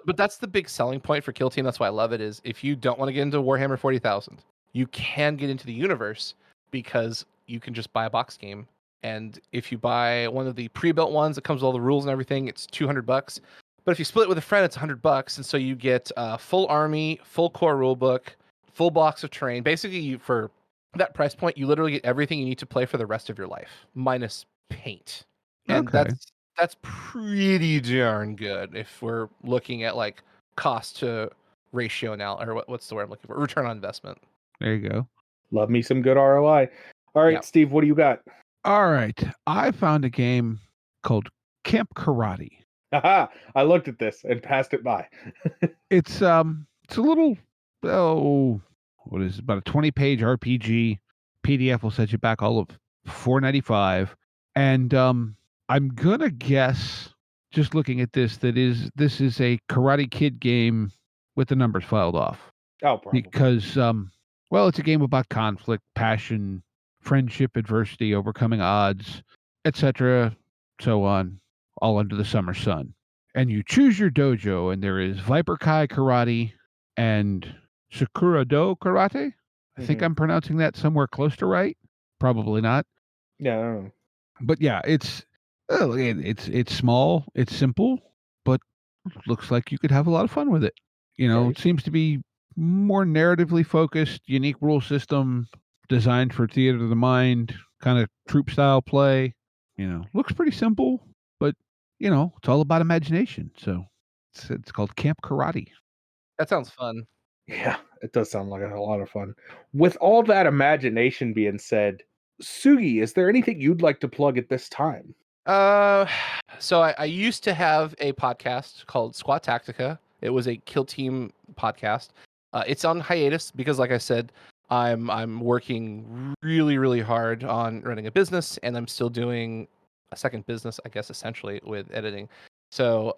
S6: But that's the big selling point for Kill Team. That's why I love it. Is if you don't want to get into Warhammer 40,000, you can get into the universe because you can just buy a box game. And if you buy one of the pre-built ones that comes with all the rules and everything, it's $200. But if you split it with a friend, it's $100. And so you get a full army, full core rulebook, full box of terrain. Basically, for that price point, you literally get everything you need to play for the rest of your life, minus paint. And that's pretty darn good if we're looking at cost to ratio now, or what's the word I'm looking for? Return on investment.
S4: There you go.
S5: Love me some good ROI. All right, Steve, what do you got?
S4: All right. I found a game called Camp Karate.
S5: Aha! I looked at this and passed it by.
S4: It's a little what is it? About a 20-page RPG. PDF will set you back all of $4.95. And I'm gonna guess, just looking at this, this is a Karate Kid game with the numbers filed off.
S5: Oh, probably.
S4: Because it's a game about conflict, passion, friendship, adversity, overcoming odds, etc., so on, all under the summer sun. And you choose your dojo, and there is Viper Kai Karate and Sakura Do Karate. I think I'm pronouncing that somewhere close to right. Probably not.
S5: Yeah, I don't know.
S4: But yeah, it's small, it's simple, but looks like you could have a lot of fun with it. You know, It seems to be more narratively focused, unique rule system, designed for theater of the mind, kind of troop style play. You know, looks pretty simple, but it's all about imagination. So it's called Camp Karate.
S6: That sounds fun.
S5: Yeah, it does sound like a lot of fun. With all that imagination being said, Sugi, is there anything you'd like to plug at this time?
S6: So I used to have a podcast called Squad Tactica. It was a Kill Team podcast. It's on hiatus because, like I said, I'm working really, really hard on running a business, and I'm still doing a second business, I guess, essentially with editing. So,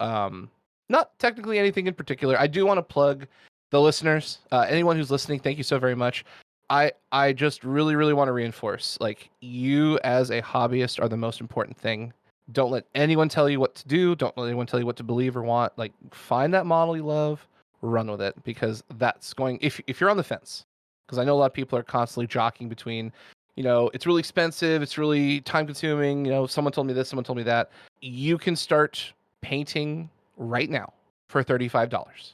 S6: not technically anything in particular. I do want to plug the listeners. Anyone who's listening, thank you so very much. I just really, really want to reinforce, like, you as a hobbyist are the most important thing. Don't let anyone tell you what to do. Don't let anyone tell you what to believe or want. Like, find that model you love, run with it, because that's going, if you're on the fence, because I know a lot of people are constantly jockeying between, it's really expensive, it's really time consuming, someone told me this, someone told me that. You can start painting right now for $35.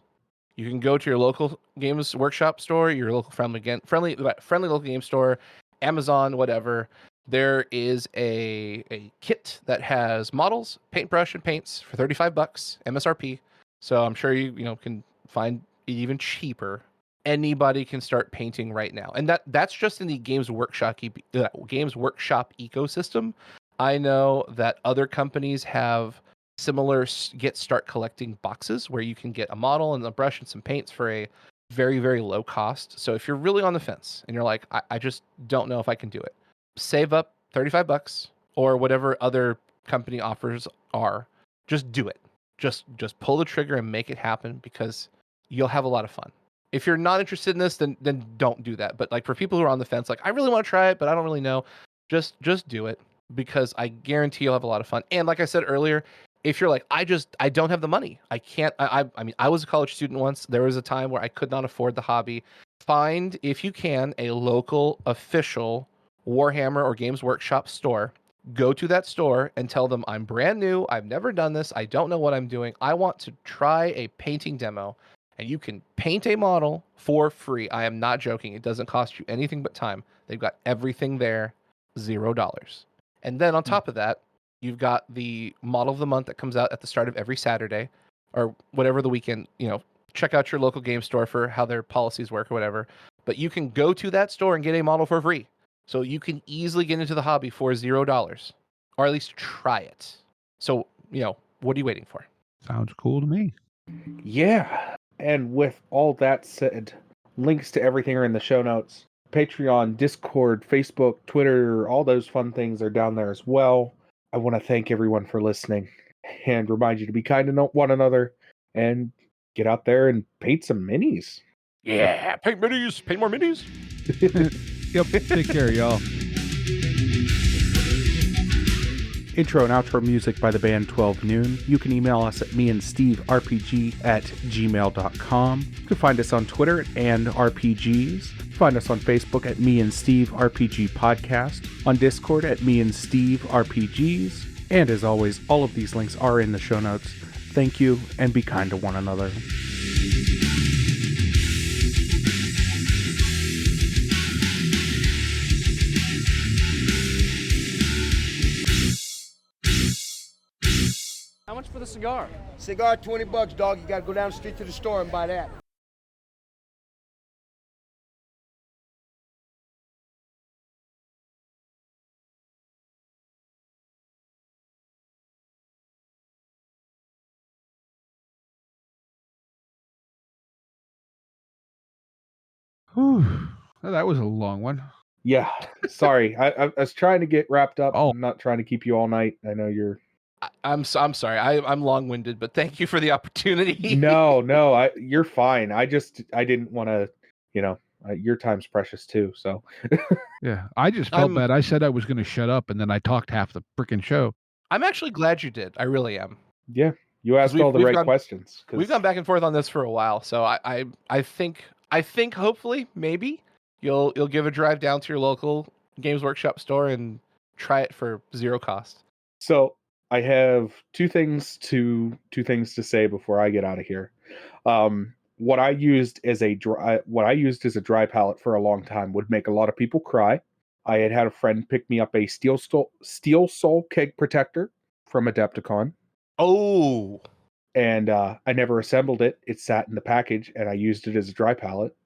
S6: You can go to your local Games Workshop store, your local friendly local game store, Amazon, whatever. There is a kit that has models, paintbrush, and paints for $35 MSRP. So I'm sure you can find it even cheaper. Anybody can start painting right now, and that's just in the Games Workshop ecosystem. I know that other companies have similar start collecting boxes where you can get a model and a brush and some paints for a very, very low cost. So if you're really on the fence and you're like, I just don't know if I can do it, save up $35 or whatever other company offers are. Just do it. Just pull the trigger and make it happen, because you'll have a lot of fun. If you're not interested in this, then don't do that. But like, for people who are on the fence, like, I really want to try it, but I don't really know, just do it, because I guarantee you'll have a lot of fun. And like I said earlier, if you're like, I don't have the money, I can't, I mean, I was a college student once. There was a time where I could not afford the hobby. Find, if you can, a local official Warhammer or Games Workshop store. Go to that store and tell them, I'm brand new, I've never done this, I don't know what I'm doing, I want to try a painting demo. And you can paint a model for free. I am not joking. It doesn't cost you anything but time. They've got everything there, $0. And then on top of that, you've got the model of the month that comes out at the start of every Saturday or whatever the weekend. Check out your local game store for how their policies work or whatever. But you can go to that store and get a model for free. So you can easily get into the hobby for $0, or at least try it. So, what are you waiting for?
S4: Sounds cool to me.
S5: Yeah. And with all that said, links to everything are in the show notes. Patreon, Discord, Facebook, Twitter, all those fun things are down there as well. I want to thank everyone for listening and remind you to be kind to one another and get out there and paint some minis.
S6: Yeah, paint minis, paint more minis.
S4: Yep, take care, y'all.
S5: Intro and outro music by the band 12 Noon. You can email us at meandsteverpg@gmail.com. You can find us on Twitter and RPGs. Find us on Facebook at Me and Steve RPG Podcast, on Discord at Me and Steve RPGs, and as always, all of these links are in the show notes. Thank you, and be kind to one another.
S3: How much for the cigar?
S7: Cigar, $20, dog. You gotta go down the street to the store and buy that.
S4: Whew. Well, that was a long one.
S5: Yeah, sorry. I was trying to get wrapped up.
S4: Oh.
S5: I'm not trying to keep you all night. I know you're...
S6: I'm sorry. I'm long-winded, but thank you for the opportunity.
S5: No, you're fine. I didn't want to, your time's precious too. So
S4: Yeah, I just felt bad. I said I was going to shut up, and then I talked half the freaking show.
S6: I'm actually glad you did. I really am.
S5: Yeah, you asked all the right questions.
S6: We've gone back and forth on this for a while, so I think hopefully maybe you'll give a drive down to your local Games Workshop store and try it for $0 cost.
S5: So I have two things to say before I get out of here. What I used as a dry palette for a long time would make a lot of people cry. I had a friend pick me up a Steel Soul keg protector from Adepticon.
S6: Oh.
S5: And I never assembled it. It sat in the package, and I used it as a dry palette.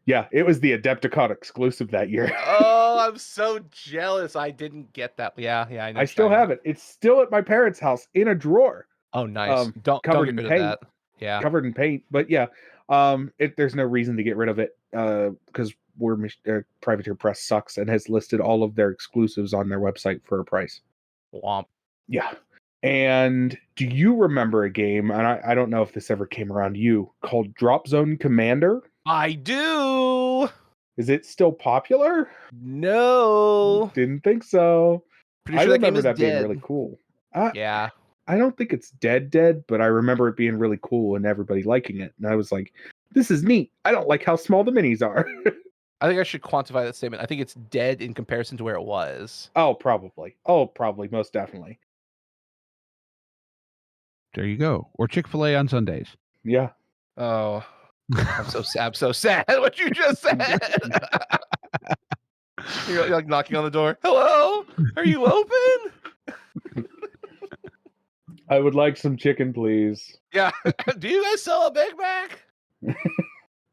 S5: Yeah, it was the Adepticon exclusive that year.
S6: Oh, I'm so jealous. I didn't get that. Yeah, I know.
S5: I still have it. It's still at my parents' house in a drawer.
S6: Oh, nice. Don't
S5: covered
S6: get
S5: in
S6: rid of
S5: paint.
S6: that. Yeah.
S5: Covered in paint, but yeah, there's no reason to get rid of it because Privateer Press sucks and has listed all of their exclusives on their website for a price.
S6: Womp.
S5: Yeah. And do you remember a game, and I don't know if this ever came around to you, called Drop Zone Commander?
S6: I do.
S5: Is it still popular?
S6: No.
S5: Didn't think so.
S6: Pretty
S5: I
S6: sure that game
S5: remember
S6: is
S5: that being
S6: dead.
S5: really cool.
S6: Yeah.
S5: I don't think it's dead, but I remember it being really cool and everybody liking it. And I was like, this is neat. I don't like how small the minis are.
S6: I think I should quantify that statement. I think it's dead in comparison to where it was.
S5: Oh, probably. Most definitely.
S4: There you go. Or Chick-fil-A on Sundays.
S5: Yeah.
S6: Oh, I'm so sad what you just said. You're like knocking on the door. Hello? Are you open?
S5: I would like some chicken, please.
S6: Yeah. Do you guys sell a Big Mac?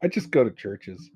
S5: I just go to churches.